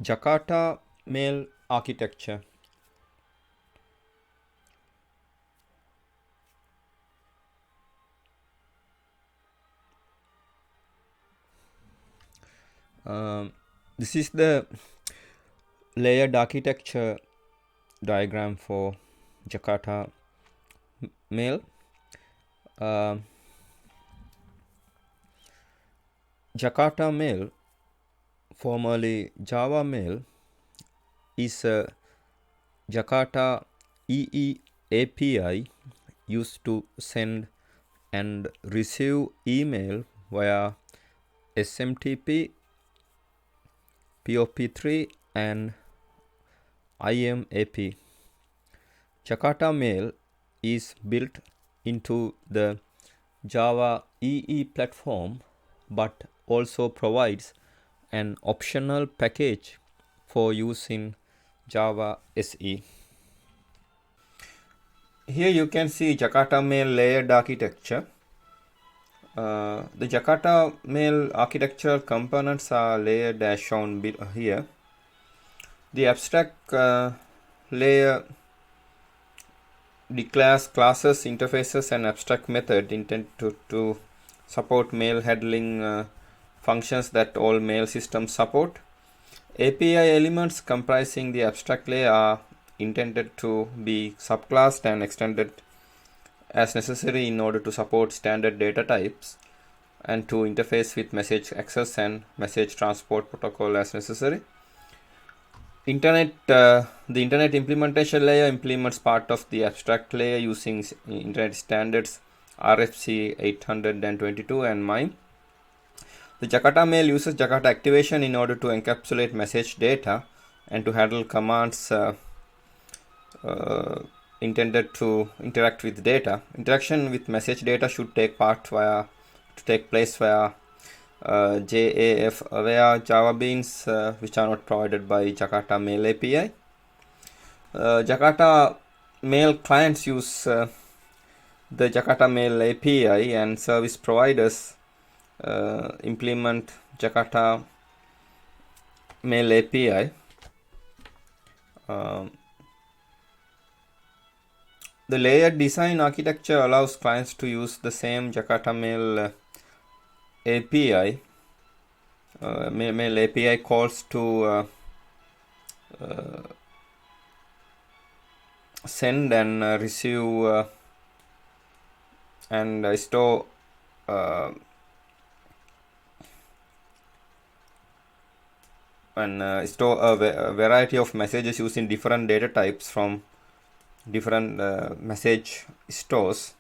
Jakarta Mail architecture. This is the layered architecture diagram for Jakarta Mail. Jakarta Mail, formerly Java Mail, is a Jakarta EE API used to send and receive email via SMTP, POP3 and IMAP. Jakarta Mail is built into the Java EE platform but also provides an optional package for use in Java SE. Here you can see Jakarta Mail layered architecture. The Jakarta Mail architectural components are layered as shown here. The abstract layer declares classes, interfaces and abstract method intended to support mail handling functions that all mail systems support. API elements comprising the abstract layer are intended to be subclassed and extended as necessary in order to support standard data types and to interface with message access and message transport protocol as necessary. The internet implementation layer implements part of the abstract layer using internet standards RFC 822 and MIME. The Jakarta Mail uses Jakarta activation in order to encapsulate message data and to handle commands intended to interact with data. Interaction with message data should take place via JAF aware Java beans which are not provided by Jakarta Mail API. Jakarta Mail clients use the Jakarta Mail API and service providers implement Jakarta Mail API. The layered design architecture allows clients to use the same Jakarta Mail API. Mail API calls to send and receive and store a variety of messages using different data types from different message stores.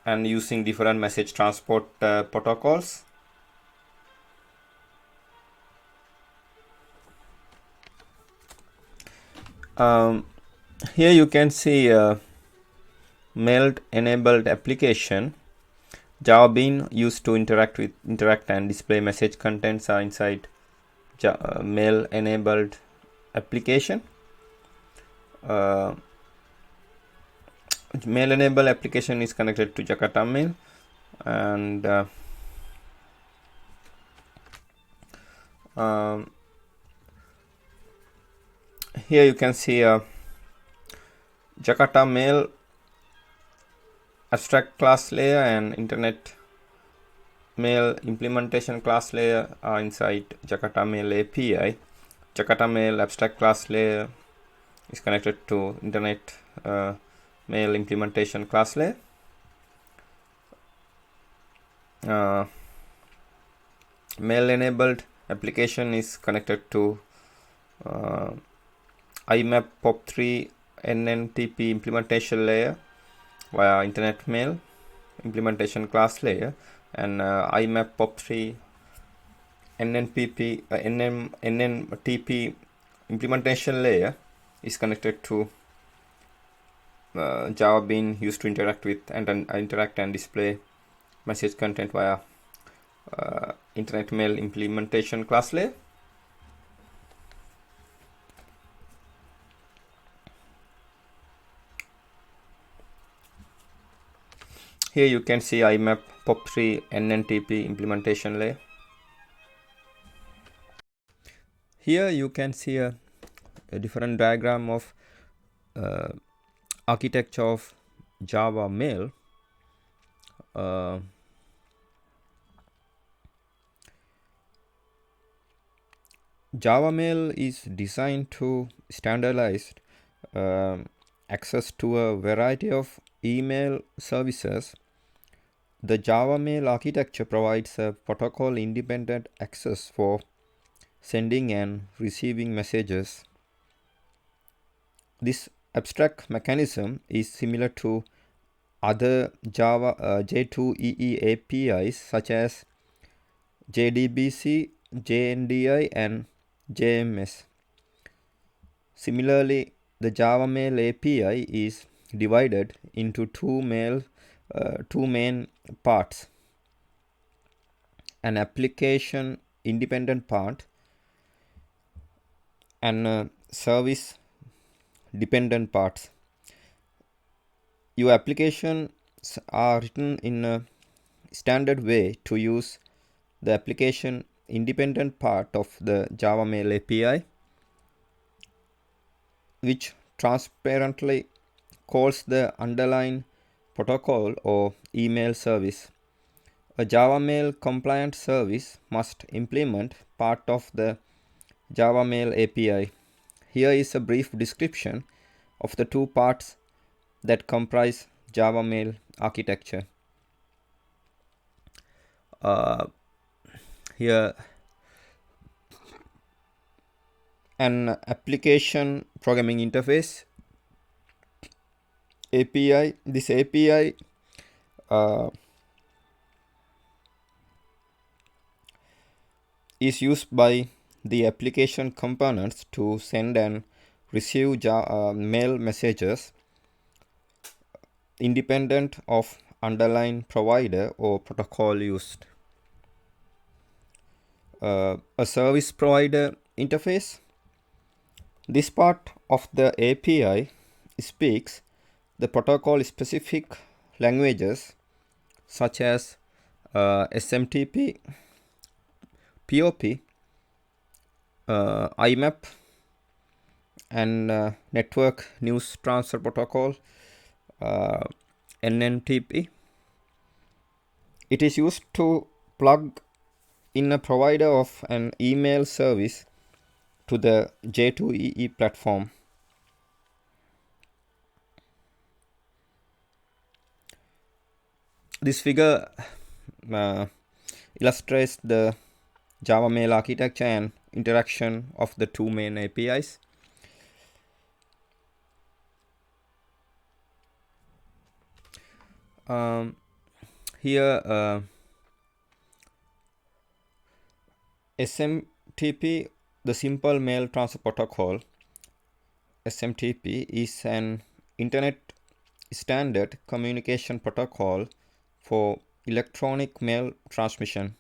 And using different message transport protocols. Here you can see mailed enabled application. Java Bean used to interact and display message contents are inside mail enabled application. Mail enable application is connected to Jakarta Mail and here you can see Jakarta Mail abstract class layer and internet mail implementation class layer are inside Jakarta Mail API. Jakarta Mail abstract class layer is connected to internet mail implementation class layer. Mail enabled application is connected to IMAP POP3 NNTP implementation layer via internet mail implementation class layer, and IMAP POP3 NNTP implementation layer is connected to Java Bean used to interact and display message content via internet mail implementation class layer. Here you can see IMAP POP3 NNTP implementation layer. Here you can see a different diagram of architecture of Java Mail. Java Mail is designed to standardize access to a variety of email services. The Java Mail architecture provides a protocol-independent access for sending and receiving messages. This abstract mechanism is similar to other Java J2EE APIs such as JDBC, JNDI, and JMS. Similarly, the Java Mail API is divided into two main parts: an application independent part and service dependent parts. Your applications are written in a standard way to use the application independent part of the Java Mail API, which transparently calls the underlying protocol or email service. A Java Mail compliant service must implement part of the Java Mail API. Here is a brief description of the two parts that comprise Java Mail architecture. Here an application programming interface API. This API is used by the application components to send and receive mail messages independent of underlying provider or protocol used. A service provider interface. This part of the API speaks the protocol specific languages such as SMTP, POP, IMAP, and Network News Transfer Protocol, NNTP. It is used to plug in a provider of an email service to the J2EE platform. This figure illustrates the Java Mail architecture and interaction of the two main APIs. Here SMTP, the Simple Mail Transfer Protocol, SMTP, is an internet standard communication protocol for electronic mail transmission.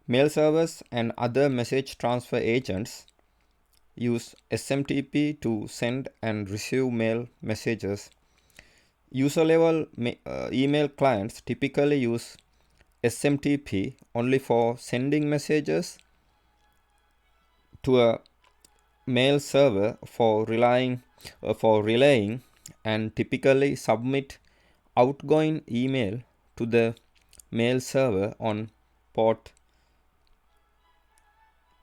Mail servers and other message transfer agents use SMTP to send and receive mail messages. User-level email clients typically use SMTP only for sending messages to a mail server for relaying and typically submit outgoing email to the mail server on port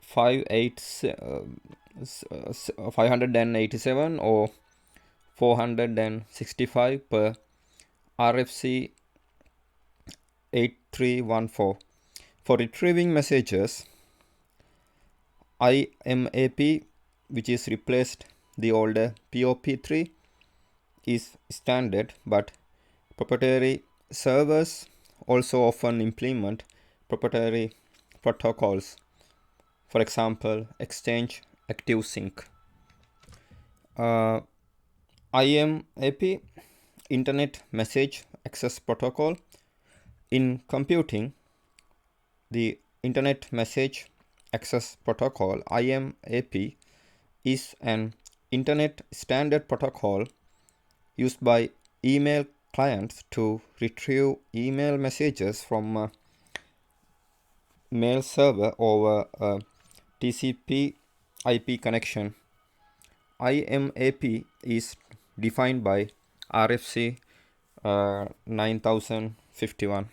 587 or 465 per RFC 8314. For retrieving messages, IMAP, which is replaced the older POP3, is standard, but proprietary servers also often implement proprietary protocols. For example, Exchange Active Sync. IMAP, Internet Message Access Protocol. In computing, the Internet Message Access Protocol, IMAP, is an internet standard protocol used by email clients to retrieve email messages from a mail server over a TCP IP connection. IMAP is defined by RFC 9051.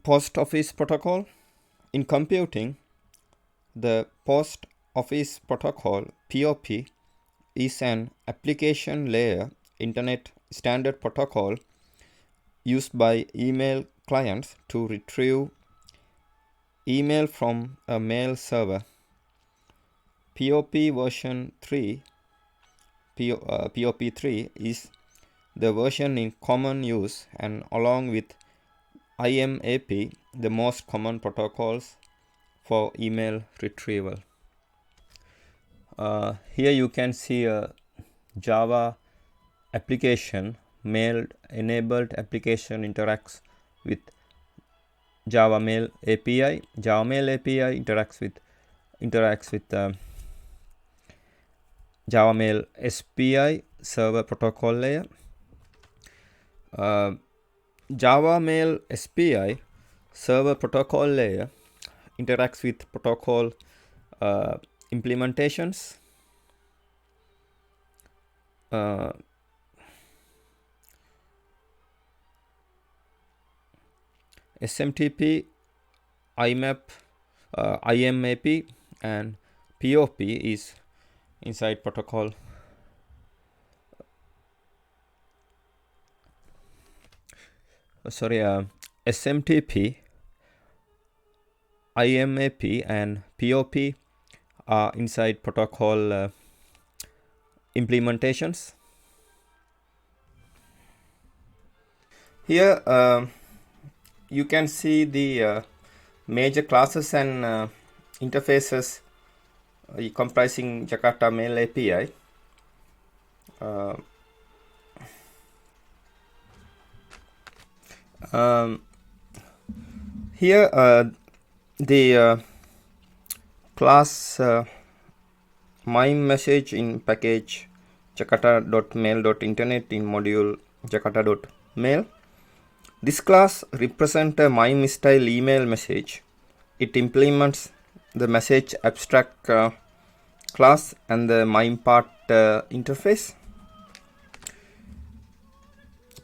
Post Office Protocol. In computing, the Post Office Protocol (POP) is an application layer Internet standard protocol used by email clients to retrieve email from a mail server. POP version 3, POP3 is the version in common use, and along with IMAP, the most common protocols for email retrieval. Here you can see a Java application, mail enabled application interacts with Java Mail API. Java Mail API interacts with Java Mail SPI server protocol layer. Java Mail SPI server protocol layer interacts with protocol implementations. SMTP, IMAP, IMAP and POP is inside protocol. SMTP, IMAP and POP are inside protocol implementations. Here you can see the major classes and interfaces comprising Jakarta Mail API. Here the class MIME message in package jakarta.mail.internet in module jakarta.mail. This class represents a MIME style email message. It implements the message abstract class and the MIME part interface.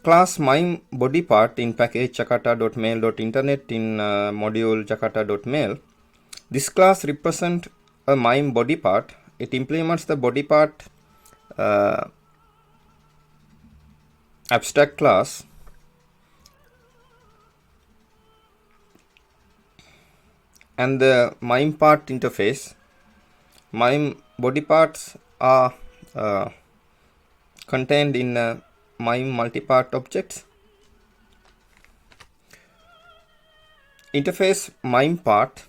Class MIME body part in package jakarta.mail.internet in module jakarta.mail. This class represents a MIME body part. It implements the body part abstract class and the MIME part interface. MIME body parts are contained in MIME multi-part objects. Interface MIME part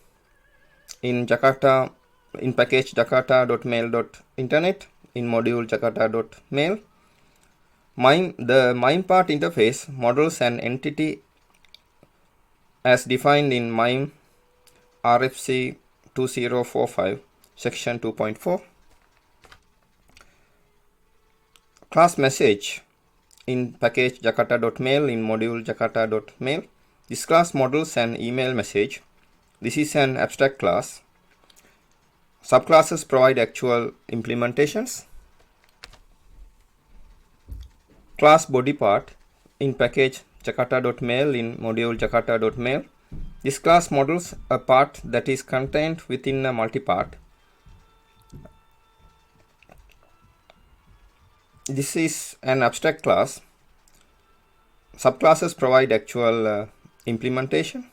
in Jakarta in package jakarta.mail.internet in module jakarta.mail. The MIME part interface models an entity as defined in MIME RFC 2045 section 2.4. Class message in package jakarta.mail in module jakarta.mail. This class models an email message. This is an abstract class. Subclasses provide actual implementations. Class body part in package jakarta.mail in module jakarta.mail. This class models a part that is contained within a multipart. This is an abstract class. Subclasses provide actual implementation.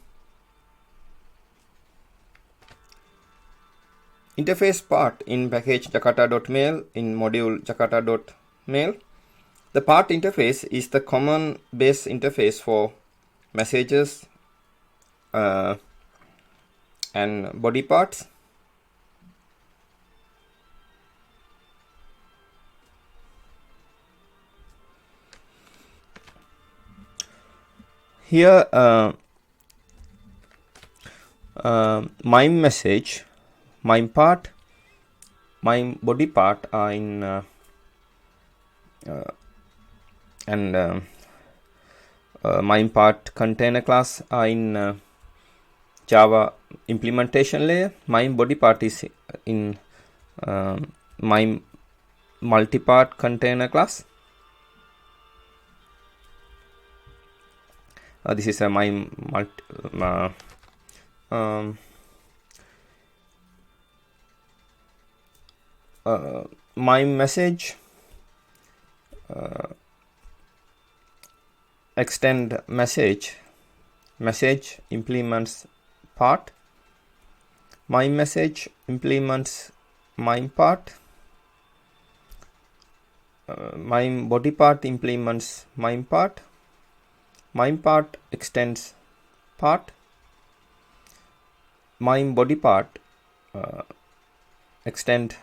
Interface part in package jakarta.mail in module jakarta.mail. The part interface is the common base interface for messages and body parts. Here MIME message, MIME part, MIME body part are in MIME part container class are in Java implementation layer. MIME body part is in MIME multi-part container class. This is a MIME MIME message extend message implements part. MIME message implements MIME part. MIME body part implements MIME part. MIME part extends part. MIME body part extend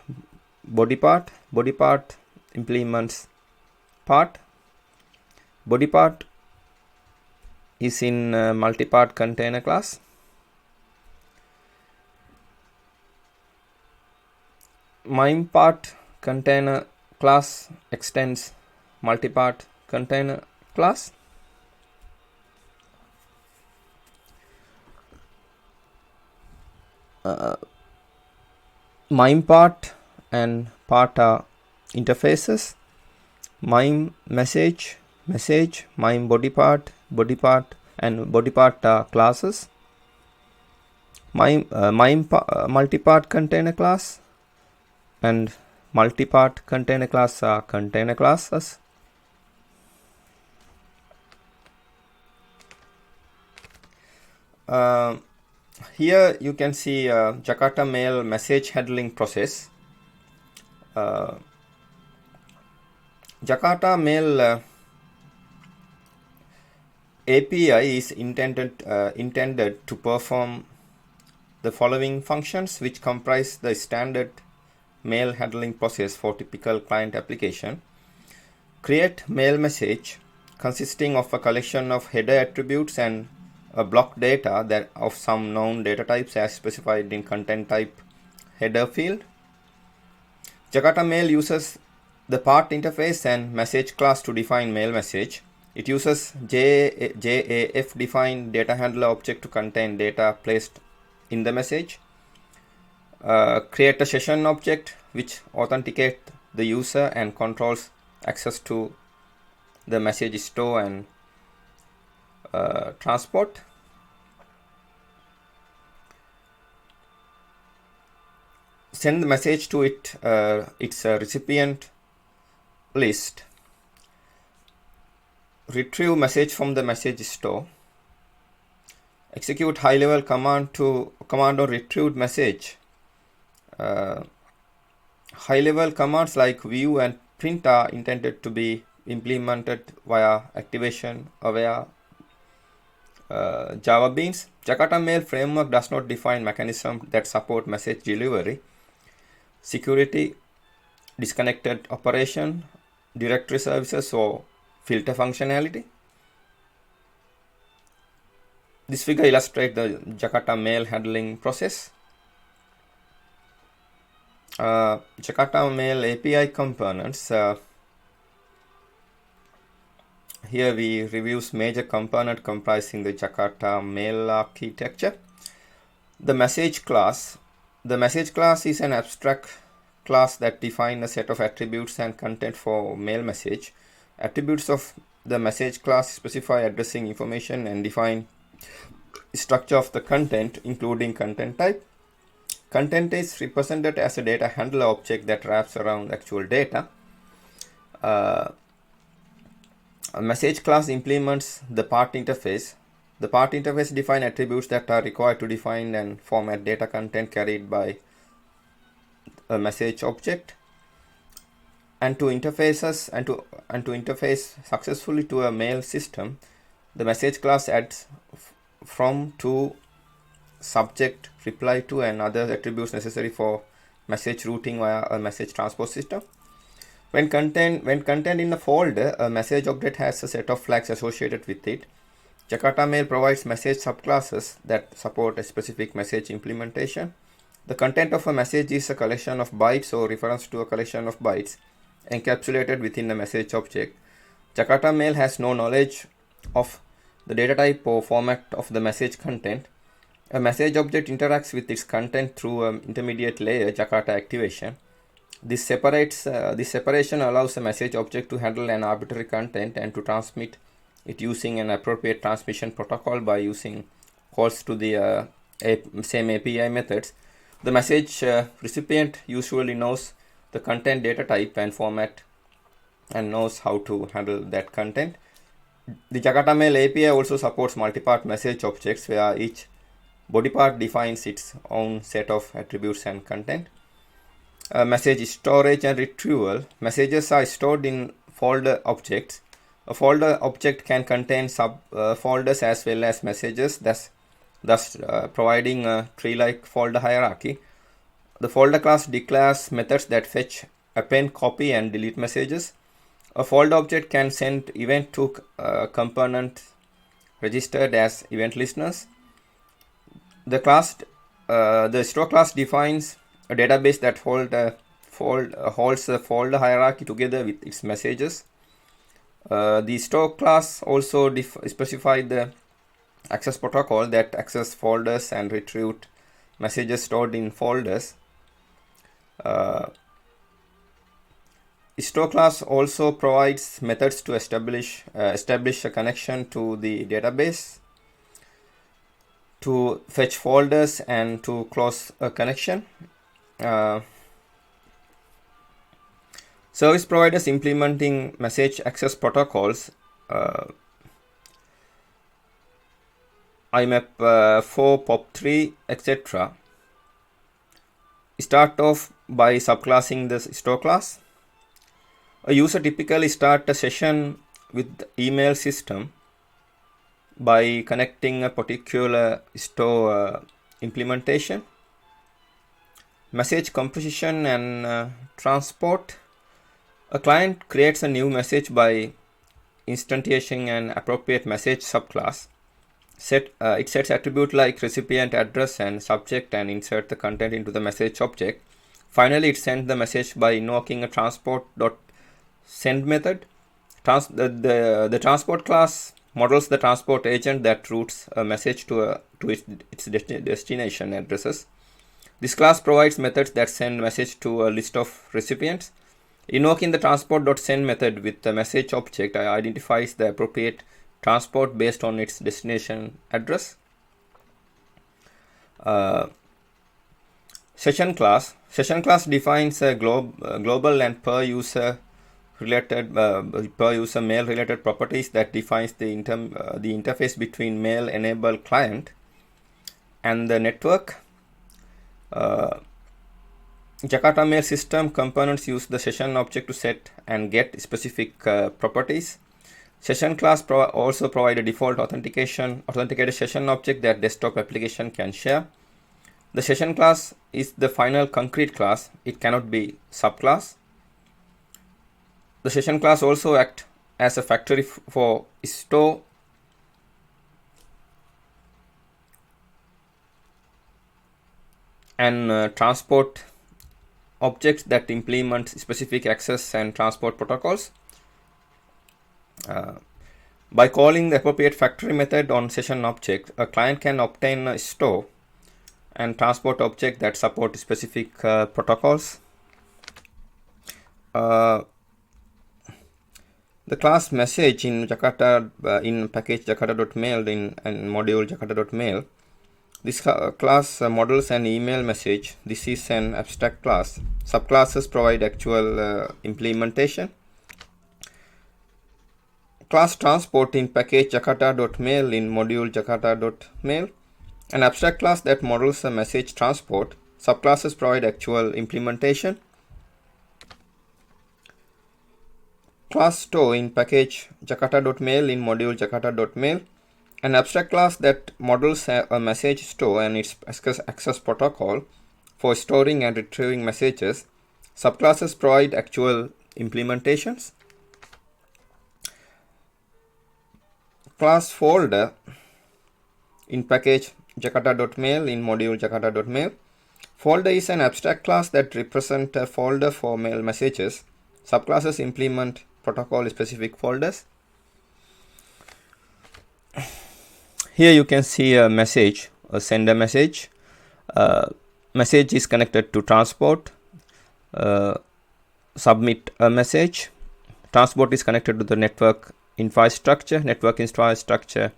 body part. Body part implements part. Body part is in multi-part container class. MIME part container class extends multi-part container class. MIME part and part are interfaces. MIME message, MIME body part, and body part are classes. MIME multi-part container class and multi-part container class are container classes. Here you can see Jakarta Mail message handling process. Jakarta Mail API is intended to perform the following functions, which comprise the standard mail handling process for typical client application. Create mail message consisting of a collection of header attributes and a block data that of some known data types as specified in content type header field. Jakarta Mail uses the part interface and message class to define mail message. It uses JAF define data handler object to contain data placed in the message. Create a session object which authenticates the user and controls access to the message store and transport. Send the message to its recipient list. Retrieve message from the message store. Execute high-level command on retrieved message. High-level commands like view and print are intended to be implemented via activation aware Java beans. Jakarta Mail framework does not define mechanisms that support message delivery, security, disconnected operation, directory services, or filter functionality. This figure illustrates the Jakarta Mail handling process. Jakarta Mail API components. Here we review major component comprising the Jakarta Mail architecture. The message class. The message class is an abstract class that defines a set of attributes and content for mail message. Attributes of the message class specify addressing information and define structure of the content, including content type. Content is represented as a data handler object that wraps around actual data. A message class implements the part interface. The part interface defines attributes that are required to define and format data content carried by a message object. And to interface successfully to a mail system, the message class adds from, to, subject, reply to, and other attributes necessary for message routing via a message transport system. When content in a folder, a message object has a set of flags associated with it. Jakarta Mail provides message subclasses that support a specific message implementation. The content of a message is a collection of bytes or reference to a collection of bytes encapsulated within a message object. Jakarta Mail has no knowledge of the data type or format of the message content. A message object interacts with its content through an intermediate layer, Jakarta activation. This separation allows a message object to handle an arbitrary content and to transmit it using an appropriate transmission protocol by using calls to the same API methods. The message recipient usually knows the content data type and format and knows how to handle that content. The Jakarta Mail API also supports multi-part message objects where each body part defines its own set of attributes and content. Message storage and retrieval. Messages are stored in folder objects. A folder object can contain subfolders as well as messages, thus providing a tree-like folder hierarchy. The folder class declares methods that fetch, append, copy, and delete messages. A folder object can send event to components registered as event listeners. The store class defines a database that holds the folder hierarchy together with its messages. The store class also specifies the access protocol that access folders and retrieve messages stored in folders. Store class also provides methods to establish a connection to the database, to fetch folders, and to close a connection. Service providers implementing message access protocols, IMAP 4, POP3, etc. start off by subclassing the store class. A user typically starts a session with the email system by connecting a particular store implementation. Message composition and transport. A client creates a new message by instantiating an appropriate message subclass. It sets attributes like recipient address and subject and insert the content into the message object. Finally, it sends the message by invoking a transport.send method. The transport class models the transport agent that routes a message to its destination addresses. This class provides methods that send message to a list of recipients. Invoking the transport.send method with the message object identifies the appropriate transport based on its destination address. Session class defines a global and per user mail related properties that defines the interface between mail enabled client and the network. Jakarta Mail system components use the session object to set and get specific properties. Session class also provide a default authenticated session object that desktop application can share. The session class is the final concrete class. It cannot be subclass. The session class also acts as a factory for store and transport objects that implement specific access and transport protocols. By calling the appropriate factory method on session object, a client can obtain a store and transport object that support specific protocols. The class message in Jakarta in package jakarta.mail and module jakarta.mail. This class models an email message. This is an abstract class. Subclasses provide actual implementation. Class transport in package jakarta.mail in module jakarta.mail. An abstract class that models a message transport. Subclasses provide actual implementation. Class store in package jakarta.mail in module jakarta.mail. An abstract class that models a message store and its access protocol for storing and retrieving messages. Subclasses provide actual implementations. Class folder in package jakarta.mail in module jakarta.mail. Folder is an abstract class that represents a folder for mail messages. Subclasses implement protocol specific folders. Here you can see a message, a sender message. Message is connected to transport. Submit a message. Transport is connected to the network infrastructure. Network infrastructure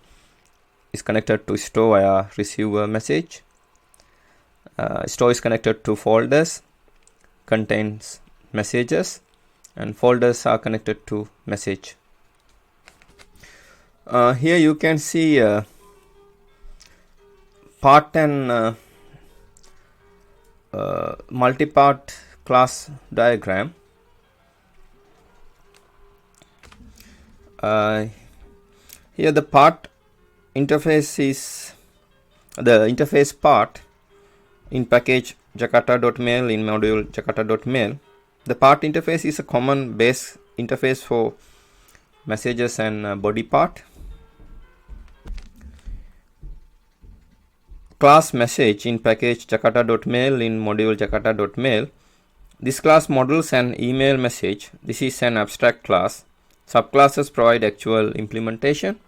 is connected to store via receive a message. Store is connected to folders, contains messages, and folders are connected to message. Here you can see part and multi-part class diagram. Here the part interface is the interface part in package jakarta.mail in module jakarta.mail. The part interface is a common base interface for messages and body part. Class message in package jakarta.mail in module jakarta.mail. This class models an email message. This is an abstract class. Subclasses provide actual implementation.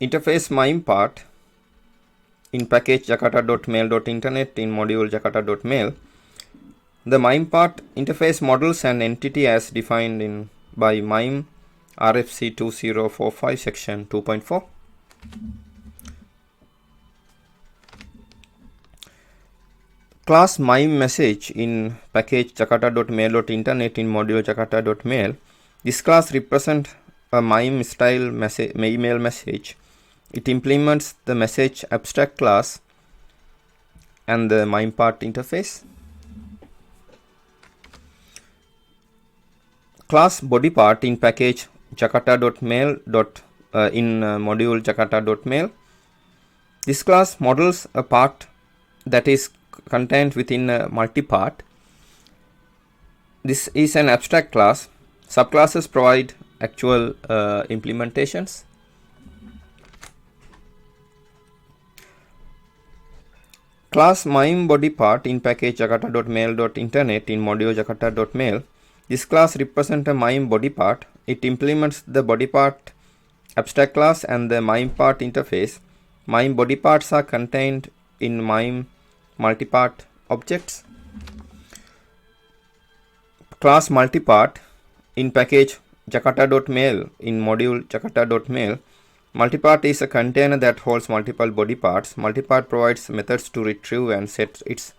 Interface MIME part in package jakarta.mail.internet in module jakarta.mail. The MIME part interface models an entity as defined by MIME RFC 2045 section 2.4. Class MIME message in package jakarta.mail.internet in module jakarta.mail. This class represents a MIME style email message. It implements the message abstract class and the MIME part interface. Class body part in package jakarta.mail in module jakarta.mail. This class models a part that is contained within a multi-part. This is an abstract class. Subclasses provide actual implementations. Class MIME body part in package jakarta.mail.internet in module jakarta.mail. This class represents a MIME body part. It implements the body part abstract class and the MIME part interface. MIME body parts are contained in MIME multi-part objects. Class multi-part in package jakarta.mail in module jakarta.mail. Multipart is a container that holds multiple body parts. Multipart provides methods to retrieve and set its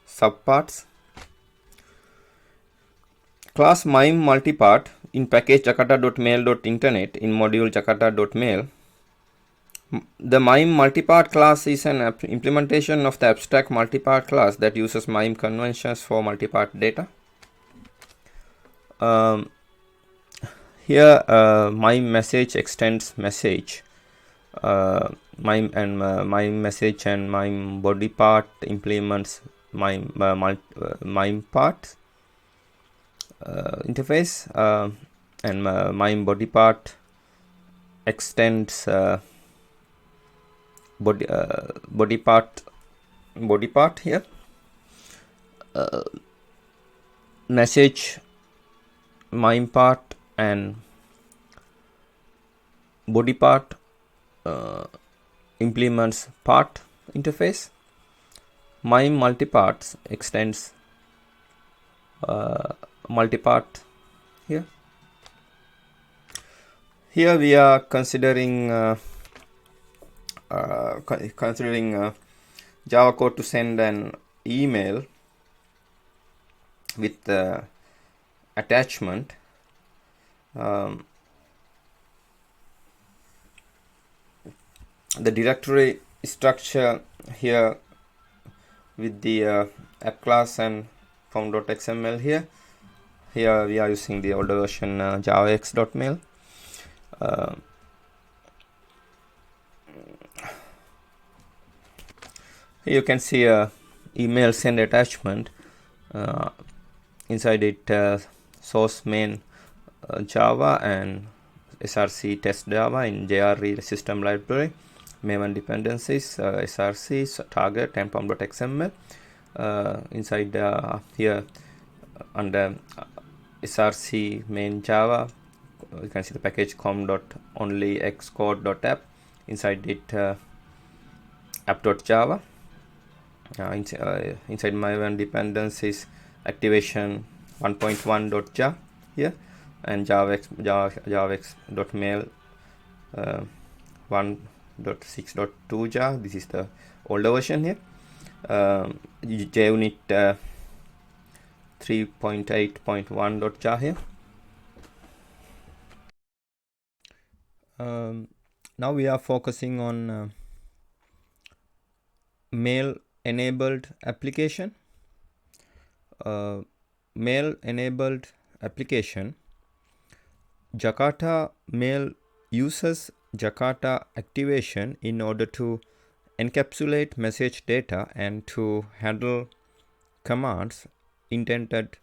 subparts. Class MIME multipart in package jakarta.mail.internet in module jakarta.mail. The MIME multipart class is an implementation of the abstract multipart class that uses MIME conventions for multipart data. Here MIME message extends message. MIME message and MIME body part implements MIME part interface, and MIME body part extends body part here. Message MIME part and body part implements part interface. MIME multiparts extends multipart here. Here we are considering Java code to send an email with attachment. The directory structure here with the app class and form.xml here. Here we are using the older version javax.mail. Here you can see a email send attachment. Inside it source main Java and src test Java in JRE system library. Maven dependencies, src, target, and pom.xml. Inside here under src main Java, you can see the package com.onlyxcode.app. Inside it app.java. Inside Maven dependencies, activation 1.1.java here, and javax.mail 1.6.2 Java. This is the older version here. JUnit 3.8.1 here. Now we are focusing on mail enabled application. Mail enabled application. Jakarta Mail uses Jakarta activation in order to encapsulate message data and to handle commands intended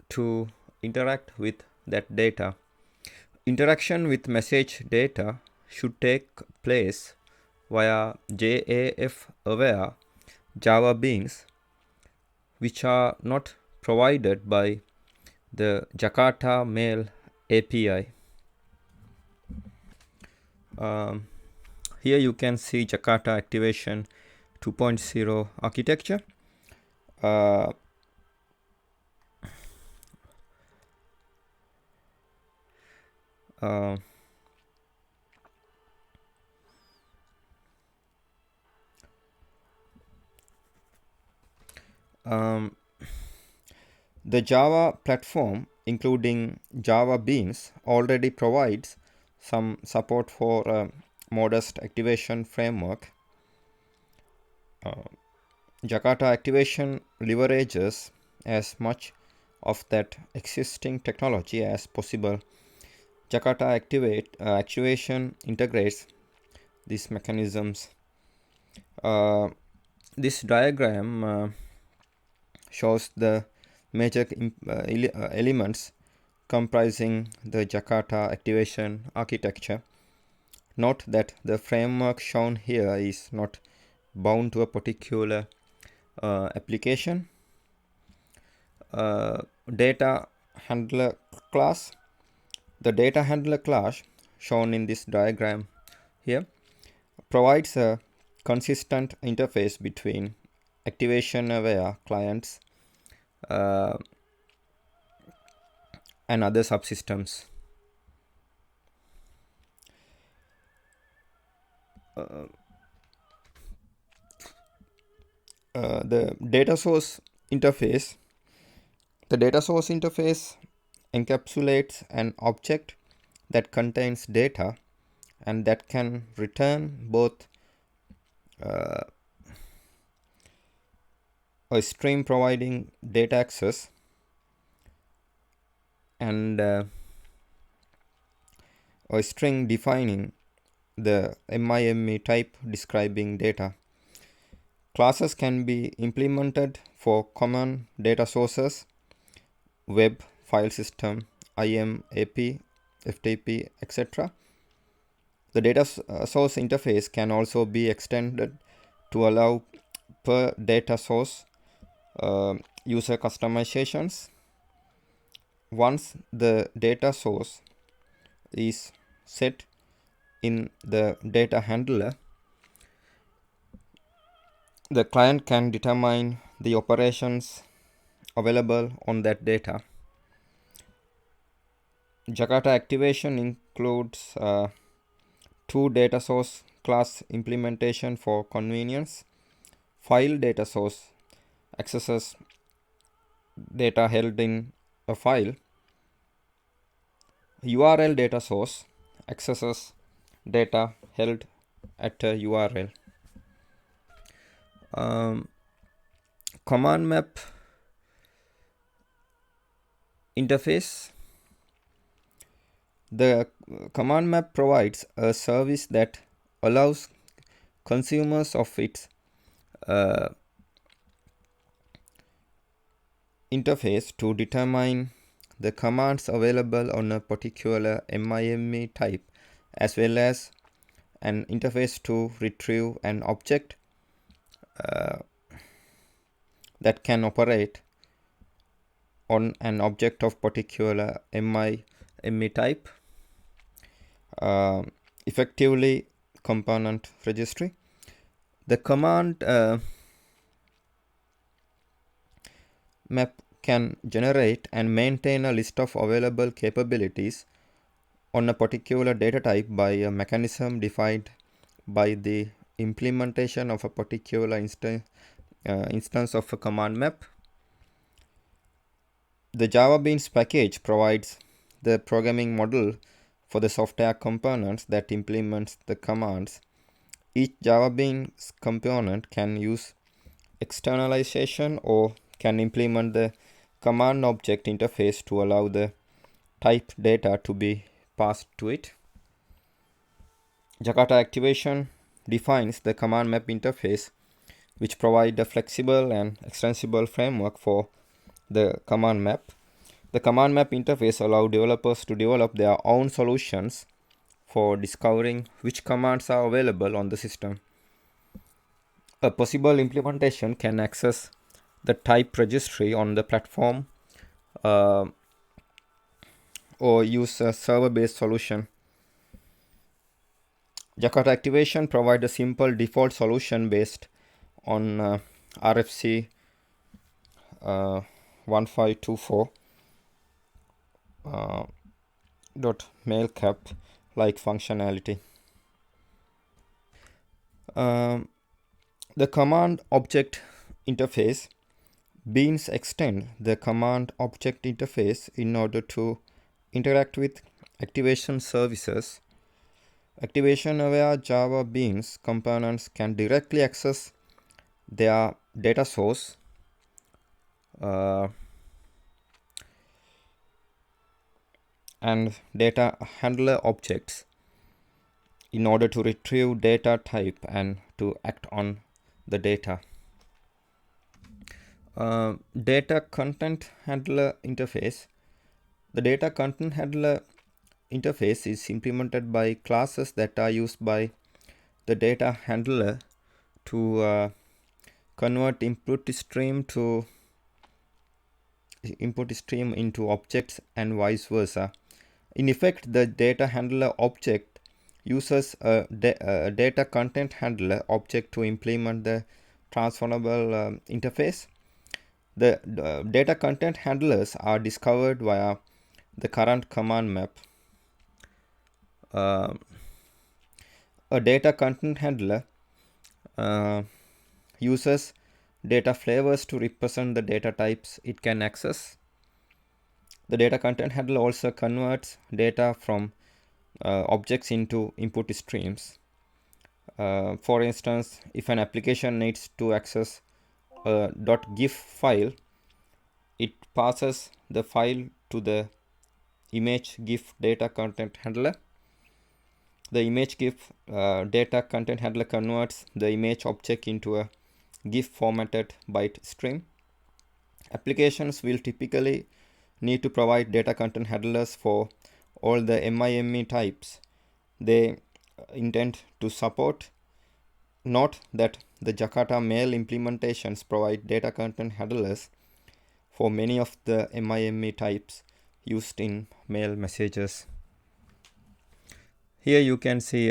to interact with that data. Interaction with message data should take place via JAF aware Java beans, which are not provided by the Jakarta Mail API. Here you can see Jakarta Activation 2.0 architecture. The Java platform, including Java Beans, already provides some support for a modest activation framework. Jakarta Activation leverages as much of that existing technology as possible. Jakarta Activation integrates these mechanisms. This diagram shows the major elements comprising the Jakarta Activation architecture. Note that the framework shown here is not bound to a particular application. Data handler class. The data handler class shown in this diagram here provides a consistent interface between activation aware clients and other subsystems. The data source interface. The data source interface encapsulates an object that contains data and that can return both a stream providing data access and a string defining the MIME type describing data. Classes can be implemented for common data sources, web, file system, IMAP, FTP, etc. The data source interface can also be extended to allow per data source user customizations. Once the data source is set in the data handler, the client can determine the operations available on that data. Jakarta Activation includes two data source class implementation for convenience. File data source accesses data held in a file. URL data source accesses data held at a URL. Command map interface. The command map provides a service that allows consumers of its interface to determine the commands available on a particular MIME type, as well as an interface to retrieve an object that can operate on an object of particular MIME type, effectively component registry. The command map can generate and maintain a list of available capabilities on a particular data type by a mechanism defined by the implementation of a particular instance of a command map. The JavaBeans package provides the programming model for the software components that implements the commands. Each JavaBeans component can use externalization or can implement the command object interface to allow the type data to be passed to it. Jakarta activation defines the command map interface, which provides a flexible and extensible framework for the command map. The command map interface allows developers to develop their own solutions for discovering which commands are available on the system. A possible implementation can access the type registry on the platform or use a server-based solution. Jakarta activation provides a simple default solution based on RFC 1524 .mailcap like functionality. The command object interface beans extend the command object interface in order to interact with activation services. Activation-aware JavaBeans components can directly access their data source and data handler objects in order to retrieve data type and to act on the data. Data content handler interface. The data content handler interface is implemented by classes that are used by the data handler to convert input stream into objects and vice versa. In effect, the data handler object uses a data content handler object to implement the transformable interface. The data content handlers are discovered via the current command map. A data content handler uses data flavors to represent the data types it can access. The data content handler also converts data from objects into input streams. For instance, if an application needs to access a .gif file, it passes the file to the image GIF data content handler. The image GIF data content handler converts the image object into a GIF formatted byte stream. Applications will typically need to provide data content handlers for all the MIME types they intend to support. Note that the Jakarta Mail implementations provide data content handlers for many of the MIME types used in mail messages. Here you can see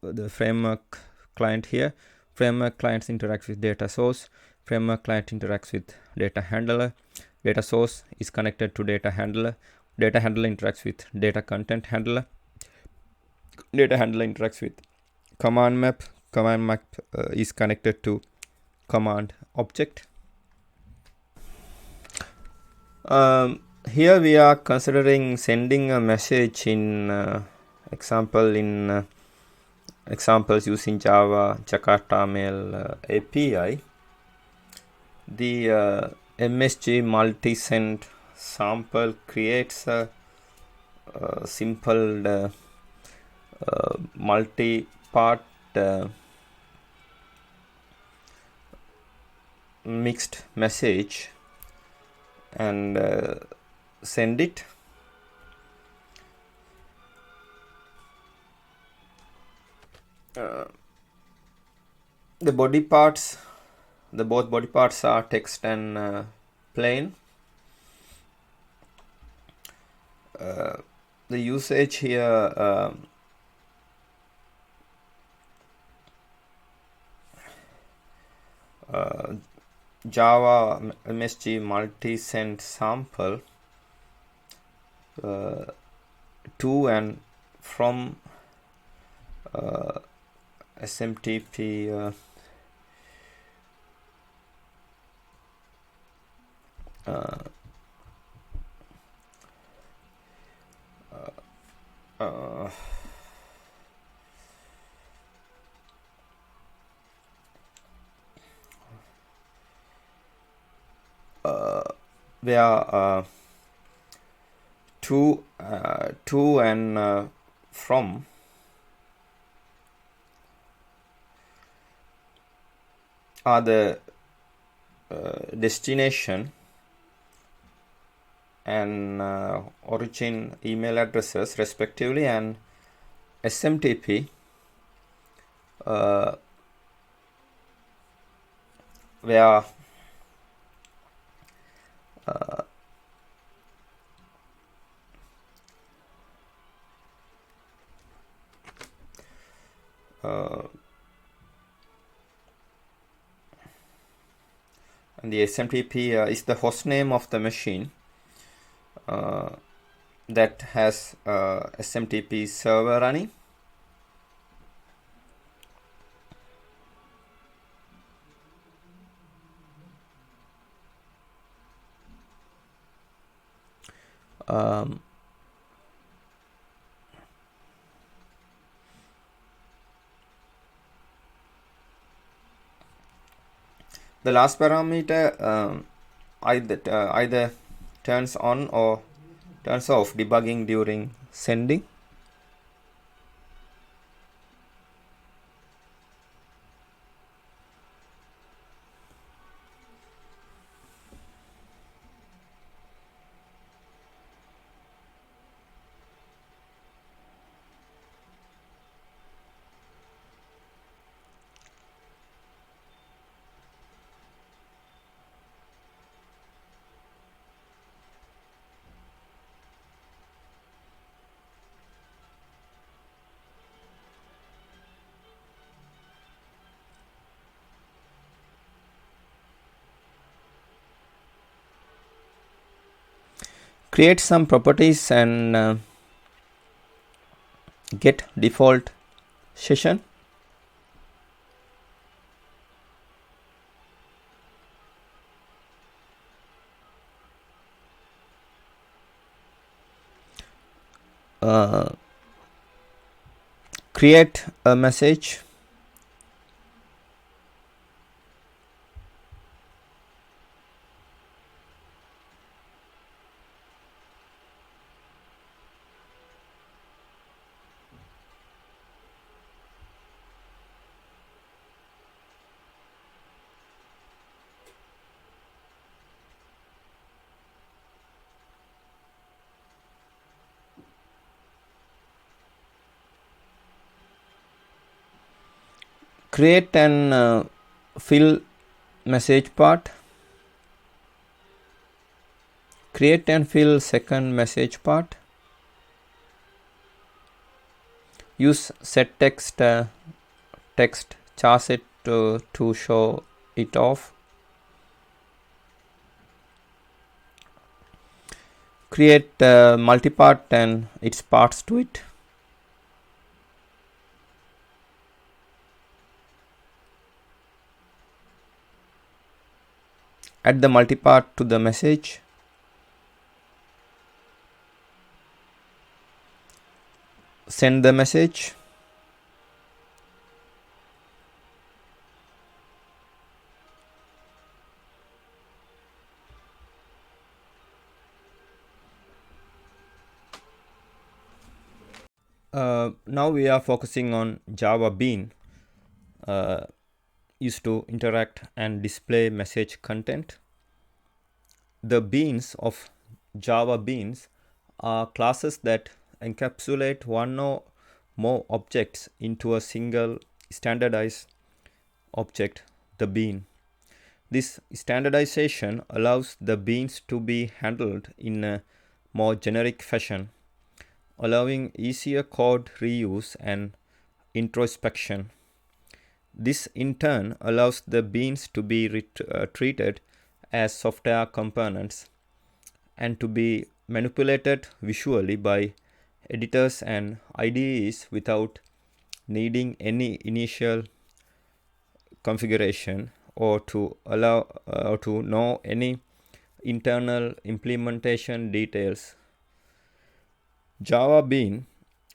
the framework client here. Framework clients interact with data source. Framework client interacts with data handler. Data source is connected to data handler. Data handler interacts with data content handler. Data handler interacts with command map. Command map is connected to command object. Here we are considering sending a message in examples using Java Jakarta Mail API. The MSG multi-send sample creates a simple multi-part mixed message and send it. The body parts, both body parts are text and plain. The usage here, Java MSG multi-send sample to and from SMTP where to and from are the destination and origin email addresses respectively, and SMTP where and the SMTP is the host name of the machine that has SMTP server running. The last parameter either turns on or turns off debugging during sending. Create some properties and get default session. Create a message. Create and fill message part. Create and fill second message part. Use set text charset to show it off. Create multipart and its parts to it. Add the multipart to the message. Send the message. Now we are focusing on Java Bean used to interact and display message content. The beans of Java beans are classes that encapsulate one or more objects into a single standardized object, the bean. This standardization allows the beans to be handled in a more generic fashion, allowing easier code reuse and introspection. This in turn allows the beans to be treated as software components and to be manipulated visually by editors and IDEs without needing any initial configuration or to allow or to know any internal implementation details. Java Bean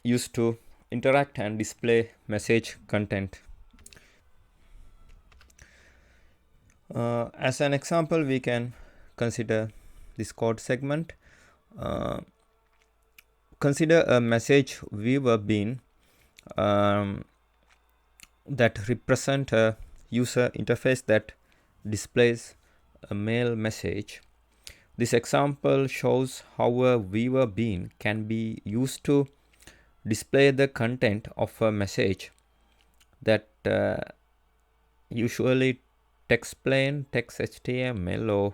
used to interact and display message content. As an example, we can consider this code segment. Consider a message viewer bean that represent a user interface that displays a mail message. This example shows how a viewer bean can be used to display the content of a message that usually text plain, text HTML, or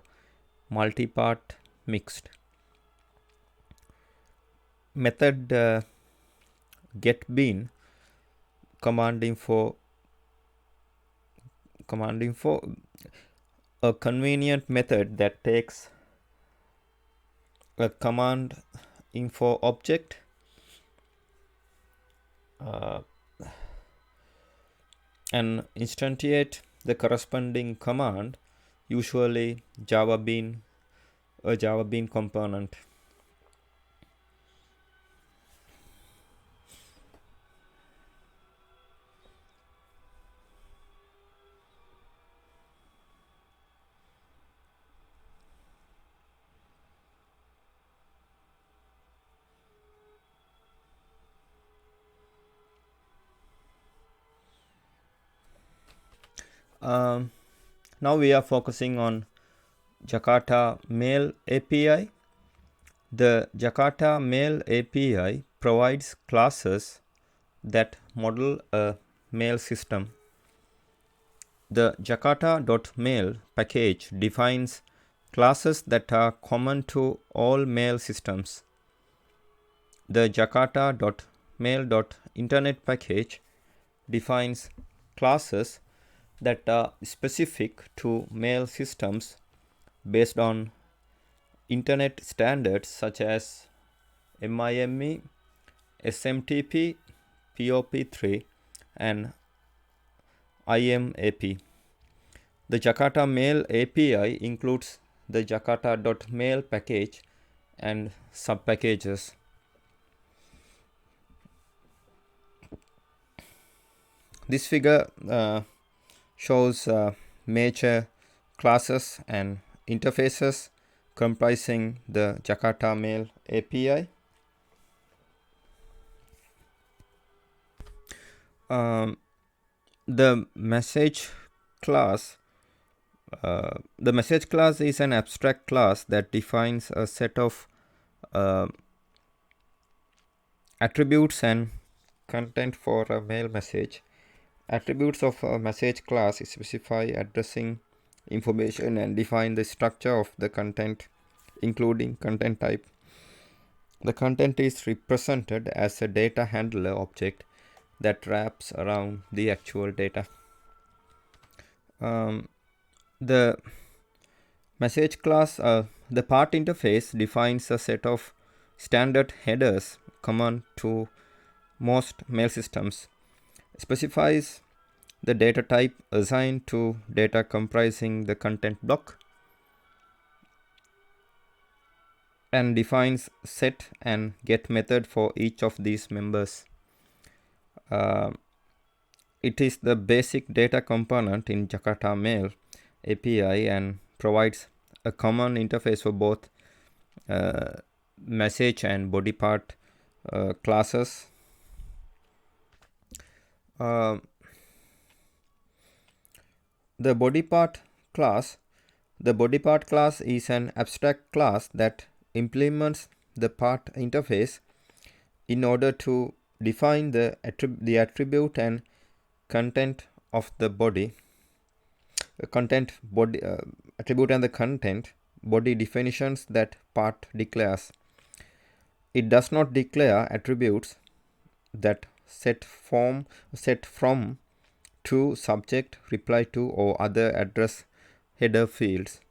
multi-part mixed. Method getBean commanding for a convenient method that takes a command info object and instantiate the corresponding command, usually a Java Bean component. Now we are focusing on Jakarta Mail API. The Jakarta Mail API provides classes that model a mail system. The Jakarta.mail package defines classes that are common to all mail systems. The Jakarta.mail.internet package defines classes that are specific to mail systems based on internet standards such as MIME, SMTP, POP3, and IMAP. The Jakarta Mail API includes the Jakarta.mail package and subpackages. This figure shows major classes and interfaces comprising the Jakarta Mail API. The message class is an abstract class that defines a set of attributes and content for a mail message. Attributes of a message class specify addressing information and define the structure of the content, including content type. The content is represented as a data handler object that wraps around the actual data. The message class, the part interface defines a set of standard headers common to most mail systems, specifies the data type assigned to data comprising the content block, and defines set and get method for each of these members. It is the basic data component in Jakarta Mail API and provides a common interface for both message and body part classes. The body part class is an abstract class that implements the part interface in order to define the attribute and content of the body. Attribute and the content body definitions that part declares. It does not declare attributes that set from, to, subject, reply to, or other address header fields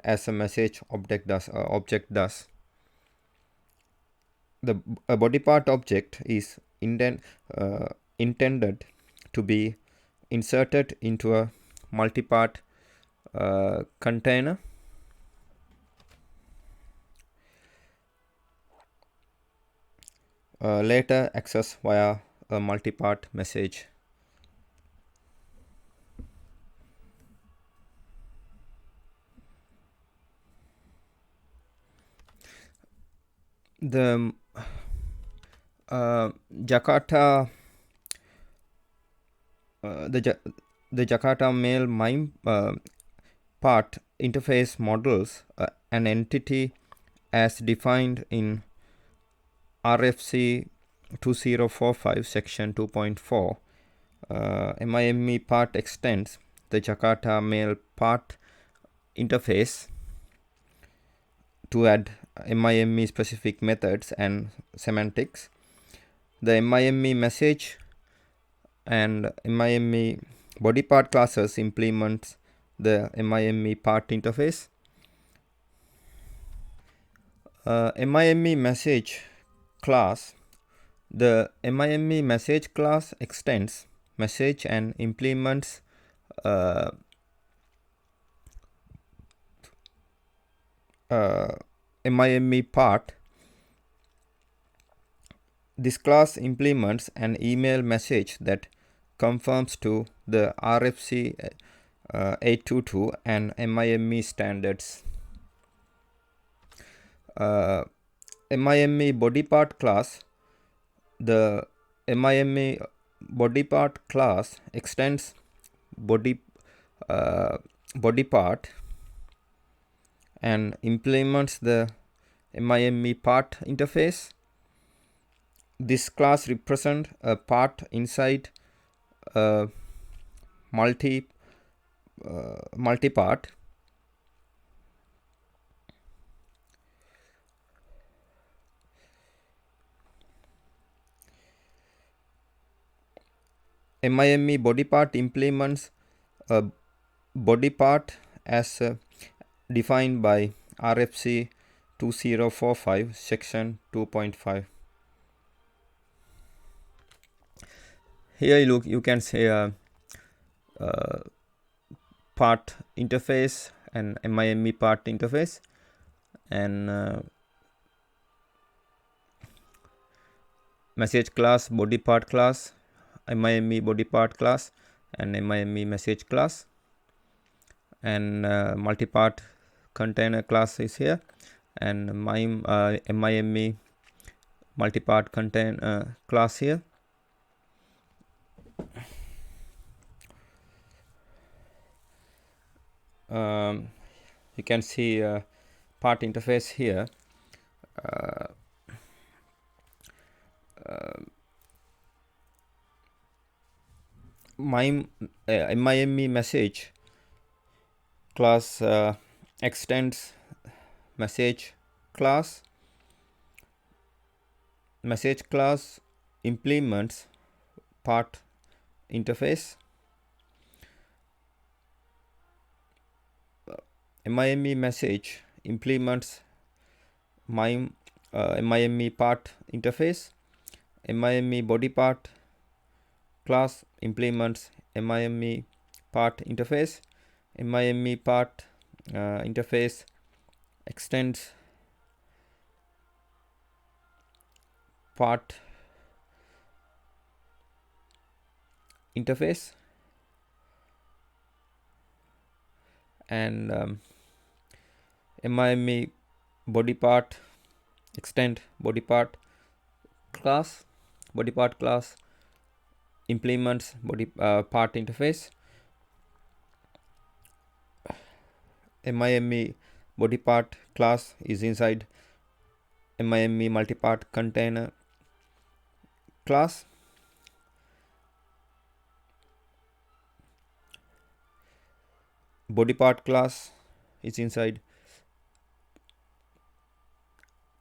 as a message object does. A body part object is intended to be inserted into a multi-part container. Later accessed via a multi-part message. The Jakarta Mail MIME part interface models an entity as defined in RFC 2045 section 2.4. MIME part extends the Jakarta Mail part interface to add MIME specific methods and semantics. The MIME message and MIME body part classes implements the MIME part interface. MIME message class. The MIME message class extends message and implements MIME part. This class implements an email message that conforms to the RFC 822 and MIME standards. MIME body part class. The MIME body part class extends body part and implements the MIME part interface. This class represents a part inside a multi-part. MIME body part implements a body part as defined by RFC 2045 section 2.5. Here you can say part interface and MIME part interface, and message class, body part class, MIME body part class, and MIME message class, and multi-part container class is here, and MIME multi-part container class here. You can see part interface here. MIME message class extends message class. Message class implements part interface. MIME message implements MIME part interface. MIME body part class implements MIME part interface. MIME part interface extends part interface, and MIME body part extend body part class. Body part class implements body part interface. MIME body part class is inside MIME multipart container class. Body part class is inside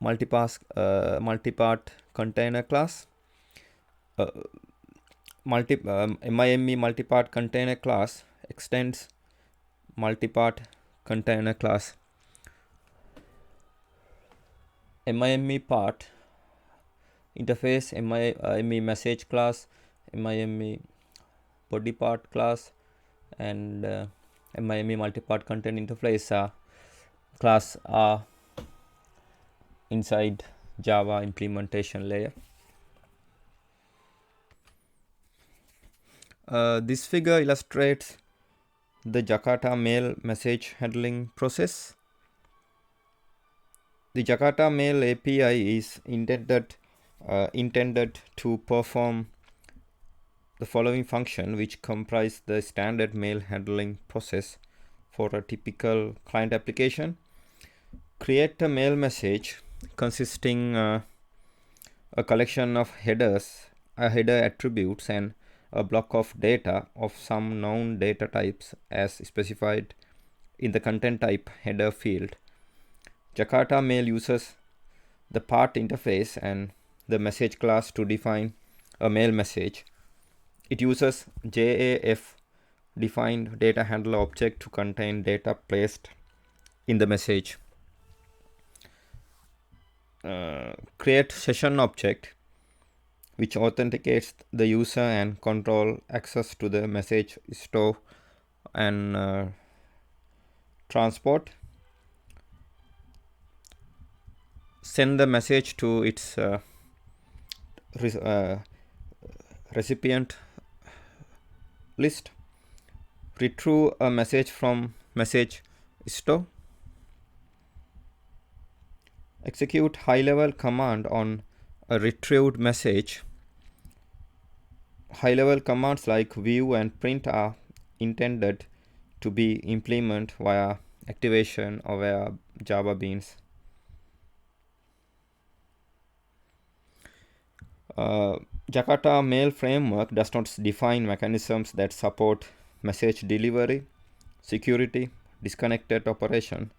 multipart container class. MIME multipart container class extends multipart container class. MIME part interface, MIME message class, MIME body part class, and MIME multipart content interface class are inside Java implementation layer. This figure illustrates the Jakarta Mail message handling process. The Jakarta Mail API is intended to perform the following function, which comprise the standard mail handling process for a typical client application. Create a mail message consisting a collection of header attributes and a block of data of some known data types as specified in the content type header field. Jakarta Mail uses the part interface and the message class to define a mail message. It uses JAF defined data handler object to contain data placed in the message. Create session object which authenticates the user and control access to the message store and transport. Send the message to its recipient list. Retrieve a message from message store. Execute high-level command on a retrieved message. High-level commands like view and print are intended to be implemented via activation or via Java beans. Jakarta Mail framework does not define mechanisms that support message delivery, security, disconnected operation,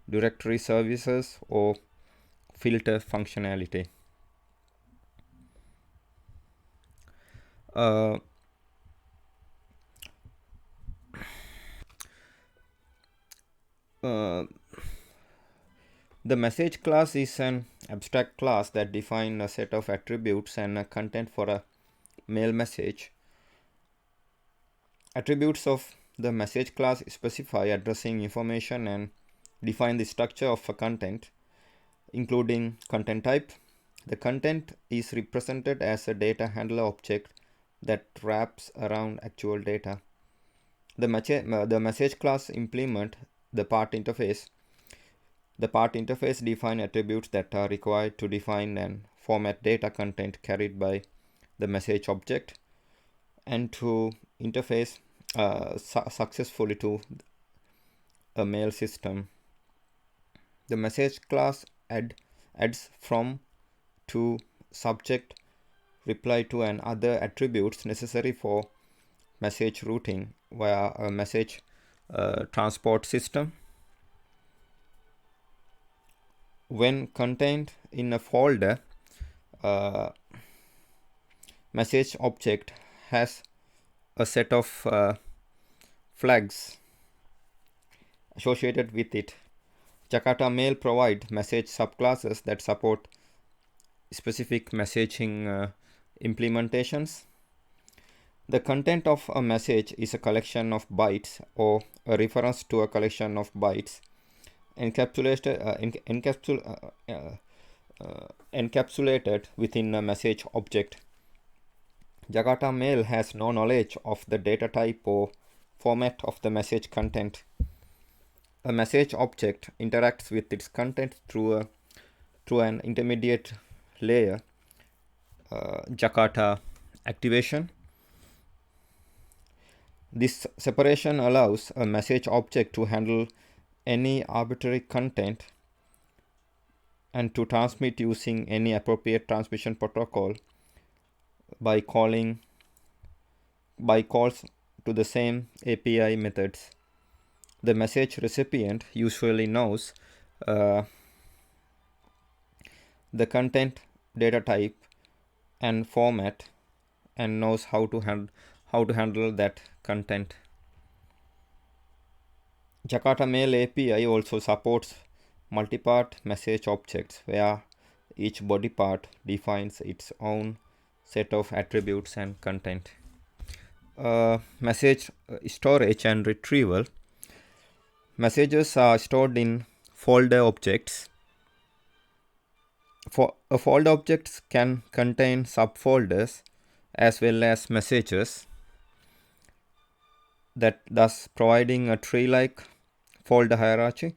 directory services, or filter functionality. The message class is an abstract class that defines a set of attributes and a content for a mail message. Attributes of the message class specify addressing information and define the structure of a content, including content type. The content is represented as a data handler object that wraps around actual data. The message class implement the part interface. The part interface defines attributes that are required to define and format data content carried by the message object and to interface successfully to a mail system. The message class adds from, to, subject, reply to, and other attributes necessary for message routing via a message transport system. When contained in a folder, message object has a set of flags associated with it. Jakarta Mail provides message subclasses that support specific messaging implementations. The content of a message is a collection of bytes or a reference to a collection of bytes encapsulated within a message object. Jakarta Mail has no knowledge of the data type or format of the message content. A message object interacts with its content through an intermediate layer, Jakarta activation. This separation allows a message object to handle any arbitrary content and to transmit using any appropriate transmission protocol by calls to the same API methods. The message recipient usually knows the content, data type, and format, and knows how to handle that content. Jakarta Mail API also supports multi-part message objects where each body part defines its own set of attributes and content. Message storage and retrieval. Messages are stored in folder objects. Folder objects can contain subfolders as well as messages, thus providing a tree-like folder hierarchy.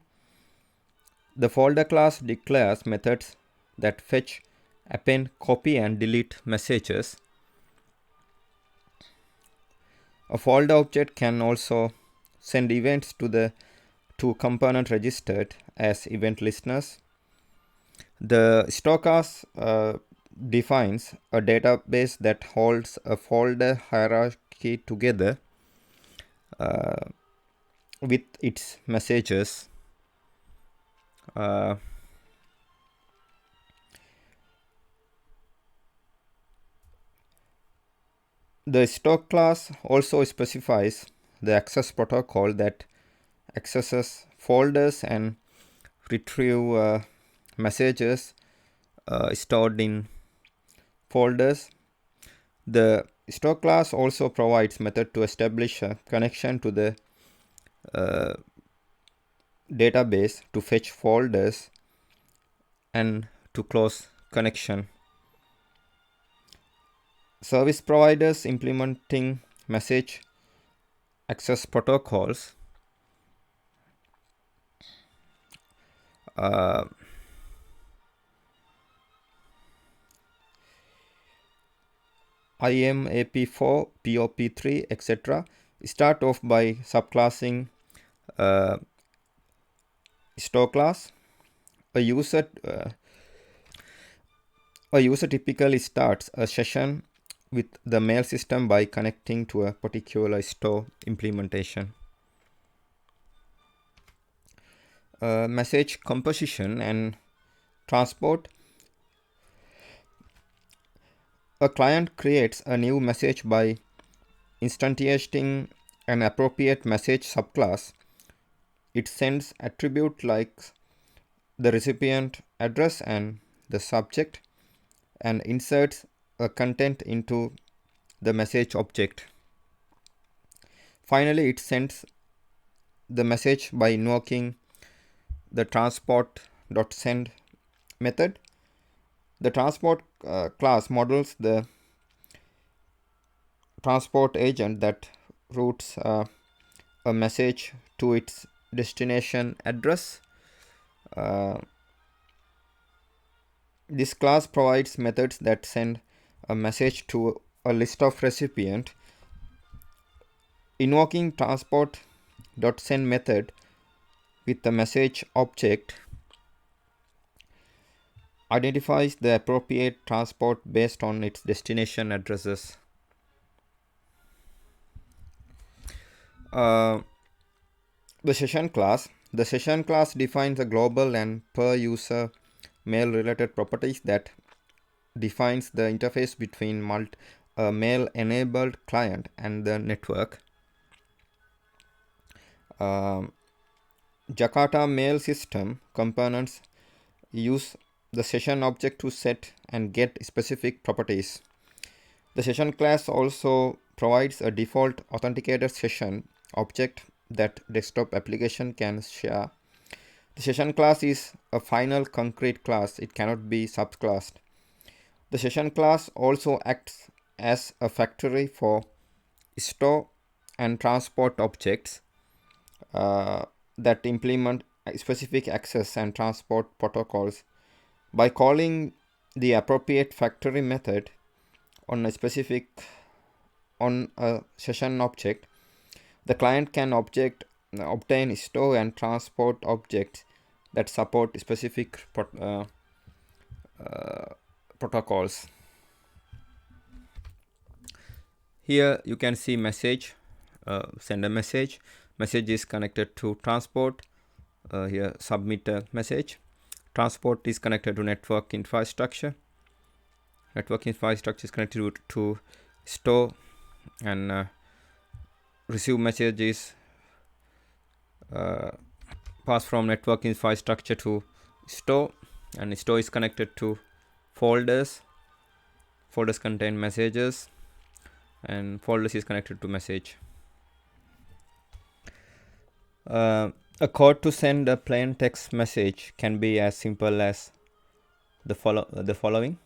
The folder class declares methods that fetch, append, copy, and delete messages. A folder object can also send events to component registered as event listeners. The store class defines a database that holds a folder hierarchy together with its messages. The stock class also specifies the access protocol that accesses folders and retrieve messages stored in folders. The stock class also provides method to establish a connection to the database to fetch folders and to close connection. Service providers implementing message access protocols IMAP 4, POP3, etc. start off by subclassing store class. A user typically starts a session with the mail system by connecting to a particular store implementation. Message composition and transport. A client creates a new message by instantiating an appropriate message subclass. It sends attributes like the recipient address and the subject and inserts a content into the message object. Finally, it sends the message by invoking the transport.send method. The transport class models the transport agent that routes a message to its destination address. This class provides methods that send a message to a list of recipient. Invoking transport.send method with the message object identifies the appropriate transport based on its destination addresses. The session class. The session class defines a global and per user mail related properties that defines the interface between a mail enabled client and the network. Jakarta Mail system components use the session object to set and get specific properties. The session class also provides a default authenticated session object that desktop application can share. The session class is a final concrete class. It cannot be subclassed. The session class also acts as a factory for store and transport objects that implement specific access and transport protocols. By calling the appropriate factory method on a session object, the client can obtain store and transport objects that support specific protocols. Here you can see message, send a message. Message is connected to transport. Here submit a message. Transport is connected to network infrastructure. Network infrastructure is connected to store, and receive messages pass from network infrastructure to store, and store is connected to folders. Folders contain messages, and folders is connected to message. A code to send a plain text message can be as simple as the following.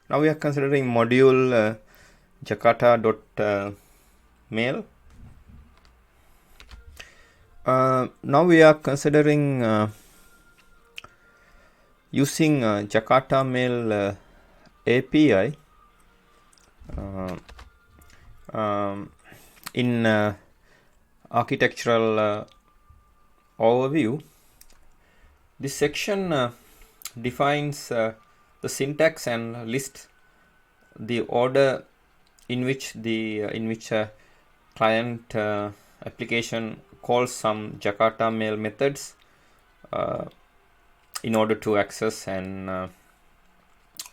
Now we are considering module Jakarta.mail. Now we are considering using Jakarta Mail API in architectural overview. This section defines the syntax and lists the order in which client application calls some Jakarta Mail methods in order to access and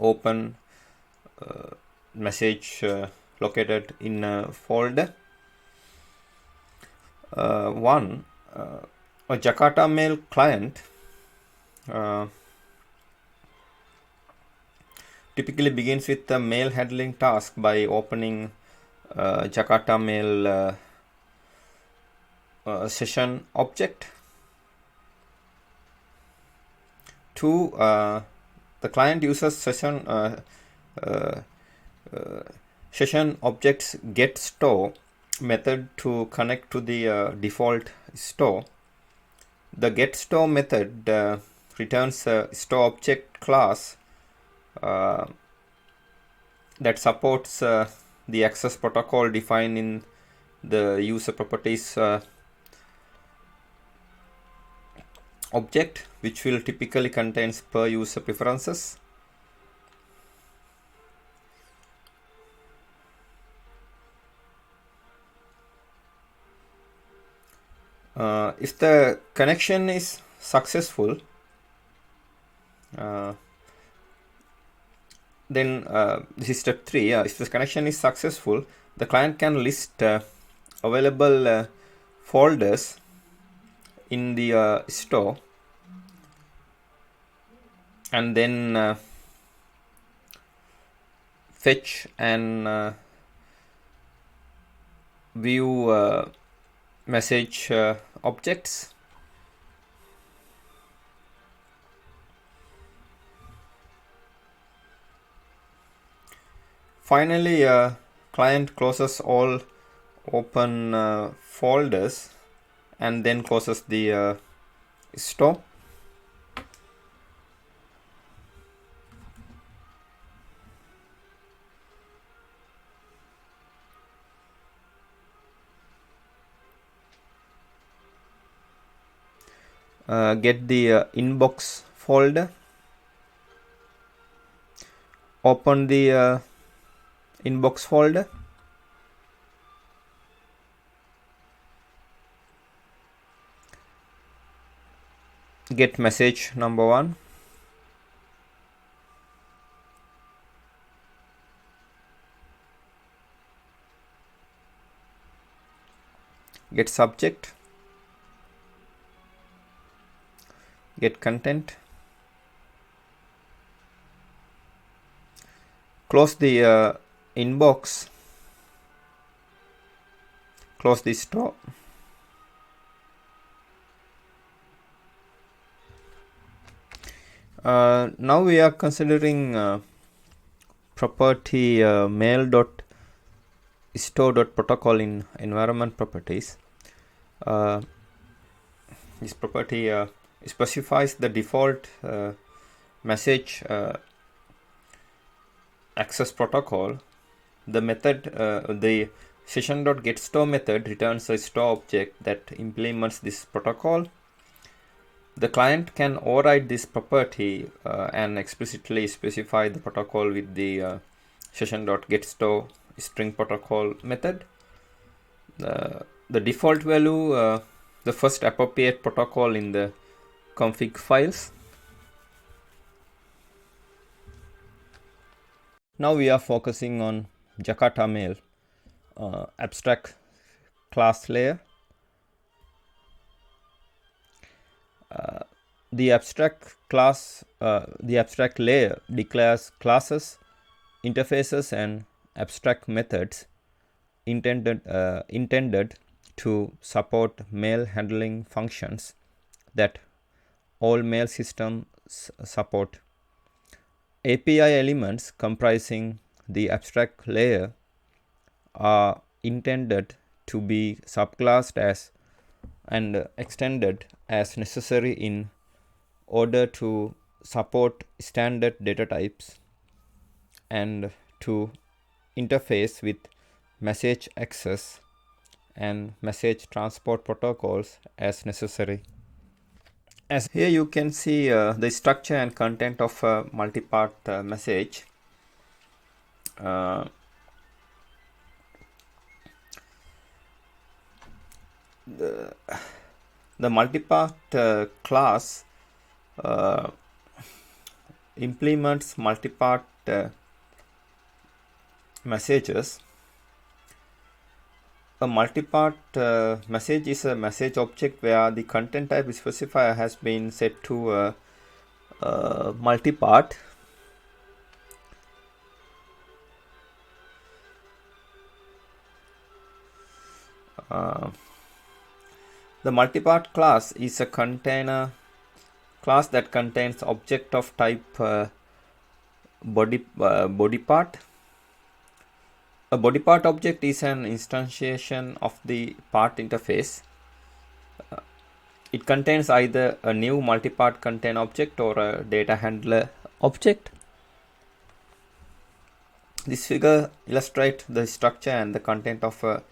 open message located in a folder. A Jakarta Mail client typically begins with the mail handling task by opening Jakarta Mail session object. 2. The client uses session objects get store method to connect to the default store. The get store method returns a store object class that supports the access protocol defined in the user properties object, which will typically contains per user preferences. If the connection is successful, then this is step 3. If the connection is successful, the client can list available folders in the store, and then fetch and view message objects. Finally, client closes all open folders and then closes the store. Get the inbox folder, open the inbox folder, get message number 1, get subject, get content, close the inbox, close the store. Now we are considering property mail.store.protocol in environment properties. This property specifies the default message access protocol. The method, the session.getStore method returns a store object that implements this protocol. The client can override this property and explicitly specify the protocol with the session.getStore string protocol method. The default value, the first appropriate protocol in the config files. Now we are focusing on Jakarta Mail abstract class layer. The abstract layer declares classes, interfaces, and abstract methods intended to support mail handling functions that all mail systems support. API elements comprising the abstract layer are intended to be subclassed as and extended as necessary in order to support standard data types and to interface with message access and message transport protocols as necessary. As here you can see the structure and content of a multi-part message. The multi-part class implements multi-part messages. A multi-part message is a message object where the content type specifier has been set to multi-part. The multi-part class is a container class that contains object of type body part. A body part object is an instantiation of the part interface. It contains either a new multi-part contain object or a data handler object. This figure illustrates the structure and the content of a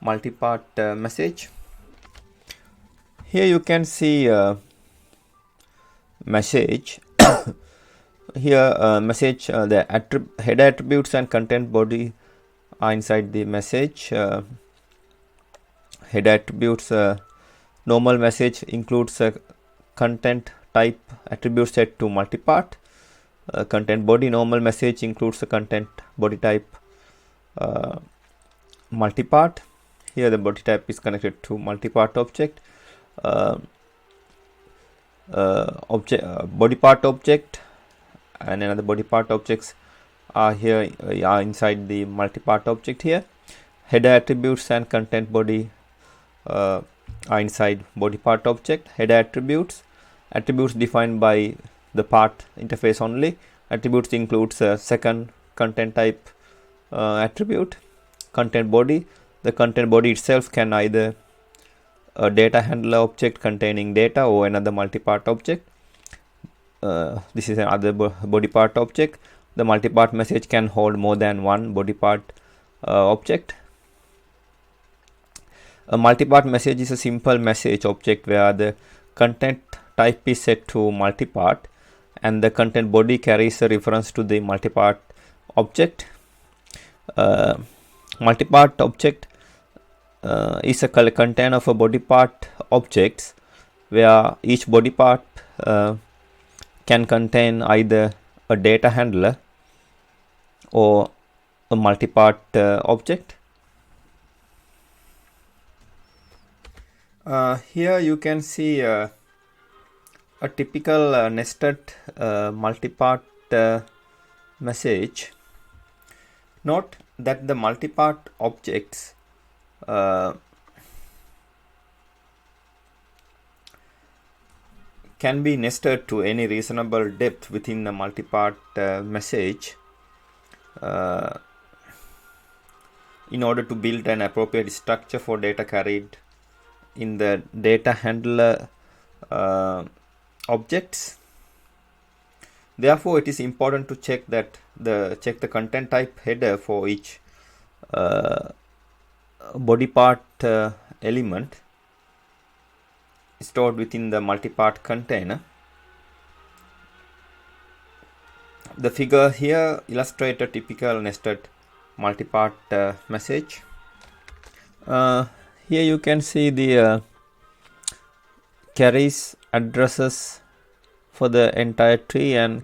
multi-part message. Here you can see message. Here message, the header attributes and content body are inside the message. Header attributes, normal message includes a content type attribute set to multi-part. Content body, normal message includes a content body type multi-part. Here the body type is connected to multi-part object. Body part object and another body part objects are here are inside the multi-part object. Here header attributes and content body are inside body part object. Header attributes defined by the part interface only. Attributes includes a second content type attribute. Content body, the content body itself can either a data handler object containing data or another multi-part object. This is another body part object. The multi-part message can hold more than one body part object. A multi-part message is a simple message object where the content type is set to multi-part and the content body carries a reference to the multi-part object. Multi-part object is a container of a body part objects where each body part can contain either a data handler or a multi-part object. Here you can see a typical nested multi-part message. Note that the multi-part objects can be nested to any reasonable depth within a multi-part message. uh, in order to build an appropriate structure for data carried in the data handler objects. Therefore, it is important to check the content type header for each body part element stored within the multi-part container. The figure here illustrates a typical nested multi-part message. Here you can see the carries addresses for the entire tree and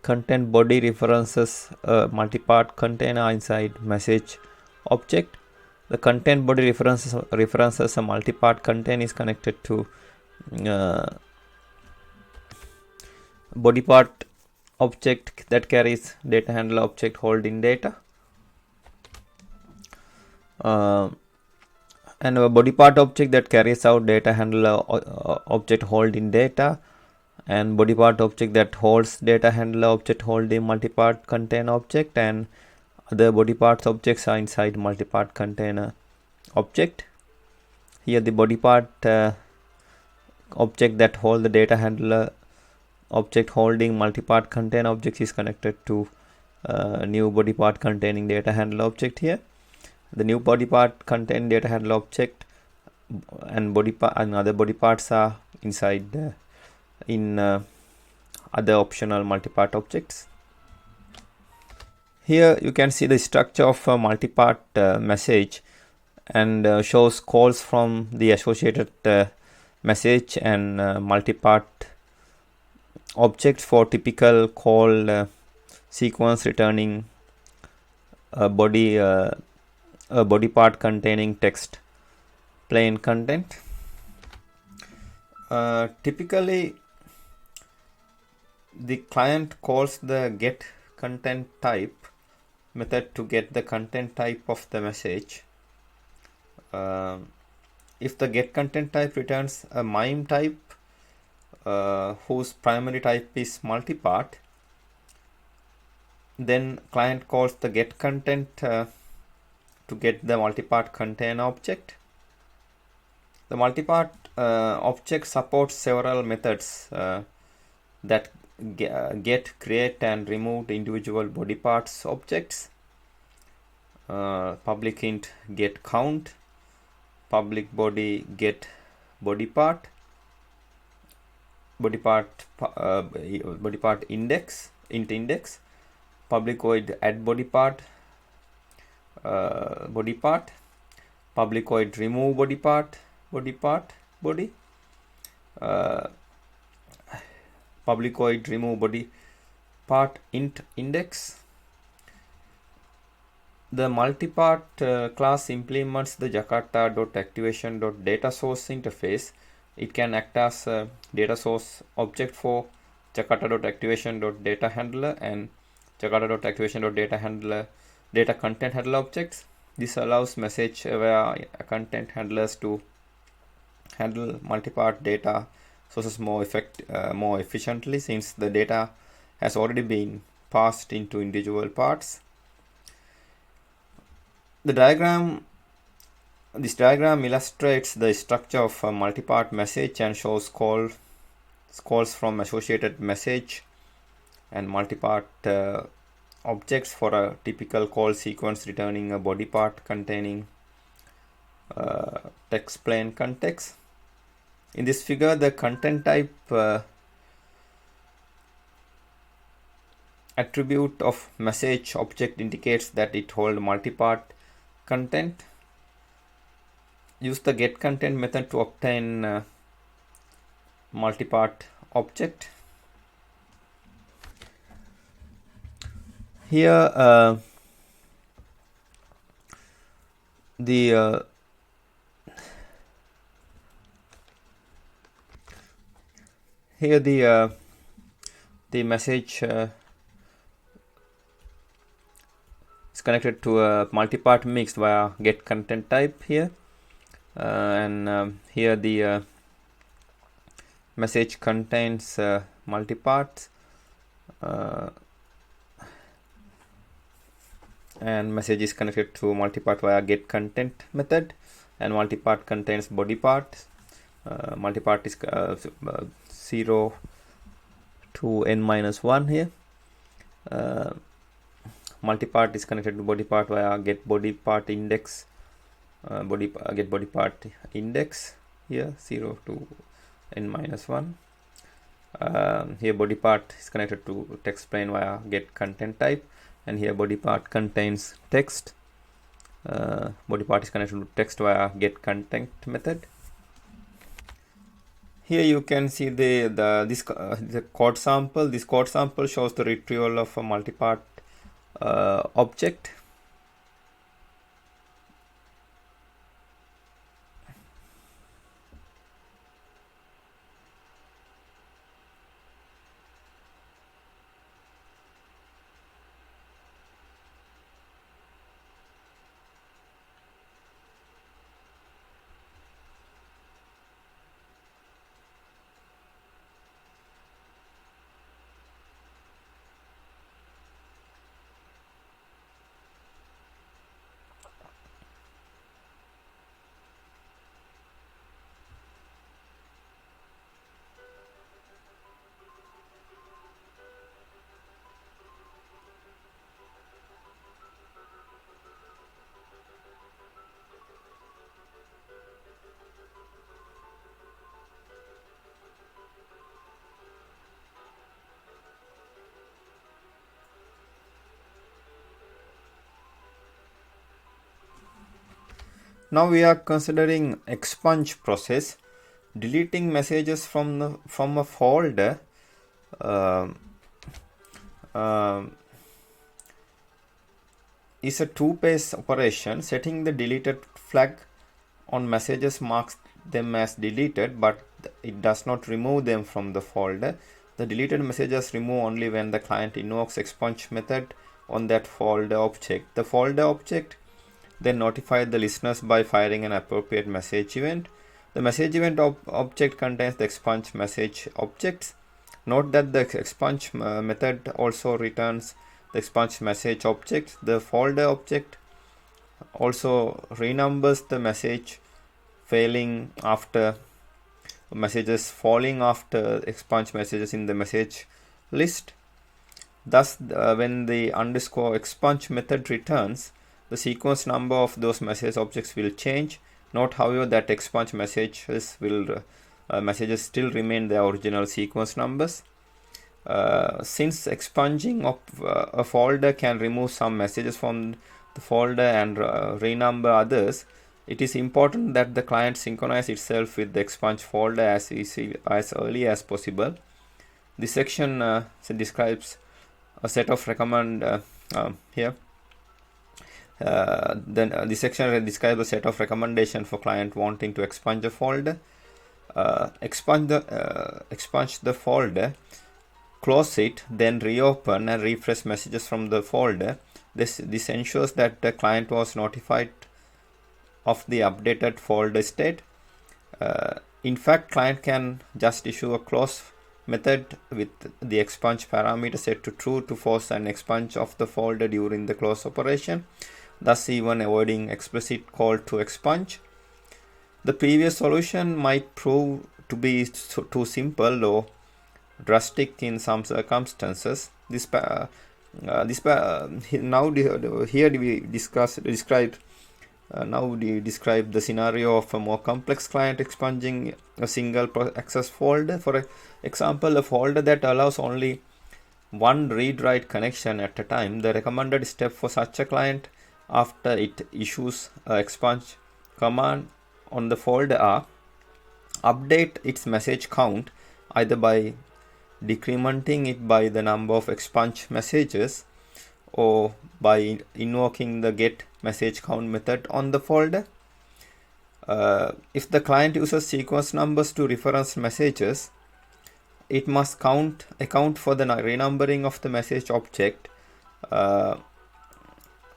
content body references a multi-part container inside message object. The content body references a multi-part container is connected to body part object that carries data handler object holding data. And a body part object that carries out data handler object holding data, and body part object that holds data handler object holding multi-part container object, and other body parts objects are inside multi-part container object. Here the body part object that hold the data handler object holding multi-part container object is connected to new body part containing data handler object here. The new body part containing data handler object and body part and other body parts are inside in other optional multi-part objects. Here you can see the structure of a multi-part message and shows calls from the associated message and multi-part objects for typical call sequence returning a body part containing text plain content. Typically the client calls the get content type method to get the content type of the message. If the get content type returns a MIME type whose primary type is multi-part, then client calls the get content to get the multi-part container object. The multi-part object supports several methods that get, create and remove the individual body parts objects. Public int get count, public body get body part, body part index, int index, public void add body part, public void remove body part, body, public void remove body part int index. The multi-part class implements the Jakarta.activation.data source interface. It can act as a data source object for Jakarta.activation.data handler and Jakarta.activation.data handler data content handler objects. This allows message aware content handlers to handle multi-part data sources more efficiently, since the data has already been passed into individual parts. This diagram illustrates the structure of a multi-part message and shows calls from associated message and multi-part objects for a typical call sequence returning a body part containing text plain context. In this figure, the content type attribute of message object indicates that it holds multi-part content. Use the get content method to obtain multi-part object. Here the message is connected to a multi-part mix via get content type here, and here the message contains multi-parts. and message is connected to multipart via get content method, and multipart contains body part. Multipart is 0 to n minus 1 here. Multipart is connected to body part via get body part index, get body part index here 0 to n minus 1. Here body part is connected to text plane via get content type, and here body part contains text. Body part is connected to text via get content method. Here you can see the code sample. This code sample shows the retrieval of a multipart object. Now we are considering expunge process. Deleting messages from a folder is a two-phase operation. Setting the deleted flag on messages marks them as deleted, but it does not remove them from the folder. The deleted messages remove only when the client invokes expunge method on that folder object. The folder object then notifies the listeners by firing an appropriate message event. The message event object contains the expunge message objects. Note that the expunge method also returns the expunge message object. The folder object also renumbers the message falling after expunge messages in the message list. Thus, when the underscore expunge method returns, the sequence number of those message objects will change. Note, however, that expunge messages still remain their original sequence numbers. Since expunging of a folder can remove some messages from the folder and renumber others, it is important that the client synchronize itself with the expunge folder as early as possible. This section describes a set of this section describes a set of recommendations for client wanting to expunge a folder. Expunge the folder, close it, then reopen and refresh messages from the folder. This ensures that the client was notified of the updated folder state. In fact, client can just issue a close method with the expunge parameter set to true to force an expunge of the folder during the close operation, thus even avoiding explicit call to expunge. The previous solution might prove to be too simple or drastic in some circumstances. Now we describe the scenario of a more complex client expunging a single access folder. For example, a folder that allows only one read-write connection at a time. The recommended step for such a client after it issues a expunge command on the folder are: update its message count either by decrementing it by the number of expunge messages or by invoking the get message count method on the folder. If the client uses sequence numbers to reference messages, it must account for the renumbering of the message object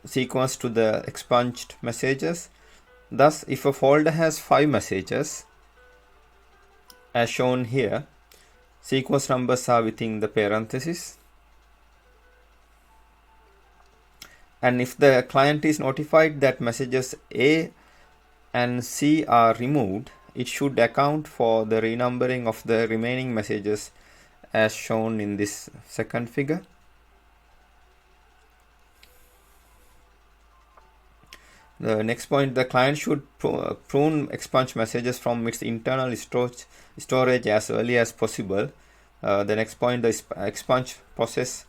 sequence to the expunged messages. Thus, if a folder has 5 messages, as shown here, sequence numbers are within the parentheses. And if the client is notified that messages A and C are removed, it should account for the renumbering of the remaining messages as shown in this second figure. The next point, the client should prune expunge messages from its internal storage as early as possible. The next point, the expunge process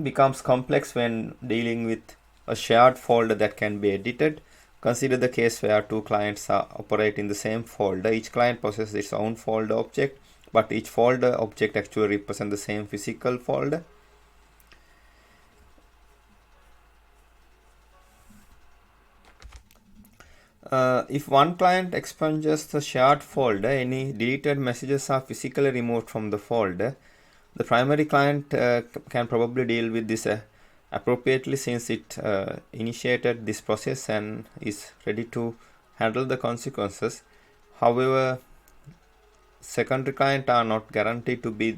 becomes complex when dealing with a shared folder that can be edited. Consider the case where two clients operate in the same folder. Each client possesses its own folder object, but each folder object actually represents the same physical folder. If one client expunges the shared folder, any deleted messages are physically removed from the folder. The primary client can probably deal with this appropriately, since it initiated this process and is ready to handle the consequences. However, secondary client are not guaranteed to be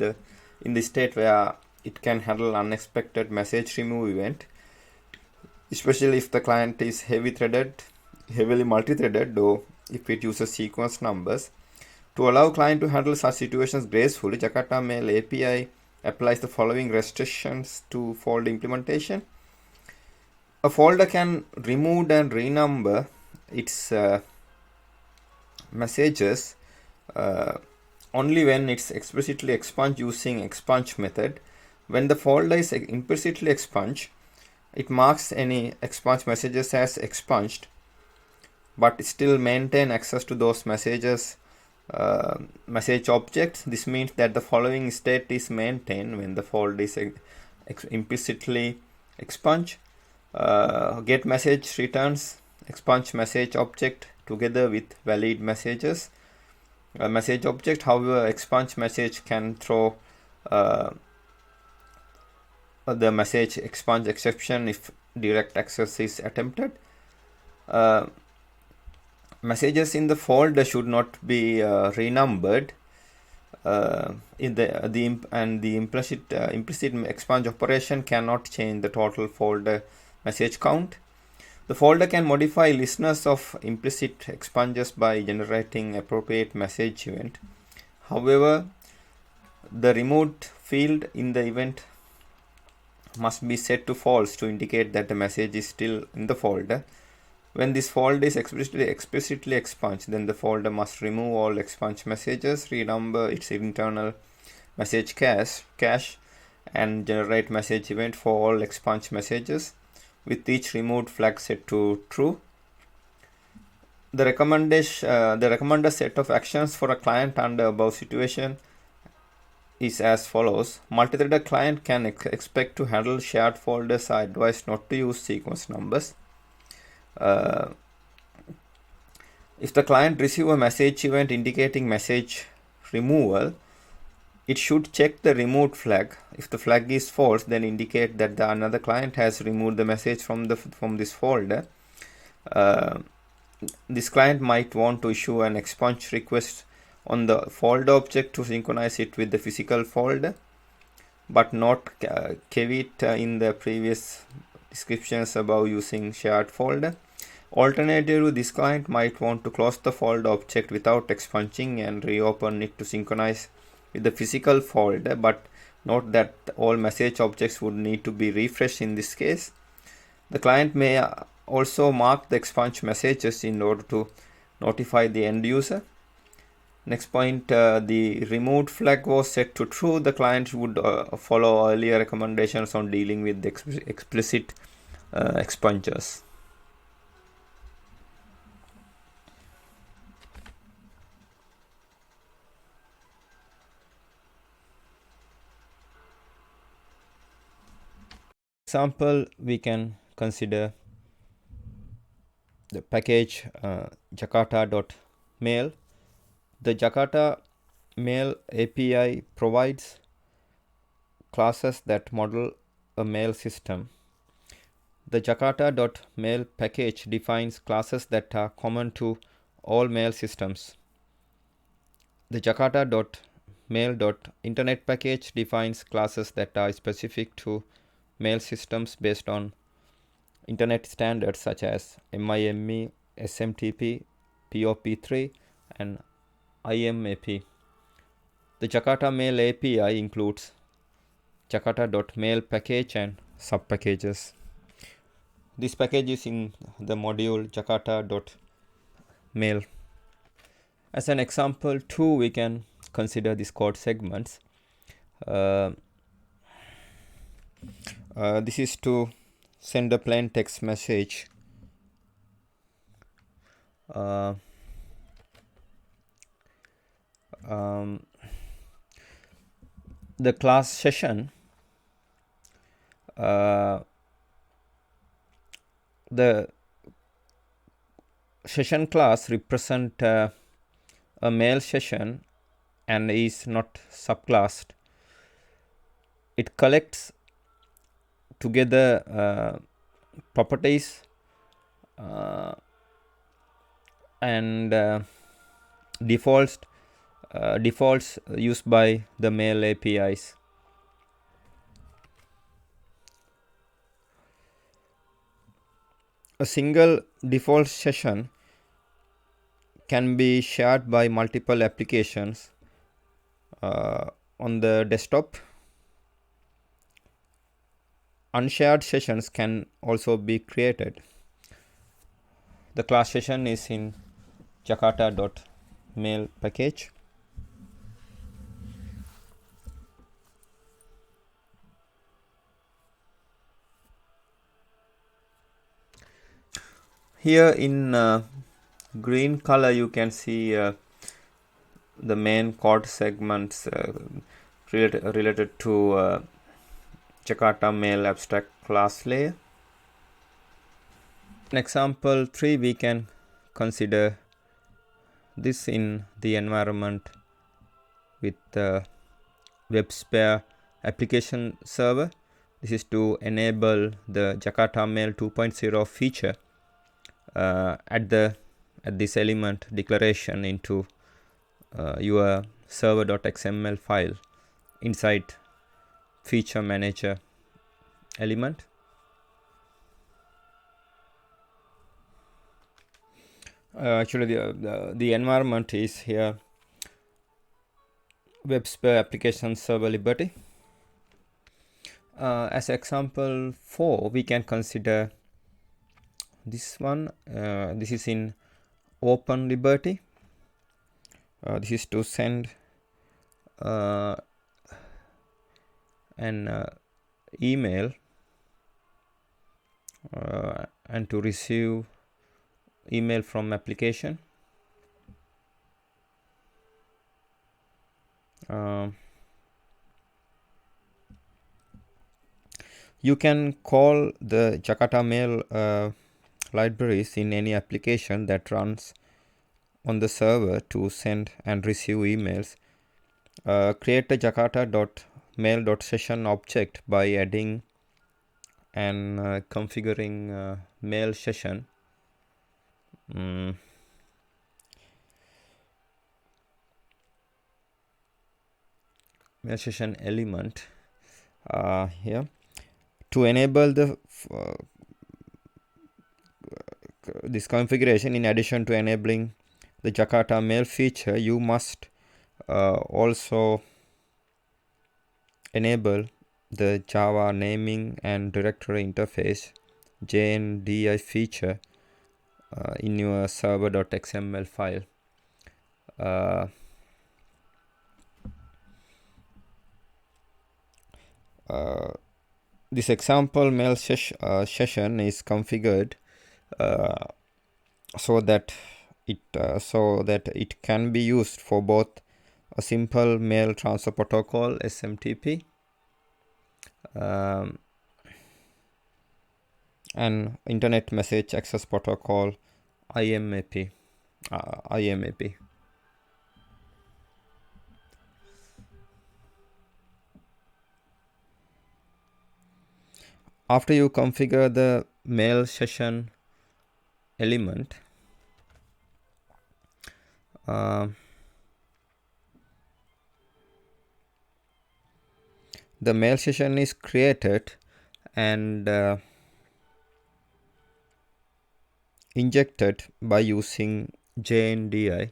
in the state where it can handle unexpected message remove event, especially if the client is heavily multi-threaded, or if it uses sequence numbers. To allow client to handle such situations gracefully, Jakarta Mail API applies the following restrictions to folder implementation. A folder can remove and renumber its messages only when it's explicitly expunged using expunge method. When the folder is implicitly expunged, it marks any expunged messages as expunged, but still maintain access to those messages message objects. This means that the following state is maintained when the folder is implicitly expunged. Get message returns expunge message object together with valid messages message object. However, expunge message can throw the message expunge exception if direct access is attempted. Messages in the folder should not be renumbered. In the implicit expunge operation cannot change the total folder message count. The folder can modify listeners of implicit expunges by generating appropriate message event. However, the removed field in the event must be set to false to indicate that the message is still in the folder. When this folder is explicitly expunged, then the folder must remove all expunged messages, renumber its internal message cache, and generate message event for all expunged messages, with each removed flag set to true. The recommended set of actions for a client under above situation is as follows. Multi-threaded client can expect to handle shared folders are advised not to use sequence numbers. If the client receives a message event indicating message removal, it should check the removed flag. If the flag is false, then indicate that another client has removed the message from this folder. This client might want to issue an expunge request on the folder object to synchronize it with the physical folder, but not caveat in the previous descriptions above using shared folder. Alternatively, this client might want to close the folder object without expunging and reopen it to synchronize with the physical folder, but note that all message objects would need to be refreshed in this case. The client may also mark the expunged messages in order to notify the end user. Next point, the removed flag was set to true. The client would follow earlier recommendations on dealing with the explicit expungers. Example, we can consider the package Jakarta.mail. The Jakarta Mail API provides classes that model a mail system. The Jakarta.mail package defines classes that are common to all mail systems. The Jakarta.mail.internet package defines classes that are specific to mail systems based on internet standards such as MIME, SMTP, POP3, and IMAP. The Jakarta Mail API includes Jakarta.mail package and subpackages. This package is in the module Jakarta.mail. As an example too, we can consider these code segments. This is to send a plain text message. The class session, the session class represent a mail session and is not subclassed. It collects together properties and defaults used by the mail APIs. A single default session can be shared by multiple applications on the desktop. Unshared sessions can also be created. The class session is in Jakarta.mail package. Here in green color you can see the main code segments related to Jakarta Mail abstract class layer. In example 3 we can consider this in the environment with the WebSphere application server. This is to enable the Jakarta Mail 2.0 feature at this element declaration into your server.xml file inside feature manager element. Actually the environment is here WebSphere application server Liberty. As example 4 we can consider this one. This is in Open Liberty. This is to send an email and to receive email from application. You can call the Jakarta Mail libraries in any application that runs on the server to send and receive emails. Create a Jakarta.mail.session object by adding and configuring mail session. Mail session element here to enable the this configuration. In addition to enabling the Jakarta Mail feature, you must also enable the Java naming and directory interface JNDI feature in your server.xml file. This example mail session is configured so that it can be used for both a simple mail transfer protocol SMTP and internet message access protocol IMAP. After you configure the mail session element, the mail session is created and injected by using JNDI.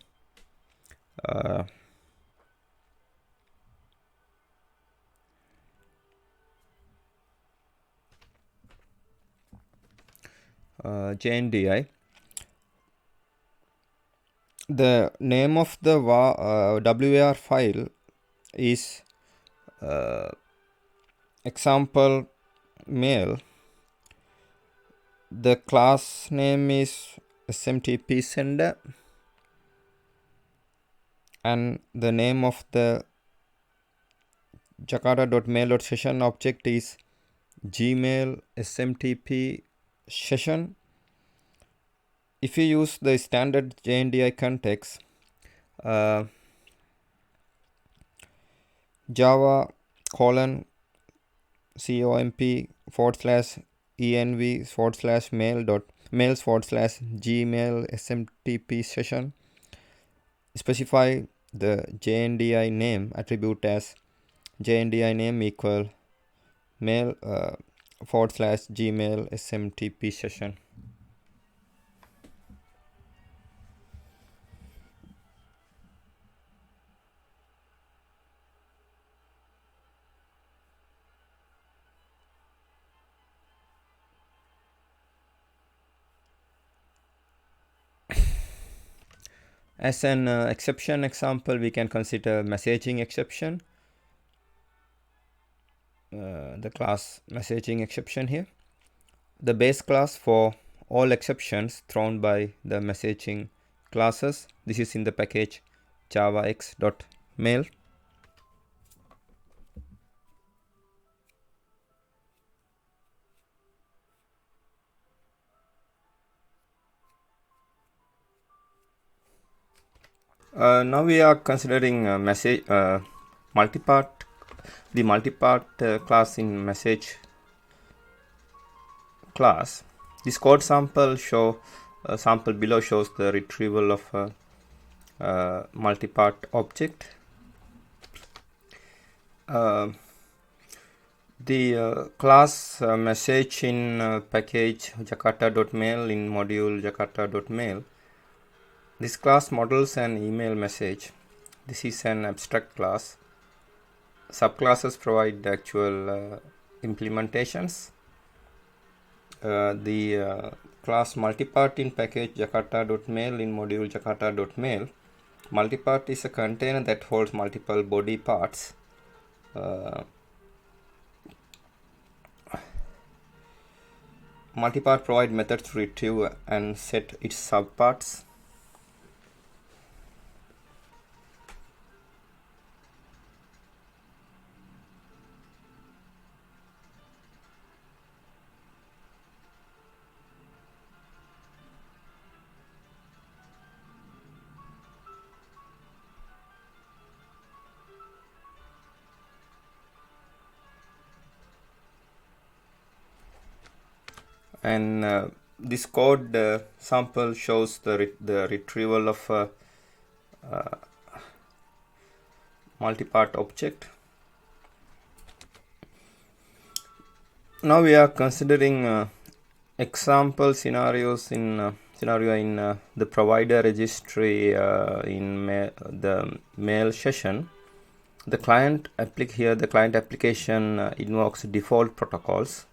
JNDI. The name of the WAR file is example mail. The class name is SMTP sender, and the name of the jakarta.mail.session object is Gmail SMTP session. If you use the standard JNDI context, Java :comp/env /mails/gmail SMTP session, specify the JNDI name attribute as JNDI name equal mail /gmail SMTP session. As an exception example, we can consider messaging exception. The class messaging exception here. The base class for all exceptions thrown by the messaging classes. This is in the package javax.mail. Now we are considering multipart, the multipart class in message class. This code sample below shows the retrieval of a multipart object. The class message in package jakarta.mail in module jakarta.mail. This class models an email message. This is an abstract class. Subclasses provide the actual implementations. The class multipart in package jakarta.mail in module jakarta.mail. Multipart is a container that holds multiple body parts. Multipart provide methods to retrieve and set its subparts. And this code sample shows the retrieval of a multipart object. Now we are considering example scenarios in the provider registry in the mail session. The client application invokes default protocols.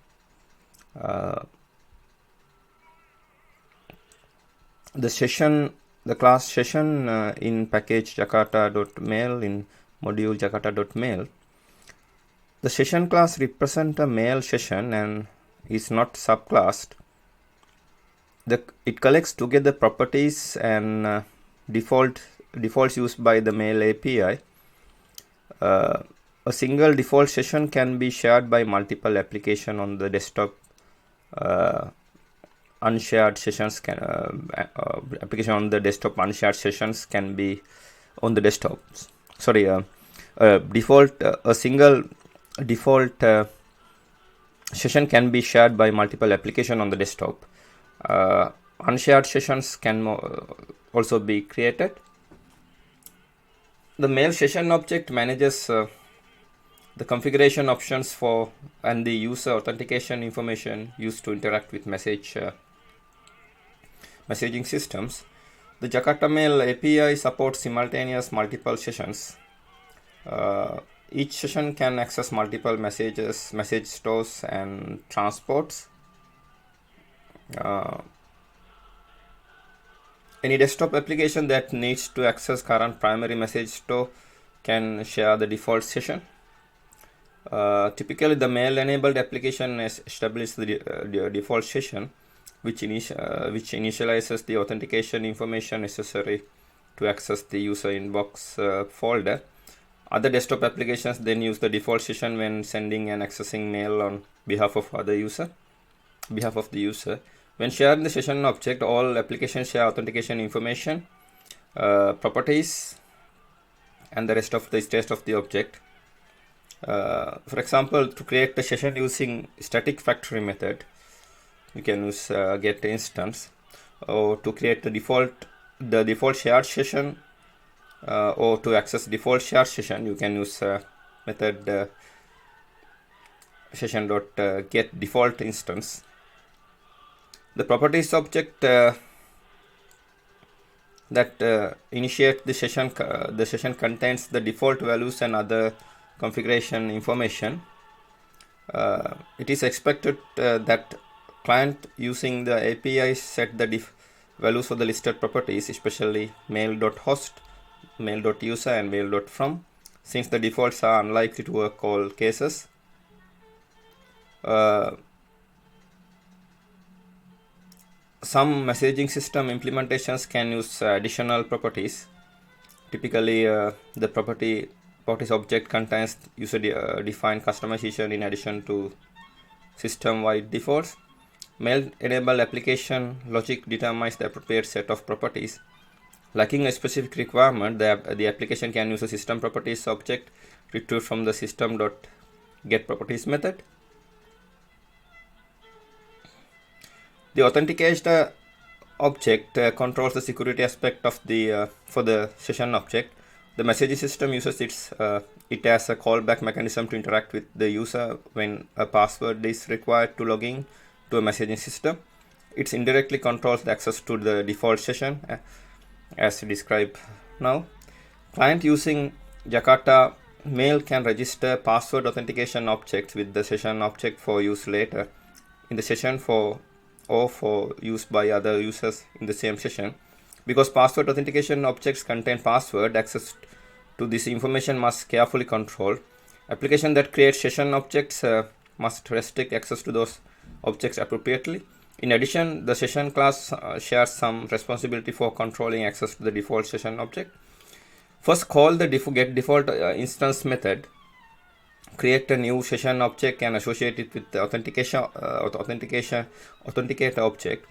The class session in package jakarta.mail in module jakarta.mail. The session class represents a mail session and is not subclassed. It collects together properties and defaults used by the mail API. A single default session can be shared by multiple applications on the desktop. Unshared sessions application on the desktop. Unshared sessions can be on the desktop. A single default session can be shared by multiple applications on the desktop. Unshared sessions can also be created. The mail session object manages The configuration options for and the user authentication information used to interact with messaging systems. The Jakarta Mail API supports simultaneous multiple sessions. Each session can access multiple messages, message stores, and transports. Any desktop application that needs to access current primary message store can share the default session. Typically, the mail-enabled application establishes the default session, which initializes the authentication information necessary to access the user inbox folder. Other desktop applications then use the default session when sending and accessing mail on behalf of the user. When sharing the session object, all applications share authentication information, properties, and the rest of the state of the object. For example, to create the session using static factory method, you can use get instance, or to create the default shared session, or to access default shared session, you can use method session.get default instance. The properties object that initiate the session contains the default values and other configuration information. It is expected that client using the API set the values for the listed properties, especially mail.host, mail.user, and mail.from, since the defaults are unlikely to work all cases. Some messaging system implementations can use additional properties. Typically, the properties object contains user-defined customization in addition to system-wide defaults. Mail-enabled application logic determines the appropriate set of properties. Lacking a specific requirement, the application can use a system properties object retrieved from the system.getProperties method. The authenticator object controls the security aspect of for the session object. The messaging system uses it as a callback mechanism to interact with the user when a password is required to log in to a messaging system. It indirectly controls the access to the default session, as described now. Client using Jakarta Mail can register password authentication objects with the session object for use later in the session or for use by other users in the same session. Because password authentication objects contain password, access to this information must carefully control. Application that creates session objects must restrict access to those objects appropriately. In addition, the session class shares some responsibility for controlling access to the default session object. First, call the getDefault instance method. Create a new session object and associate it with the authenticator object.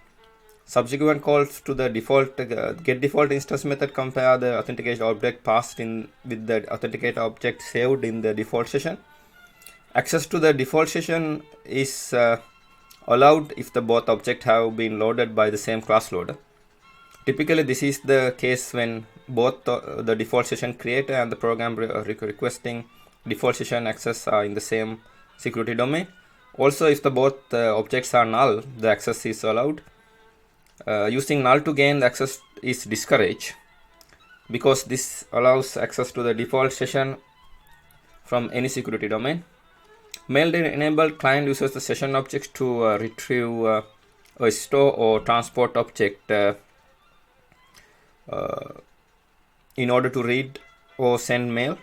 Subsequent calls to the getDefault instance method compare the authenticator object passed in with the authenticator object saved in the default session. Access to the default session is allowed if the both objects have been loaded by the same class loader. Typically, this is the case when both the default session creator and the program requesting default session access are in the same security domain. Also, if the both objects are null, the access is allowed. Using null to gain the access is discouraged because this allows access to the default session from any security domain. Mail-enabled client uses the session object to retrieve a store or transport object in order to read or send mail.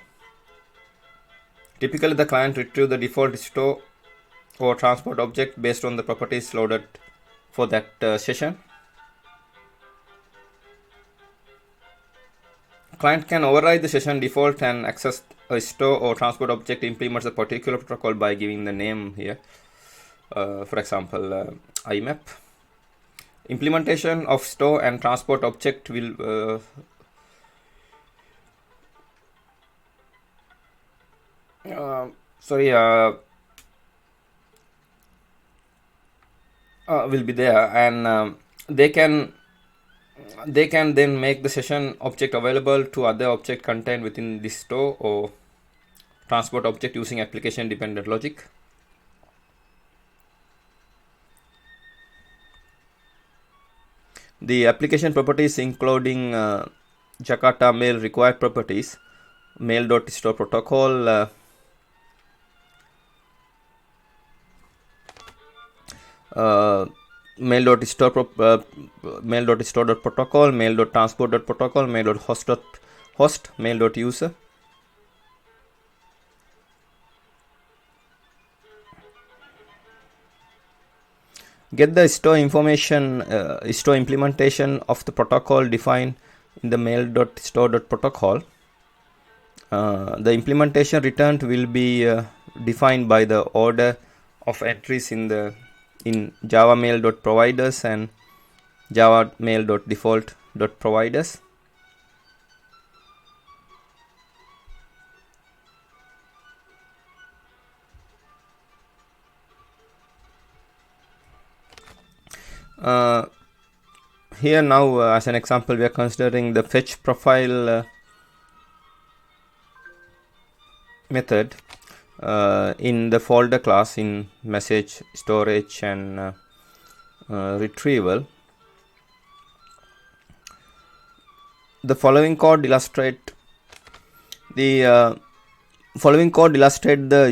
Typically, the client retrieves the default store or transport object based on the properties loaded for that session. Client can override the session default and access a store or transport object implements a particular protocol by giving the name here. For example, IMAP. Implementation of store and transport object will will be there, and they can then make the session object available to other object contained within this store or transport object using application dependent logic. The application properties including Jakarta Mail required properties, mail.store protocol, mail.store.protocol, mail.transport.protocol, mail.host, mail.user. Get the store information, store implementation of the protocol defined in the mail.store.protocol. The implementation returned will be defined by the order of entries in Java mail.providers and Java mail.default.providers. Here now, as an example, we are considering the fetch profile method in the folder class in message, storage, and retrieval. The following code illustrate the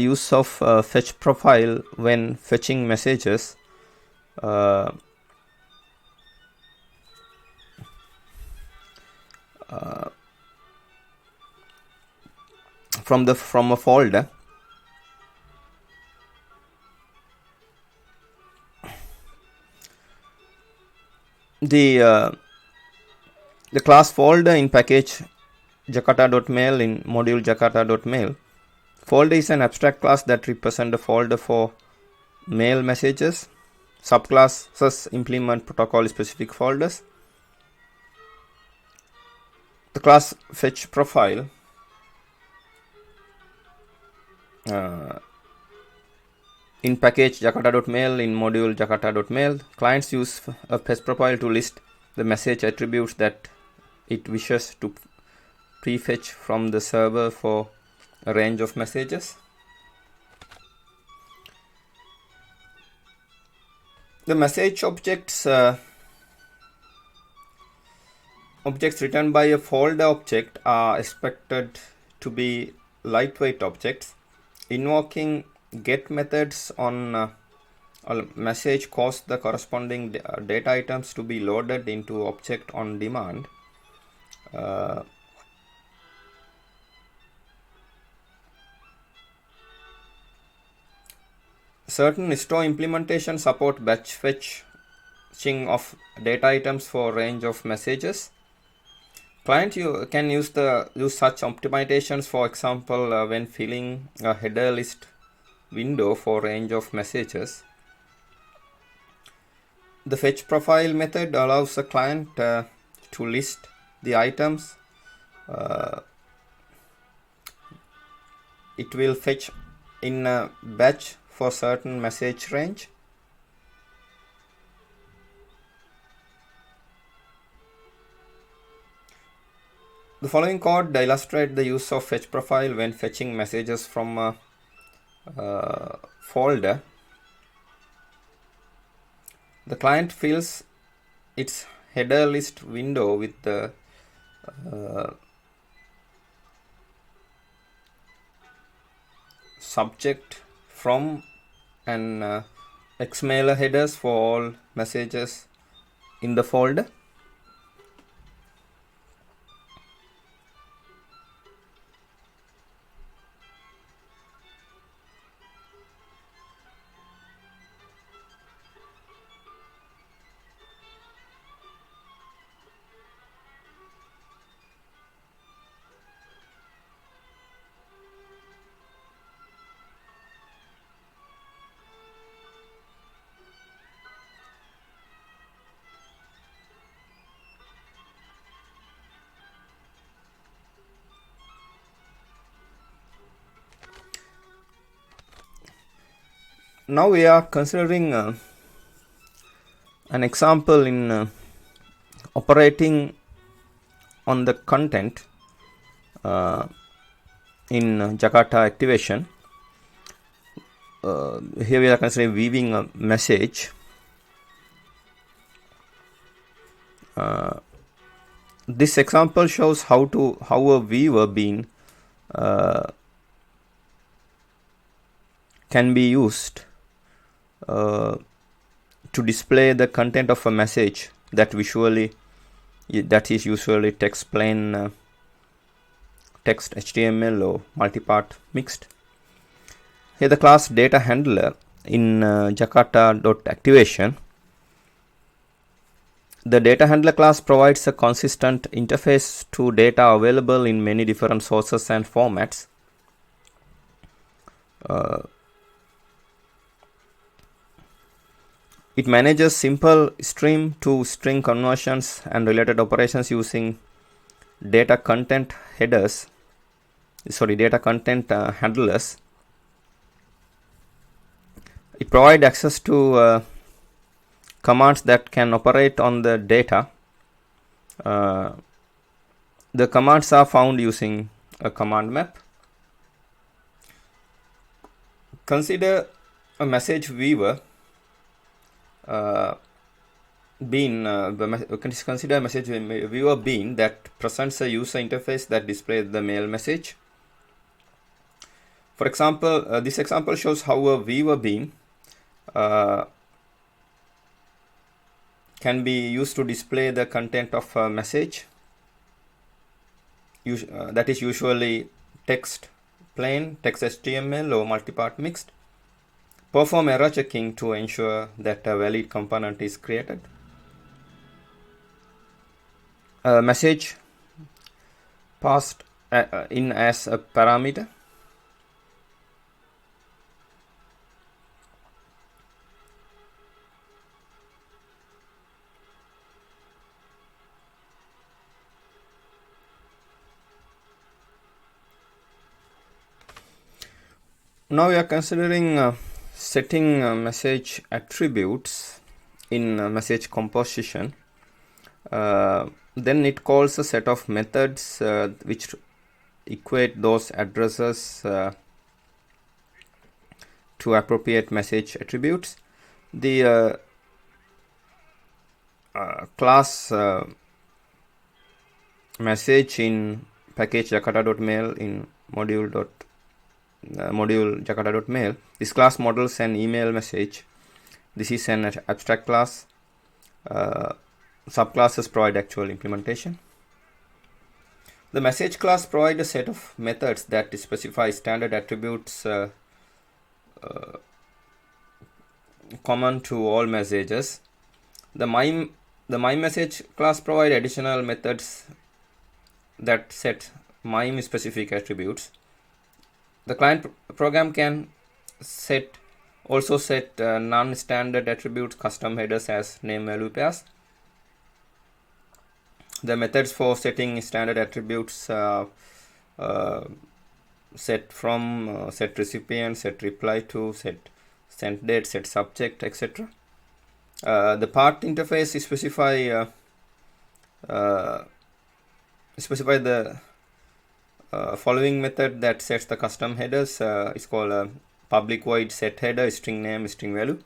use of fetch profile when fetching messages. From a folder. The class folder in package jakarta.mail in module jakarta.mail. Folder is an abstract class that represents the folder for mail messages. Subclasses implement protocol specific folders. The class fetch profile in package jakarta.mail in module jakarta.mail. Clients use a fetch profile to list the message attributes that it wishes to prefetch from the server for a range of messages. The message objects written by a folder object are expected to be lightweight objects. Invoking get methods on a message cause the corresponding data items to be loaded into object on demand. Certain store implementations support batch fetching of data items for range of messages. Client you can use such optimizations, for example, when filling a header list window for range of messages. The fetch profile method allows the client to list the items. It will fetch in a batch for certain message range. The following code illustrates the use of fetch profile when fetching messages from a folder. The client fills its header list window with the subject from and xmailer headers for all messages in the folder. Now we are considering an example in operating on the content. in Jakarta activation. Here we are considering weaving a message. This example shows how a weaver bean can be used to display the content of a message that is usually plain text HTML or multipart mixed. Here the class data handler in Jakarta.activation. The data handler class provides a consistent interface to data available in many different sources and formats. It manages simple stream to string conversions and related operations using data content handlers. It provides access to commands that can operate on the data. The commands are found using a command map. Consider a message weaver consider a message viewer bean that presents a user interface that displays the mail message. For example, this example shows how a viewer bean can be used to display the content of a message that is usually plain text HTML or multipart mixed. Perform error checking to ensure that a valid component is created. A message passed in as a parameter. Now we are considering setting message attributes in message composition. Then it calls a set of methods which equate those addresses to appropriate message attributes. The class message in package Jakarta.mail in module Jakarta.mail. This class models an email message. This is an abstract class. Subclasses provide actual implementation. The message class provides a set of methods that specify standard attributes common to all messages. The my message class provides additional methods that set MIME specific attributes. The client program can also set non-standard attributes, custom headers as name value pairs. The methods for setting standard attributes set from, set recipient, set reply to, set sent date, set subject, etc. The part interface specify the following method that sets the custom headers is called a public void set header, string name, string value.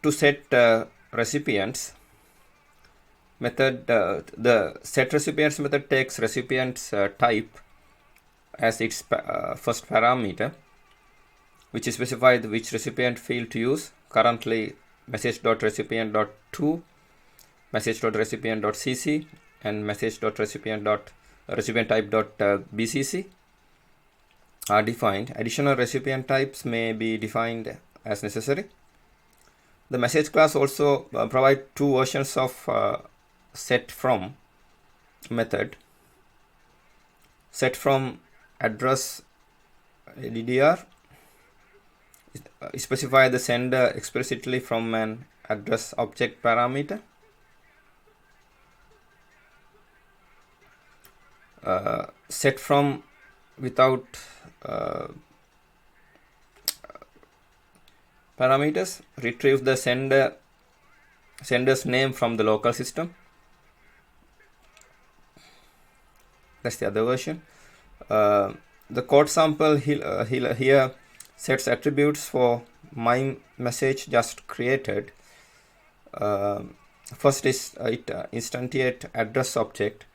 To set recipients method, the set recipients method takes recipient's type as its first parameter, which is specified which recipient field to use. Currently message.recipient.to, message.recipient.cc, and message.recipient type.bcc are defined. Additional recipient types may be defined as necessary. The message class also provides two versions of set from method. Set from address DDR specify the sender explicitly from an address object parameter. Set from without parameters retrieve the sender's name from the local system. That's the other version. The code sample here sets attributes for my message just created. First is it instantiate address object.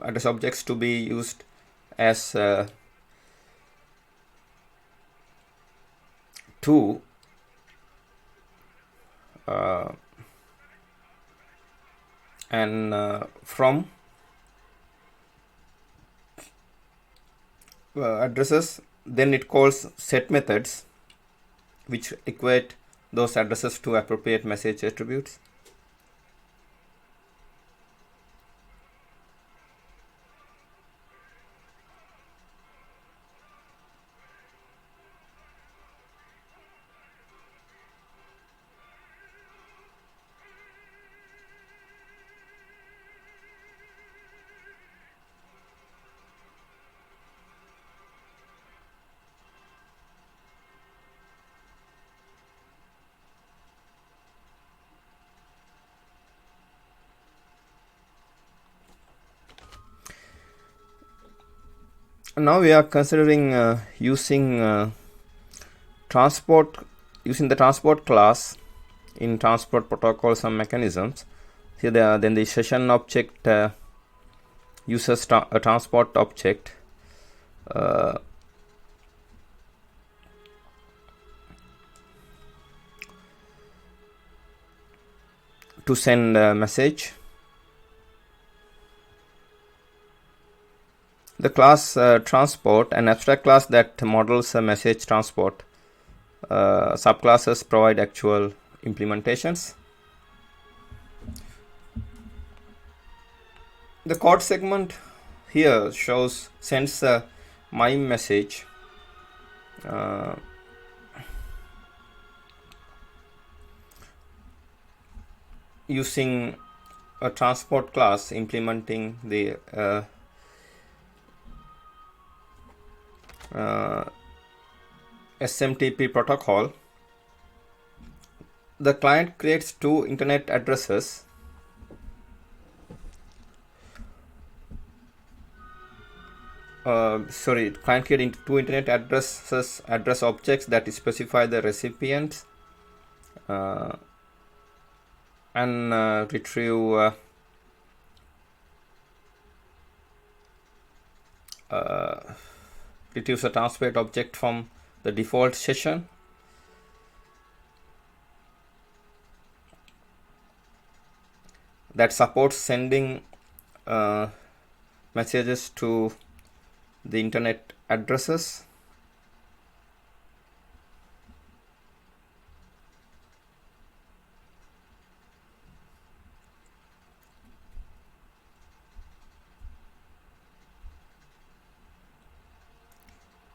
Address objects to be used as to and from addresses. Then it calls set methods which equate those addresses to appropriate message attributes. Now we are considering using the transport class in transport protocols and mechanisms. Here then the session object uses a transport object to send a message. The class transport, an abstract class that models a message transport. Subclasses provide actual implementations. The code segment here sends a MIME message using a transport class implementing the SMTP protocol. The client creates two internet addresses. Client creates two internet address objects that specify the recipients and retrieve retrieves a transport object from the default session. That supports sending messages to the internet addresses.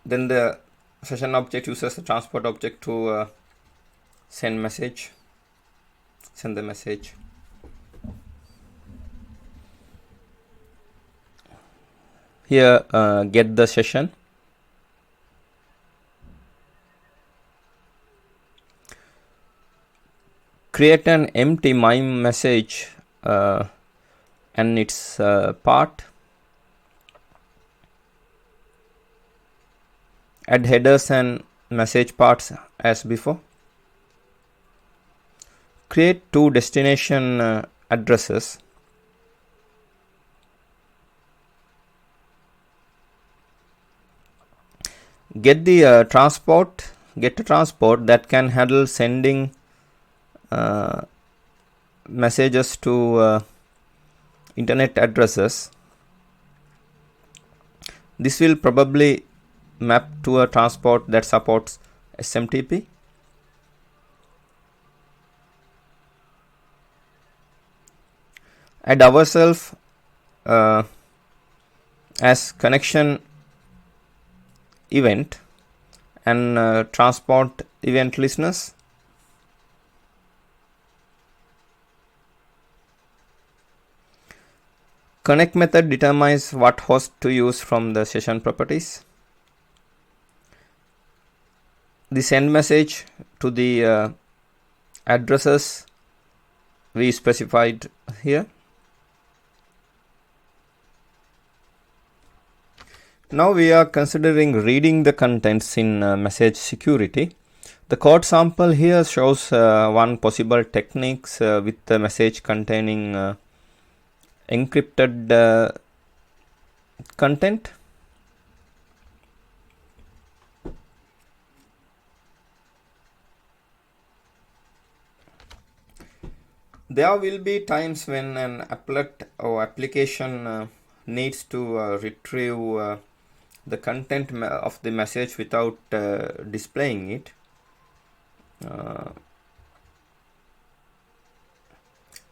Then the session object uses the transport object to send the message. Here get the session. Create an empty MIME message and its part. Add headers and message parts as before. Create two destination addresses. Get the transport that can handle sending messages to internet addresses. This will probably map to a transport that supports SMTP. Add ourselves as connection event and transport event listeners. Connect method determines what host to use from the session properties. The send message to the addresses we specified here. Now we are considering reading the contents in message security. The code sample here shows one possible techniques with the message containing encrypted content. There will be times when an applet or application needs to retrieve the content of the message without displaying it.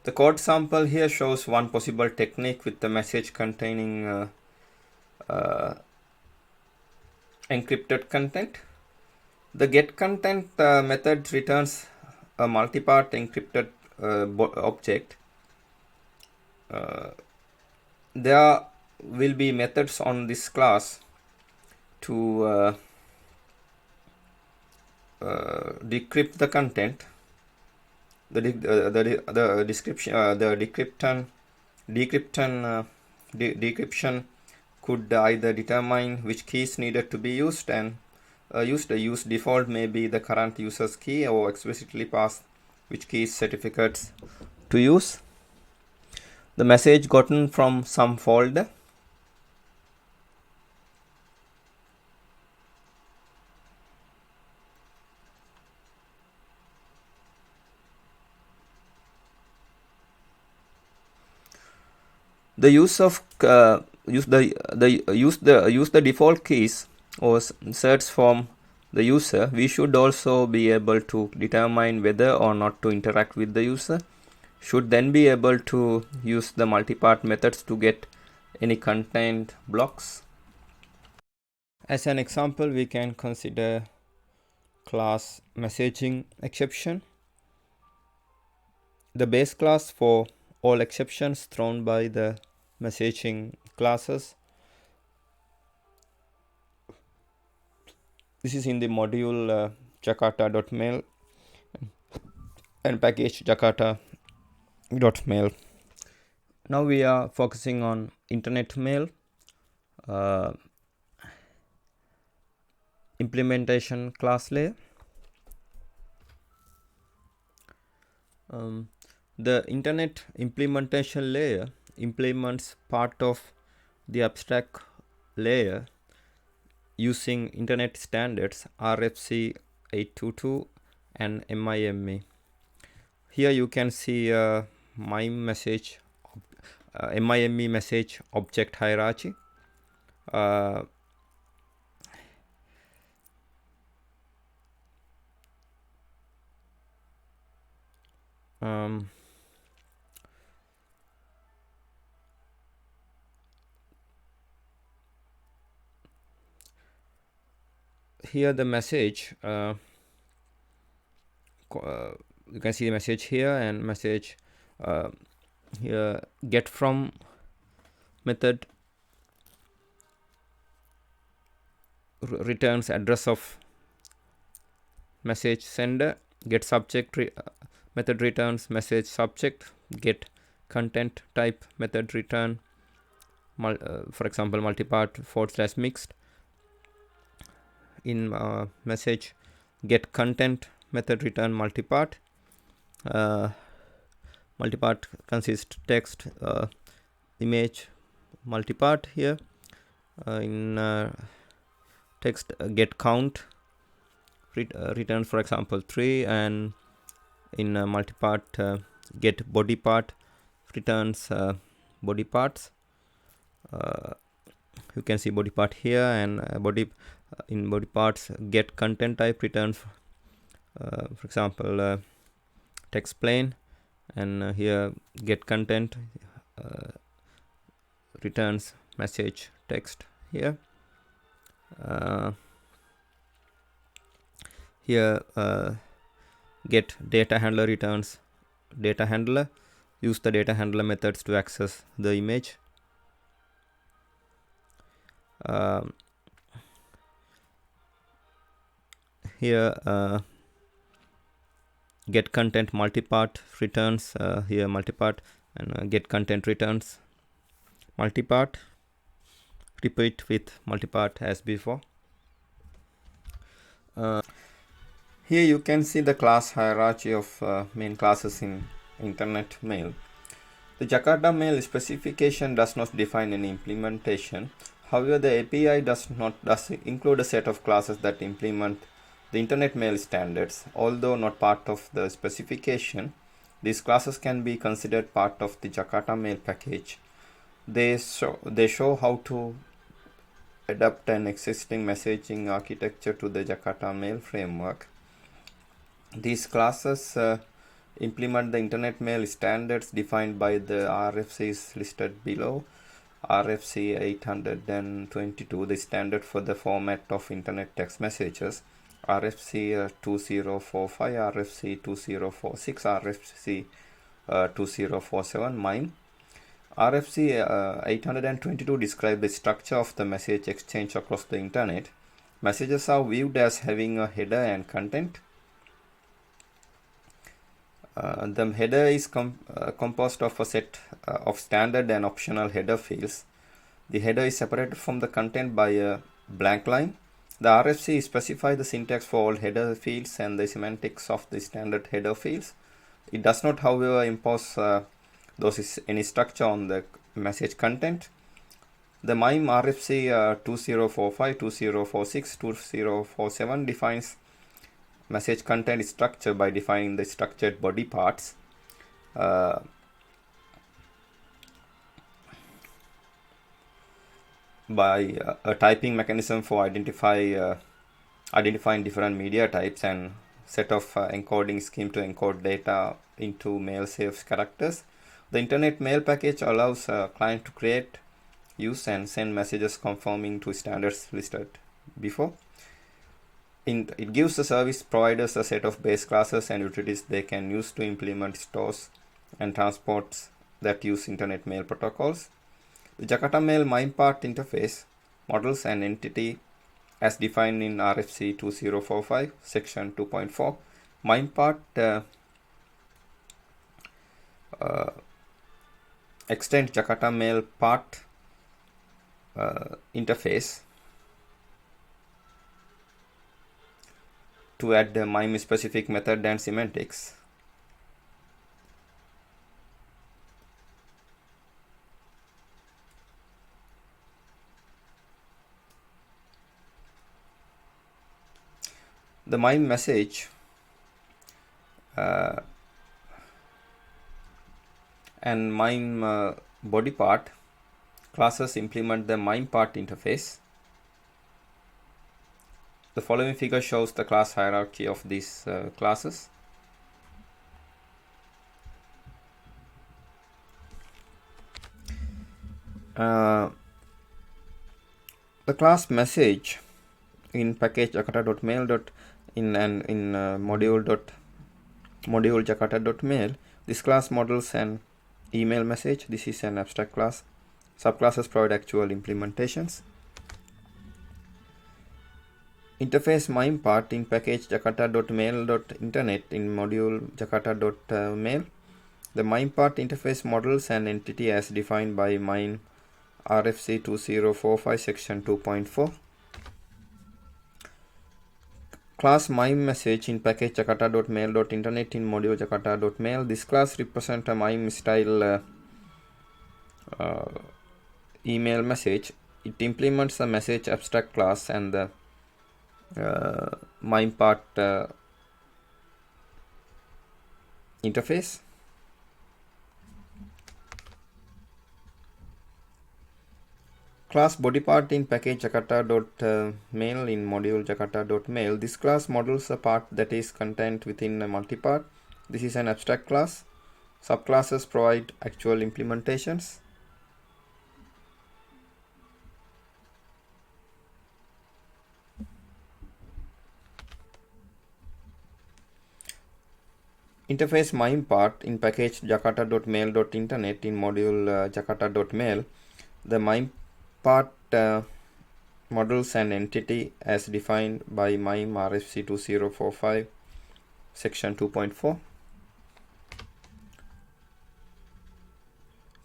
The code sample here shows one possible technique with the message containing encrypted content. The getContent method returns a multi-part encrypted object. There will be methods on this class to decrypt the content. The decryption could either determine which keys needed to be used and use default may be the current user's key, or explicitly pass which keys certificates to use. The message gotten from some folder. The use of use the default keys or search from the user. We should also be able to determine whether or not to interact with the user. Should then be able to use the multi-part methods to get any content blocks. As an example, we can consider class messaging exception. The base class for all exceptions thrown by the messaging classes. This is in the module Jakarta.mail and package Jakarta.mail. Now we are focusing on internet mail implementation class layer. The internet implementation layer implements part of the abstract layer using internet standards RFC 822 and MIME. Here you can see MIME message object hierarchy. Here the message, you can see the message here and message here. Get from method returns address of message sender. Get subject method returns message subject. Get content type method return for example multi-part / mixed. In message get content method return multi-part. Multi-part consists text, image, multi-part. Here in text get count returns for example 3, and in multi-part get body part returns body parts. You can see body part here, and in body parts get content type returns for example text plain, and here get content returns message text here. Here get data handler returns data handler. Use the data handler methods to access the image. Here get content multipart returns here multipart, and get content returns multipart, repeat with multipart as before. Here you can see the class hierarchy of main classes in Internet Mail. The Jakarta Mail specification does not define any implementation. However, the API does include a set of classes that implement the Internet Mail standards. Although not part of the specification, these classes can be considered part of the Jakarta Mail package. They show how to adapt an existing messaging architecture to the Jakarta Mail framework. These classes implement the Internet Mail standards defined by the RFCs listed below. RFC 822, the standard for the format of Internet text messages. RFC 2045, RFC 2046, RFC 2047, MIME. RFC 822 describes the structure of the message exchange across the Internet. Messages are viewed as having a header and content. The header is composed of a set of standard and optional header fields. The header is separated from the content by a blank line. The RFC specifies the syntax for all header fields and the semantics of the standard header fields. It does not, however, impose any structure on the message content. The MIME RFC 2045, 2046, 2047 defines message content structure by defining the structured body parts by a typing mechanism for identifying different media types and set of encoding scheme to encode data into mail safe characters. The Internet Mail package allows a client to create, use and send messages conforming to standards listed before. It gives the service providers a set of base classes and utilities they can use to implement stores and transports that use Internet Mail protocols. The Jakarta Mail MIME part interface models an entity as defined in RFC 2045 section 2.4. MIME part extend Jakarta Mail part interface to add the MIME specific method and semantics. The MIME message and MIME body part classes implement the MIME part interface. The following figure shows the class hierarchy of these classes. The class message in package jakarta.mail in module jakarta.mail, this class models an email message. This is an abstract class. Subclasses provide actual implementations. Interface MIME part in package jakarta.mail.internet in module jakarta.mail. The MIME part interface models an entity as defined by MIME RFC 2045 section 2.4. Class MIME message in package jakarta.mail.internet in module jakarta.mail. This class represents a MIME style email message. It implements the message abstract class and the MIME part interface. Class body part in package jakarta.mail in module jakarta.mail. This class models a part that is contained within a multipart. This is an abstract class. Subclasses provide actual implementations. Interface MIME part in package jakarta.mail.internet in module jakarta.mail. The MIME part models an entity as defined by MIME RFC 2045 section 2.4.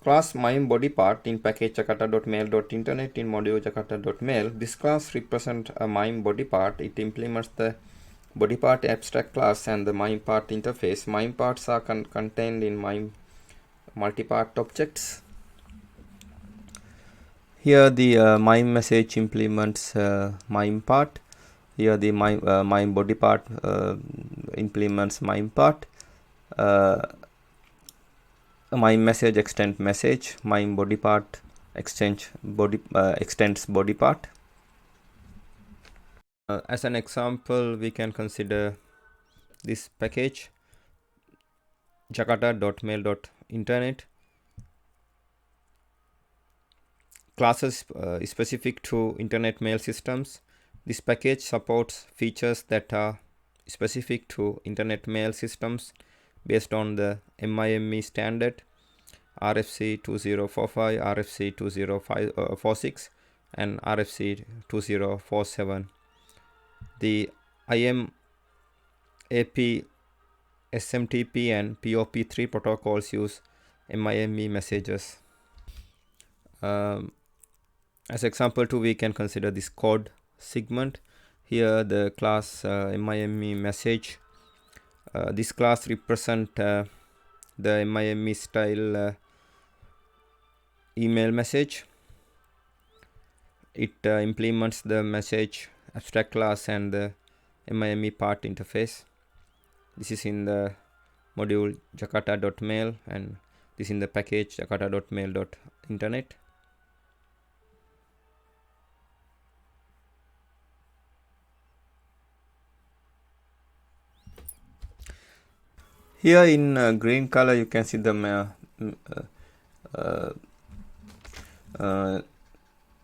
Class MIME body part in package jakarta.mail.internet in module jakarta.mail. This class represents a MIME body part. It implements the body part abstract class and the MIME part interface. MIME parts are contained in MIME multi-part objects. Here the MIME message implements MIME part. Here the MIME body part implements MIME part. MIME message extends message. MIME body part extends body part. As an example, we can consider this package jakarta.mail.internet. Classes specific to internet mail systems. This package supports features that are specific to internet mail systems based on the MIME standard RFC 2045, RFC 2046 and RFC 2047. The IMAP, SMTP and POP3 protocols use MIME messages. As example 2, we can consider this code segment. Here the class MIME message. This class represents the MIME style email message. It implements the message abstract class and the MIME part interface. This is in the module jakarta.mail and this is in the package jakarta.mail.internet. Here in green color you can see the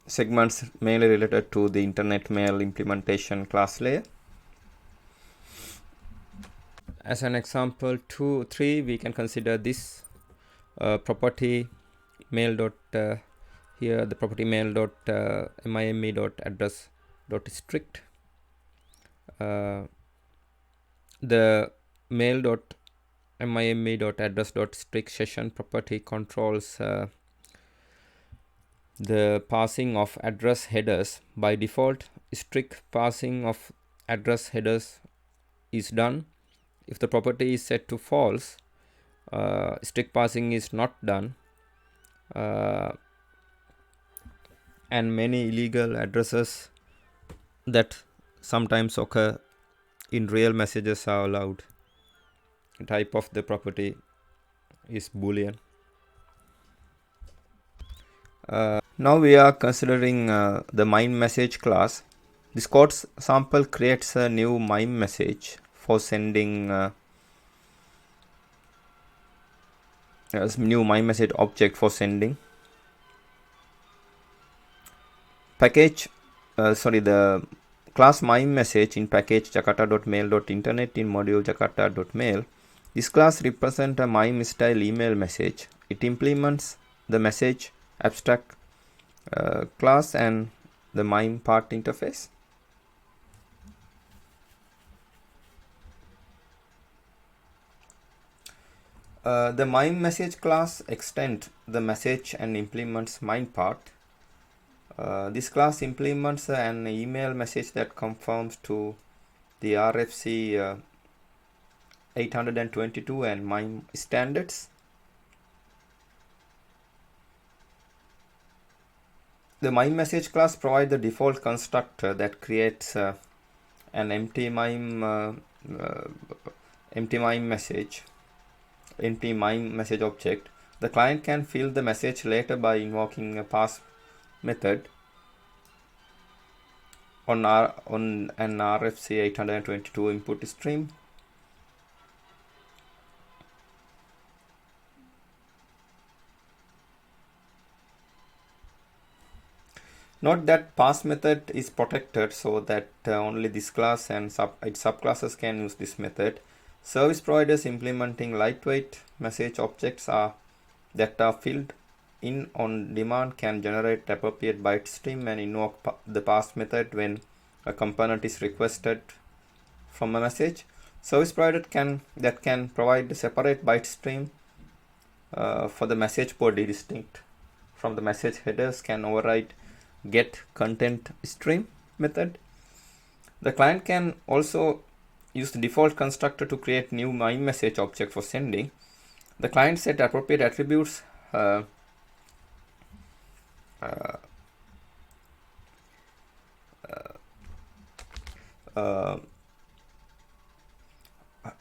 segments mainly related to the internet mail implementation class layer. As an example 3, we can consider this property mail dot here the property mail dot MIME dot address dot strict. The mail dot MIME dot address dot strict session property controls the passing of address headers. By default, strict passing of address headers is done. If the property is set to false, strict passing is not done, and many illegal addresses that sometimes occur in real messages are allowed. The type of the property is Boolean. Now we are considering the MIME message class. This code sample creates a new MIME message for sending new MIME message object for sending. The class MIME message in package jakarta.mail.internet in module jakarta.mail. This class represents a MIME style email message. It implements the message abstract class and the MIME part interface. The MIME message class extends the message and implements MIME part. This class implements an email message that conforms to the RFC 822 and MIME standards. The MIME message class provides the default constructor that creates an empty MIME message object. The client can fill the message later by invoking a pass method on an RFC 822 input stream. Note that pass method is protected so that only this class and its subclasses can use this method. Service providers implementing lightweight message objects that are filled in on demand can generate appropriate byte stream and invoke the pass method when a component is requested from a message. Service provider can provide a separate byte stream for the message body distinct from the message headers can override get content stream method. The client can also use the default constructor to create new MIME message object for sending. The client set appropriate attributes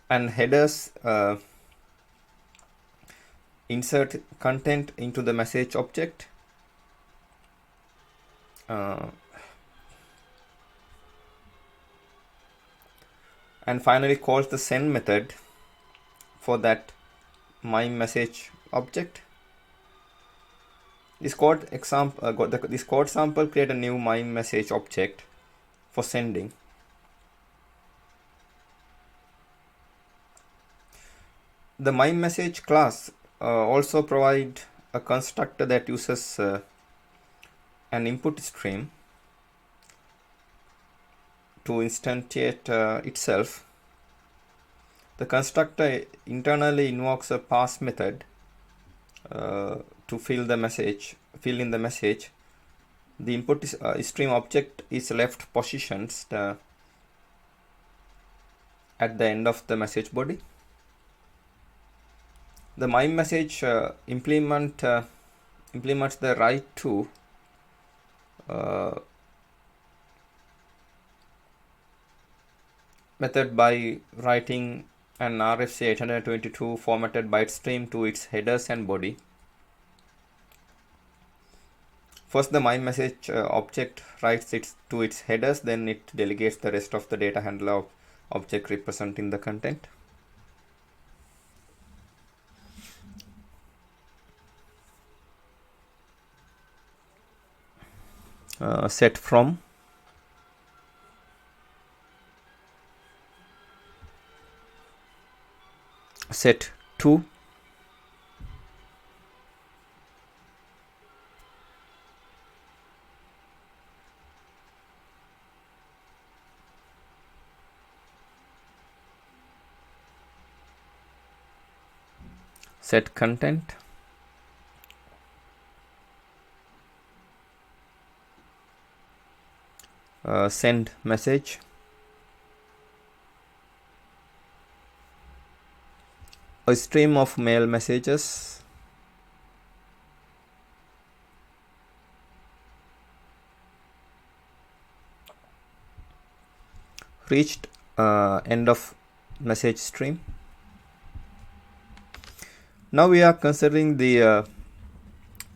and headers insert content into the message object. And finally calls the send method for that MIME message object. This code sample create a new MIME message object for sending. The MIME message class also provide a constructor that uses an input stream to instantiate itself. The constructor internally invokes a pass method to fill in the message. The input stream object is left positioned at the end of the message body. The MIME message implements the write to method by writing an RFC 822 formatted byte stream to its headers and body. First, the MIME message object writes to its headers, then it delegates the rest of the data handler object representing the content. Set from set to set content send message a stream of mail messages reached end of message stream. Now we are considering the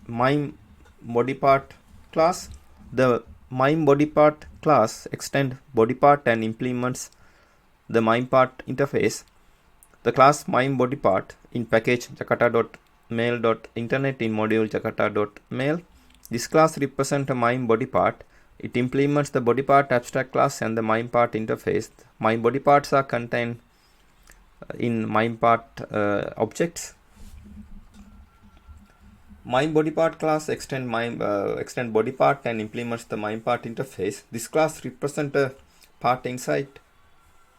MIME body part class. The MIME body part class extends body part and implements the MIME part interface. The class MIME body part in package jakarta.mail.internet in module jakarta.mail. This class represents a MIME body part. It implements the body part abstract class and the MIME part interface. MIME body parts are contained in MIME part objects. MIME body part class extend body part and implements the MIME part interface. This class represents a part inside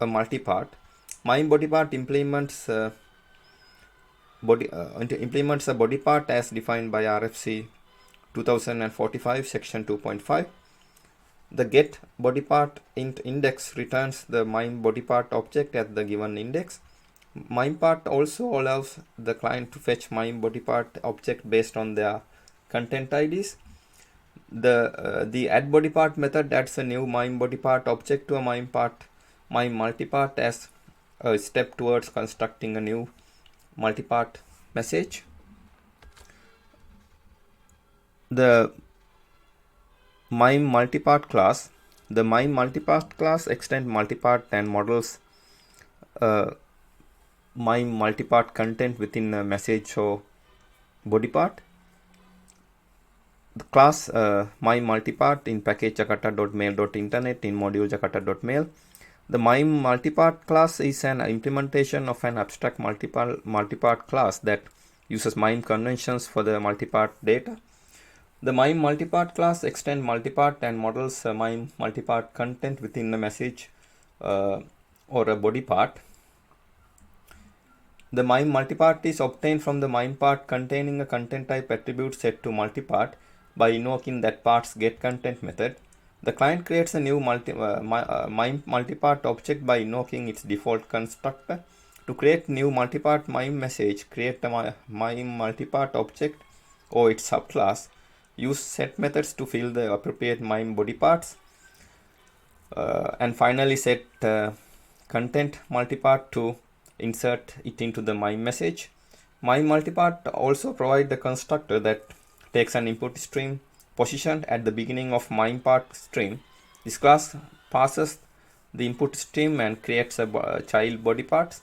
a multi-part. MIME body part implements a body part as defined by RFC 2045 section 2.5. The get body part index returns the MIME body part object at the given index. MIME part also allows the client to fetch MIME body part object based on their content IDs. The add body part method adds a new MIME body part object to a MIME multipart as a step towards constructing a new multipart message. The MIME multipart class. The MIME multipart class extends multipart and models MIME multipart content within a message or body part. The class MIME multipart in package jakarta.mail.internet in module jakarta.mail. The MIME multipart class is an implementation of an abstract multipart class that uses MIME conventions for the multipart data. The MIME multipart class extends multipart and models MIME multipart content within a message or a body part. The MIME multipart is obtained from the MIME part containing a content type attribute set to multipart by invoking that part's getContent method. The client creates a new MIME multipart object by invoking its default constructor. To create new multipart MIME message, create a MIME multipart object or its subclass. Use set methods to fill the appropriate MIME body parts. And finally set content multipart to insert it into the MIME message. MIME multipart also provide the constructor that takes an input stream positioned at the beginning of MIME part stream. This class passes the input stream and creates a child body parts.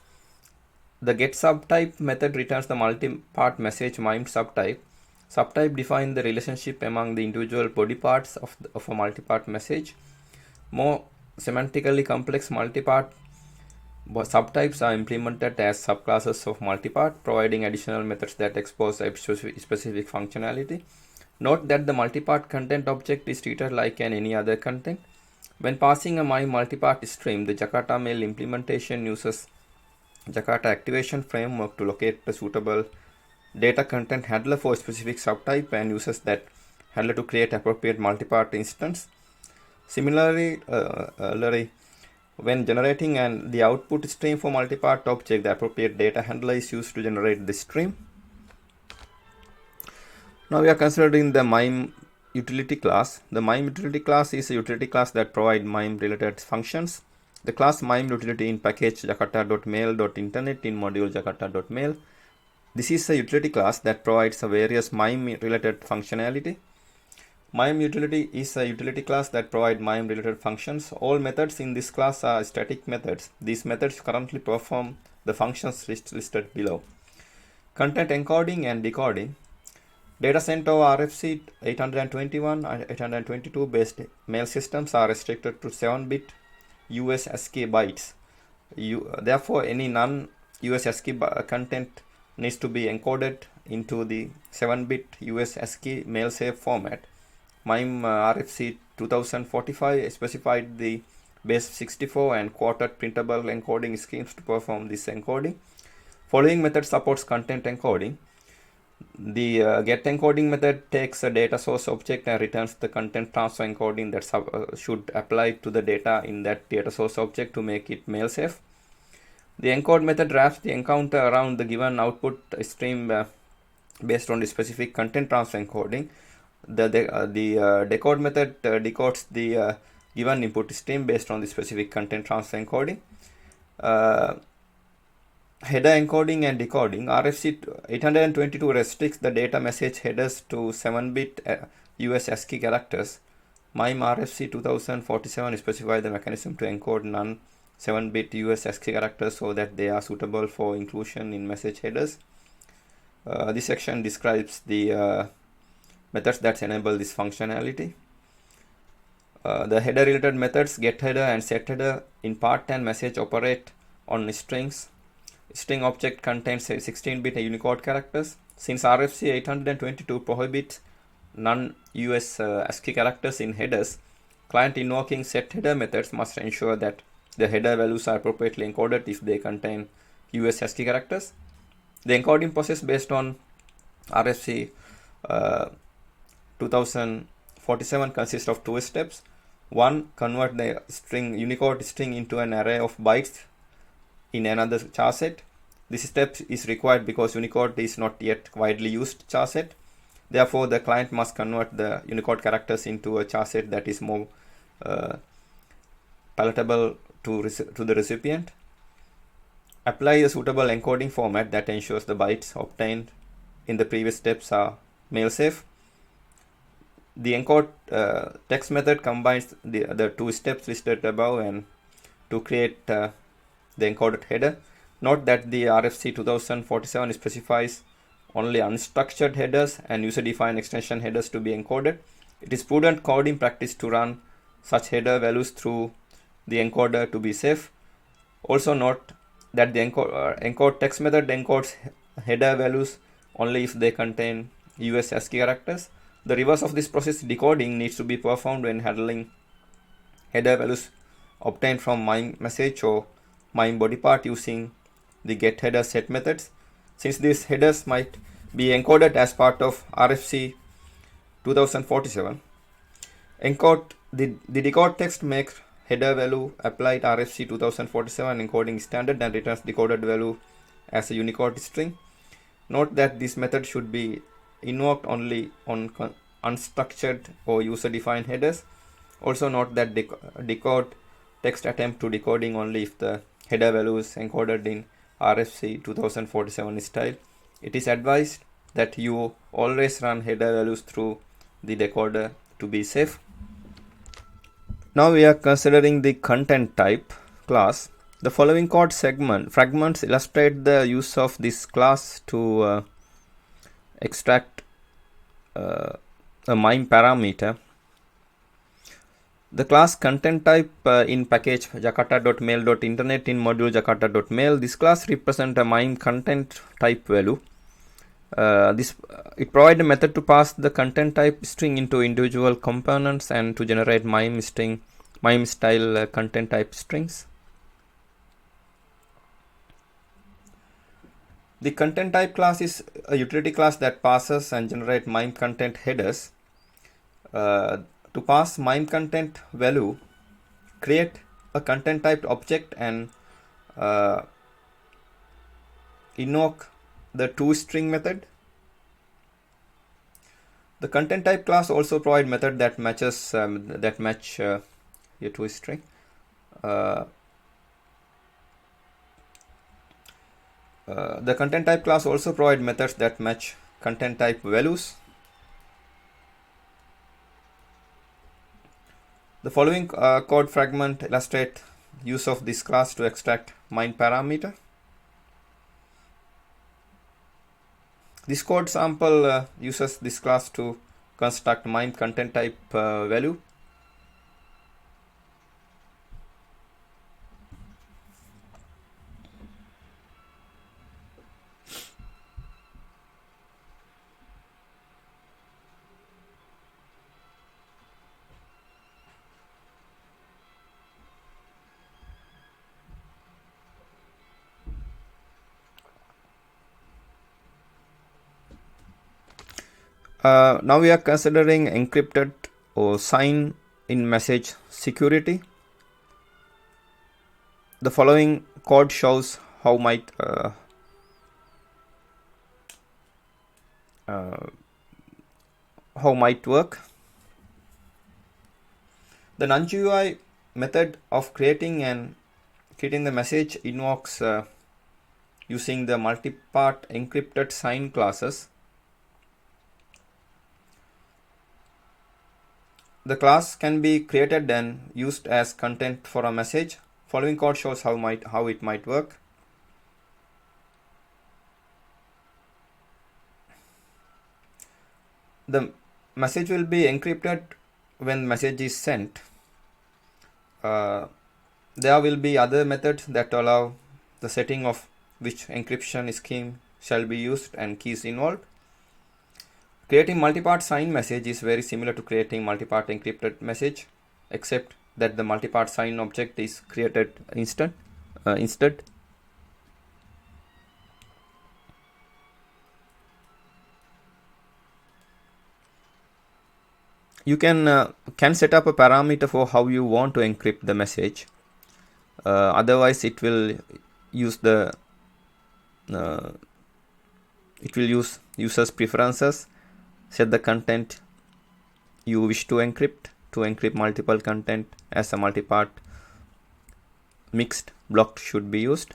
The getSubtype method returns the multipart message MIME subtype. Subtype defines the relationship among the individual body parts of a multipart message. More semantically complex multipart subtypes are implemented as subclasses of multipart, providing additional methods that expose a specific functionality. Note that the multipart content object is treated like any other content. When passing a MIME multipart stream, the Jakarta Mail implementation uses Jakarta activation framework to locate the suitable data content handler for a specific subtype and uses that handler to create appropriate multipart instance. Similarly, when generating the output stream for multipart object, the appropriate data handler is used to generate the stream. Now we are considering the MIME utility class. The MIME utility class is a utility class that provides MIME related functions. The class MIME utility in package jakarta.mail.internet in module jakarta.mail. This is a utility class that provides a various MIME related functionality. MIME utility is a utility class that provides MIME related functions. All methods in this class are static methods. These methods currently perform the functions listed below. Content encoding and decoding. Data sent over RFC 821 and 822 based mail systems are restricted to 7-bit US ASCII bytes. Therefore, any non-US ASCII content needs to be encoded into the 7-bit US ASCII mail safe format. MIME RFC 2045 specified the base 64 and quartet printable encoding schemes to perform this encoding. Following method supports content encoding. The getEncoding method takes a data source object and returns the content transfer encoding that should apply to the data in that data source object to make it mail safe. The encode method wraps the encounter around the given output stream based on the specific content transfer encoding. The decode method decodes the given input stream based on the specific content transfer encoding. Header encoding and decoding. RFC 822 restricts the data message headers to 7-bit US ASCII characters. MIME RFC 2047 specifies the mechanism to encode non-7-bit US ASCII characters so that they are suitable for inclusion in message headers. This section describes the methods that enable this functionality. The header related methods getHeader and setHeader in part and message operate on strings. String object contains 16-bit Unicode characters. Since RFC 822 prohibits non-US ASCII characters in headers, client invoking setHeader methods must ensure that the header values are appropriately encoded if they contain US ASCII characters. The encoding process based on RFC 2047 consists of 2 steps. 1. Convert the Unicode string into an array of bytes in another char set. This step is required because Unicode is not yet widely used char set. Therefore, the client must convert the Unicode characters into a char set that is more palatable to the recipient. Apply a suitable encoding format that ensures the bytes obtained in the previous steps are mail safe. The encode text method combines the 2 steps listed above and to create the encoded header. Note that the RFC 2047 specifies only unstructured headers and user-defined extension headers to be encoded. It is prudent coding practice to run such header values through the encoder to be safe. Also note that the encode text method encodes header values only if they contain US ASCII characters. The reverse of this process, decoding, needs to be performed when handling header values obtained from MIME message or MIME body part using the getHeader set methods. Since these headers might be encoded as part of RFC 2047, the decode text makes header value applied RFC 2047 encoding standard and returns decoded value as a Unicode string. Note that this method should be invoked only on unstructured or user-defined headers. Also note that decode text attempt to decoding only if the header value is encoded in RFC 2047 style. It is advised that you always run header values through the decoder to be safe. Now we are considering the content type class. The following code fragments illustrate the use of this class to extract a MIME parameter. The class content type in package jakarta.mail.internet in module jakarta.mail. This class represents a MIME content type value. It provides a method to pass the content type string into individual components and to generate MIME style content type strings. The content type class is a utility class that passes and generates MIME content headers. To pass MIME content value, create a content type object and invoke the toString method. The content type class also provides method that match your toString. The content type class also provides methods that match content type values. The following code fragment illustrate use of this class to extract MIME parameter. This code sample uses this class to construct MIME content type value. Now we are considering encrypted or sign in message security. The following code shows how might work. The non-GUI method of creating the message invokes using the multi-part encrypted sign classes. The class can be created and used as content for a message. Following code shows how it might work. The message will be encrypted when message is sent. There will be other methods that allow the setting of which encryption scheme shall be used and keys involved. Creating multi-part sign message is very similar to creating multi-part encrypted message, except that the multi-part sign object is created instead. You can set up a parameter for how you want to encrypt the message. Otherwise, it will use users preferences. Set the content you wish to encrypt multiple content as a multi-part mixed block should be used.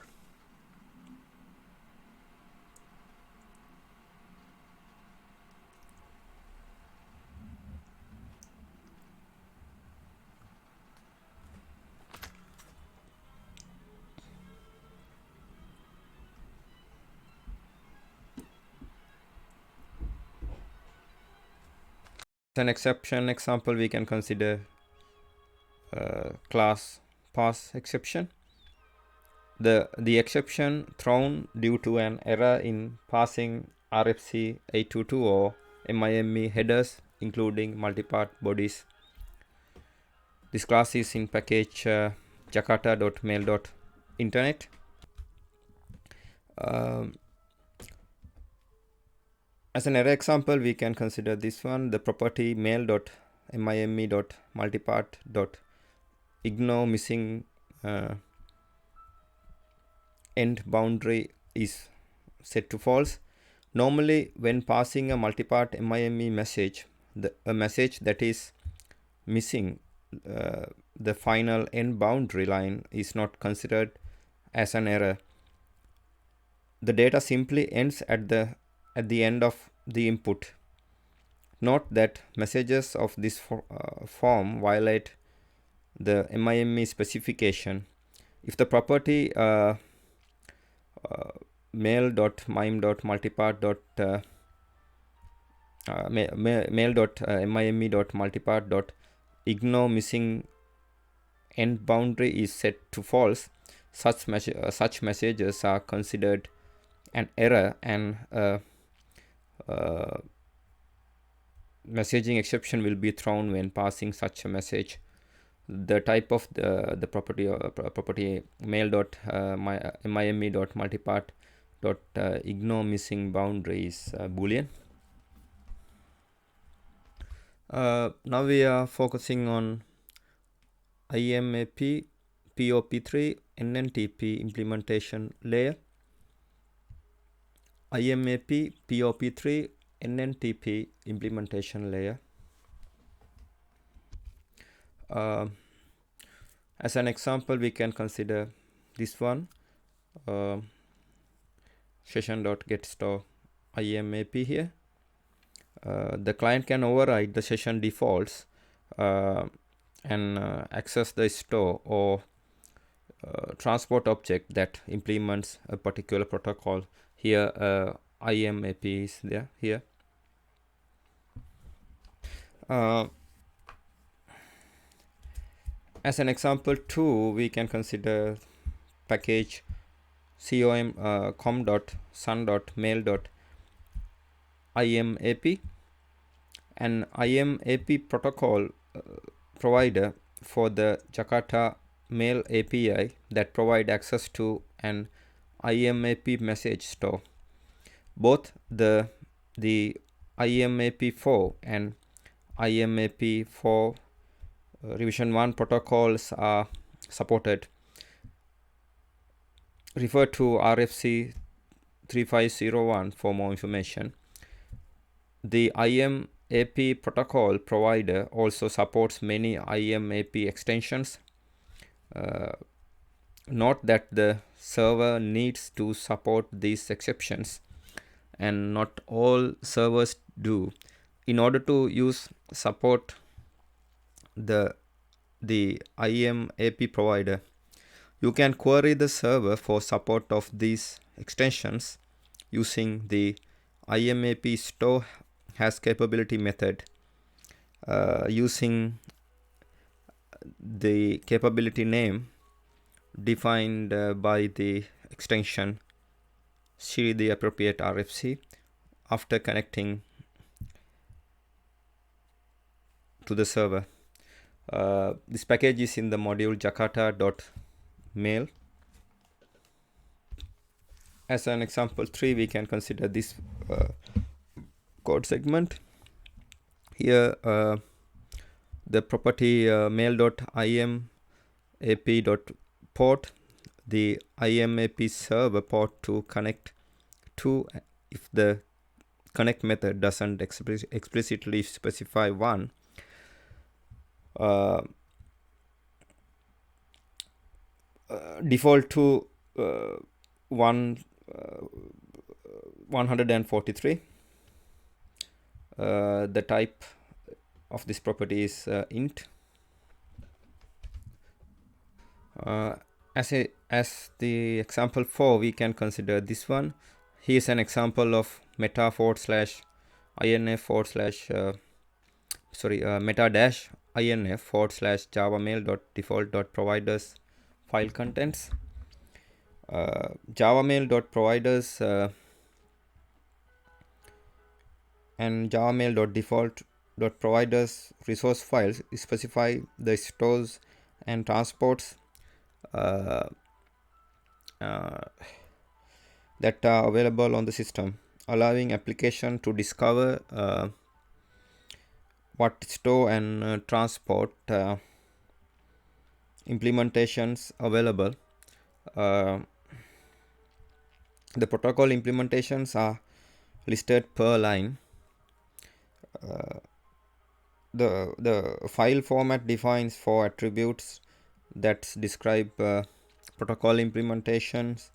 An exception example, we can consider class pass exception. The exception thrown due to an error in passing RFC 822 or MIME headers including multi-part bodies. This class is in package jakarta.mail.internet. Um, as an error example, we can consider this one, the property mail.mime.multipart.ignore missing end boundary is set to false. Normally, when passing a multipart MIME message, a message that is missing the final end boundary line is not considered as an error. The data simply ends at the end of the input. Note that messages of this form violate the MIME specification. If the property mail.mime.multipart.ignore missing end boundary is set to false, such messages are considered an error, and messaging exception will be thrown when passing such a message. The type of the property mail.mime.multipart.ignore missing boundary is boolean. Now we are focusing on IMAP POP3 NNTP implementation layer. IMAP POP3 NNTP implementation layer. As an example, we can consider this one, session.getStore IMAP here. The client can override the session defaults and access the store or transport object that implements a particular protocol. Here IMAP is there here. As an example 2, we can consider package com.sun.mail.imap. An IMAP protocol provider for the Jakarta Mail API that provide access to an IMAP message store. Both the IMAP4 and IMAP4 revision 1 protocols are supported. Refer to RFC 3501 for more information. The IMAP protocol provider also supports many IMAP extensions. Note that the server needs to support these exceptions, and not all servers do. In order to support the IMAP provider, you can query the server for support of these extensions using the IMAP store has capability method, using the capability name defined by the extension. See the appropriate RFC after connecting to the server. This package is in the module jakarta.mail. As an example 3, we can consider this code segment. Here the property mail.imap.port, the IMAP server port to connect to if the connect method doesn't explicitly specify one. Default to 143. The type of this property is int. As the example 4, we can consider this one. Here's an example of meta meta-inf/javamail.default.providers file contents. javamail.providers and javamail.default.providers resource files specify the stores and transports. The that are available on the system, allowing application to discover what store and transport implementations available. Uh, the protocol implementations are listed per line. The file format defines four attributes that describe protocol implementations.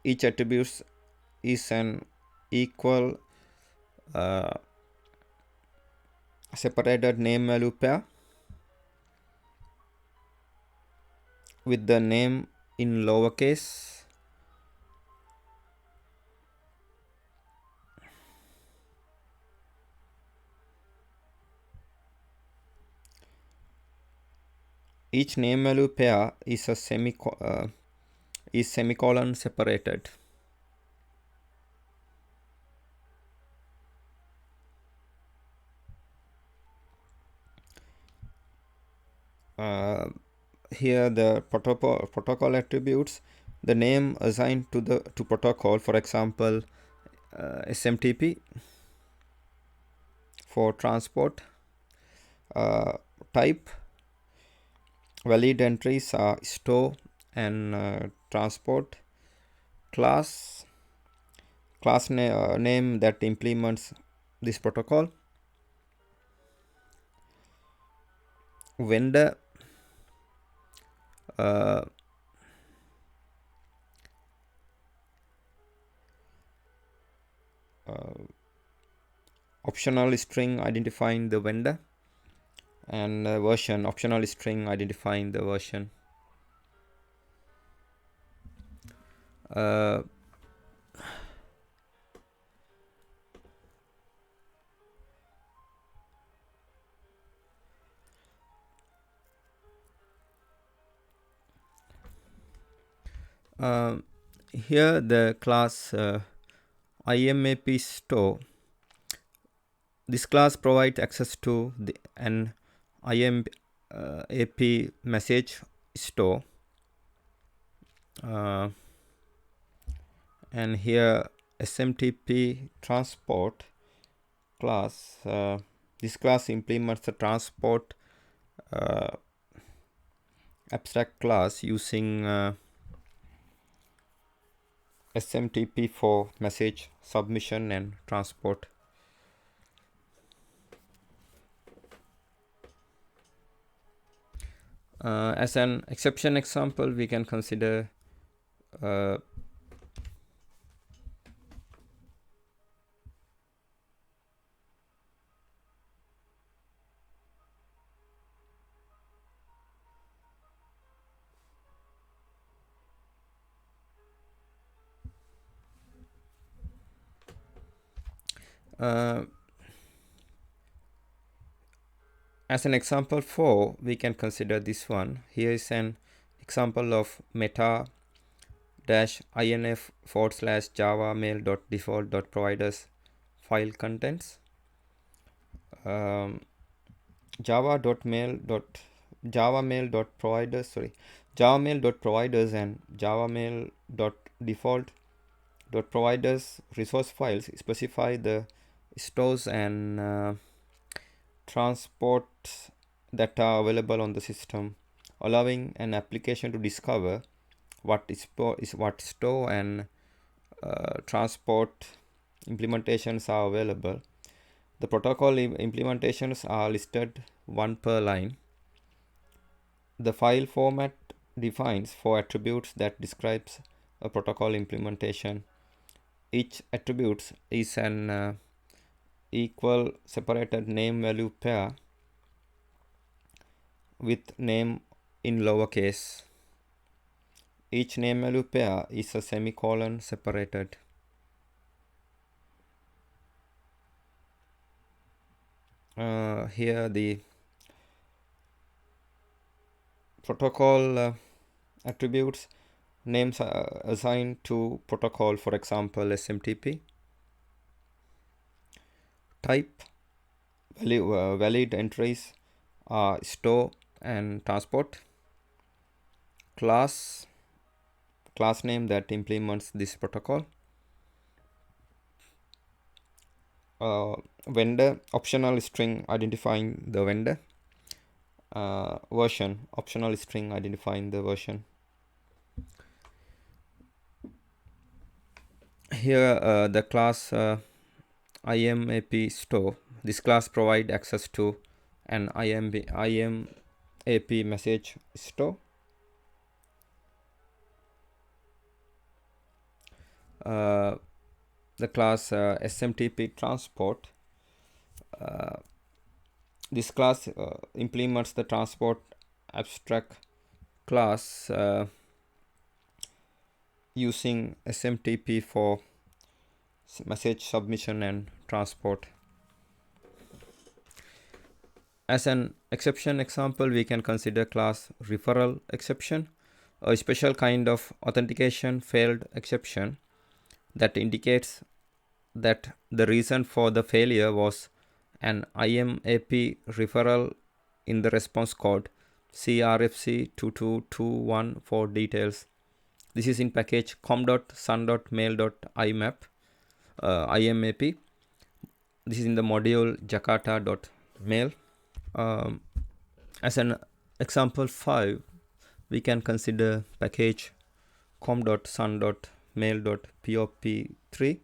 Each attribute is an equal separated name value pair with the name in lowercase. Each name value pair is a semicolon separated. Here the protocol attributes, the name assigned to protocol, for example SMTP for transport. Type, valid entries are store and transport. Class name that implements this protocol. Vendor, optional string identifying the vendor, and version, optional string identifying the version. Here the class IMAP store. This class provides access to an IMAP message store. And here SMTP transport class. This class implements the transport abstract class using SMTP for message submission and transport. As an exception example, we can consider as an example 4, we can consider this one. Here is an example of meta -inf/java mail.default.providers file contents. Java mail.providers and Java mail.default.providers resource files specify the stores and transport that are available on the system, allowing an application to discover what store and transport implementations are available. The protocol implementations are listed one per line. The file format defines four attributes that describes a protocol implementation. Each attribute is an equal separated name value pair with name in lowercase. Each name value pair is a semicolon separated. Here the protocol attributes, names are assigned to protocol, for example SMTP. Type, valid entries are store and transport. Class class name that implements this protocol. Vendor, optional string identifying the vendor. Version, optional string identifying the version. Here the class IMAP store. This class provide access to an IMAP message store. The class SMTP transport. This class implements the transport abstract class using SMTP for message submission and transport. As an exception example, we can consider class referral exception, a special kind of authentication failed exception that indicates that the reason for the failure was an IMAP referral in the response code. See RFC 2221 for details. This is in package com.sun.mail.imap IMAP. This is in the module jakarta.mail. As an example 5, we can consider package com.sun.mail.pop3,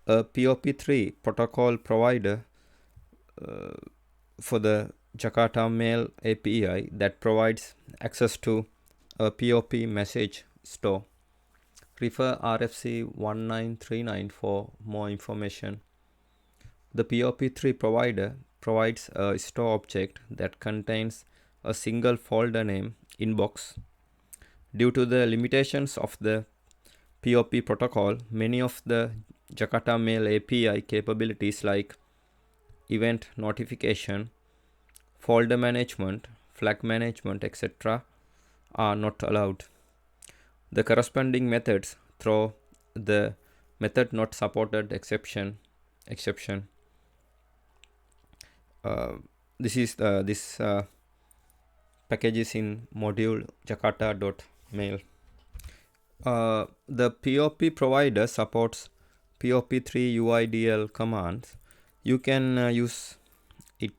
a POP3 protocol provider for the Jakarta Mail API that provides access to a POP message store. Refer RFC 1939 for more information. The POP3 provider provides a store object that contains a single folder name inbox. Due to the limitations of the POP protocol, many of the Jakarta Mail API capabilities like event notification, folder management, flag management, etc. are not allowed. The corresponding methods throw the method not supported exception. This package is in module jakarta.mail. The POP provider supports POP3 UIDL commands. You can use it.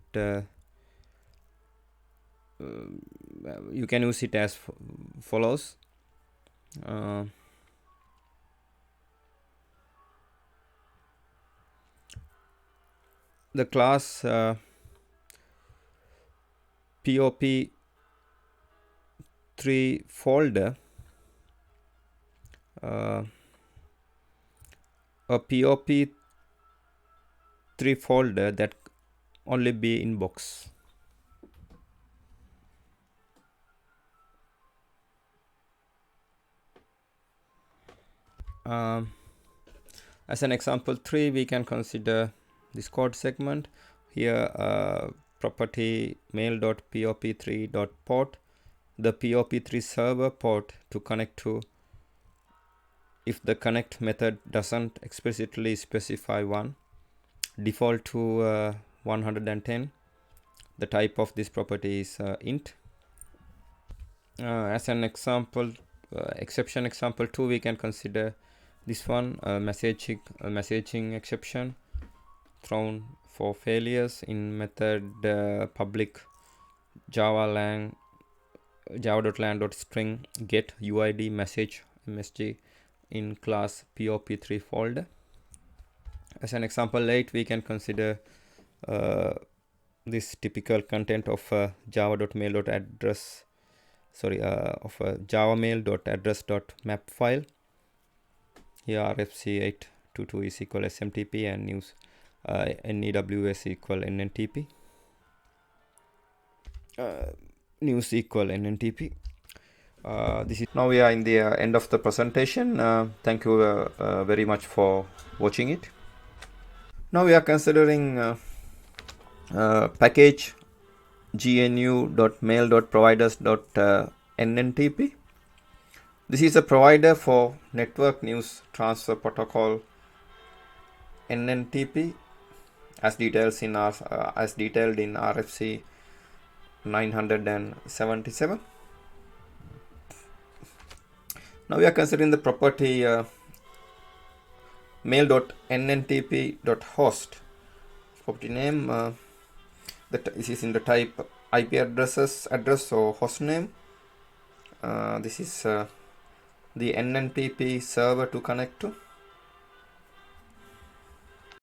You can use it as follows. The class POP3 folder, a POP3 folder that only be inbox. As an example 3, we can consider this code segment. Here property mail.pop3.port, the POP3 server port to connect to if the connect method doesn't explicitly specify one, default to 110. The type of this property is int. As an example, exception example 2, we can consider this one, messaging exception thrown for failures in method public java.lang.string get UID message MSG in class POP3 folder. As an example 8, we can consider this typical content of java.mail.address of a javamail.address.map file. Here RFC 822 is equal SMTP and news NEWS equal NNTP. News equal NNTP. This is now we are in the end of the presentation. Thank you very much for watching it. Now we are considering package gnu.mail.providers.nntp. This is a provider for network news transfer protocol NNTP as detailed in RFC 977. Now we are considering the property mail.nntp.host. Property name, this is in the type IP address or host name. This is the NNTP server to connect to.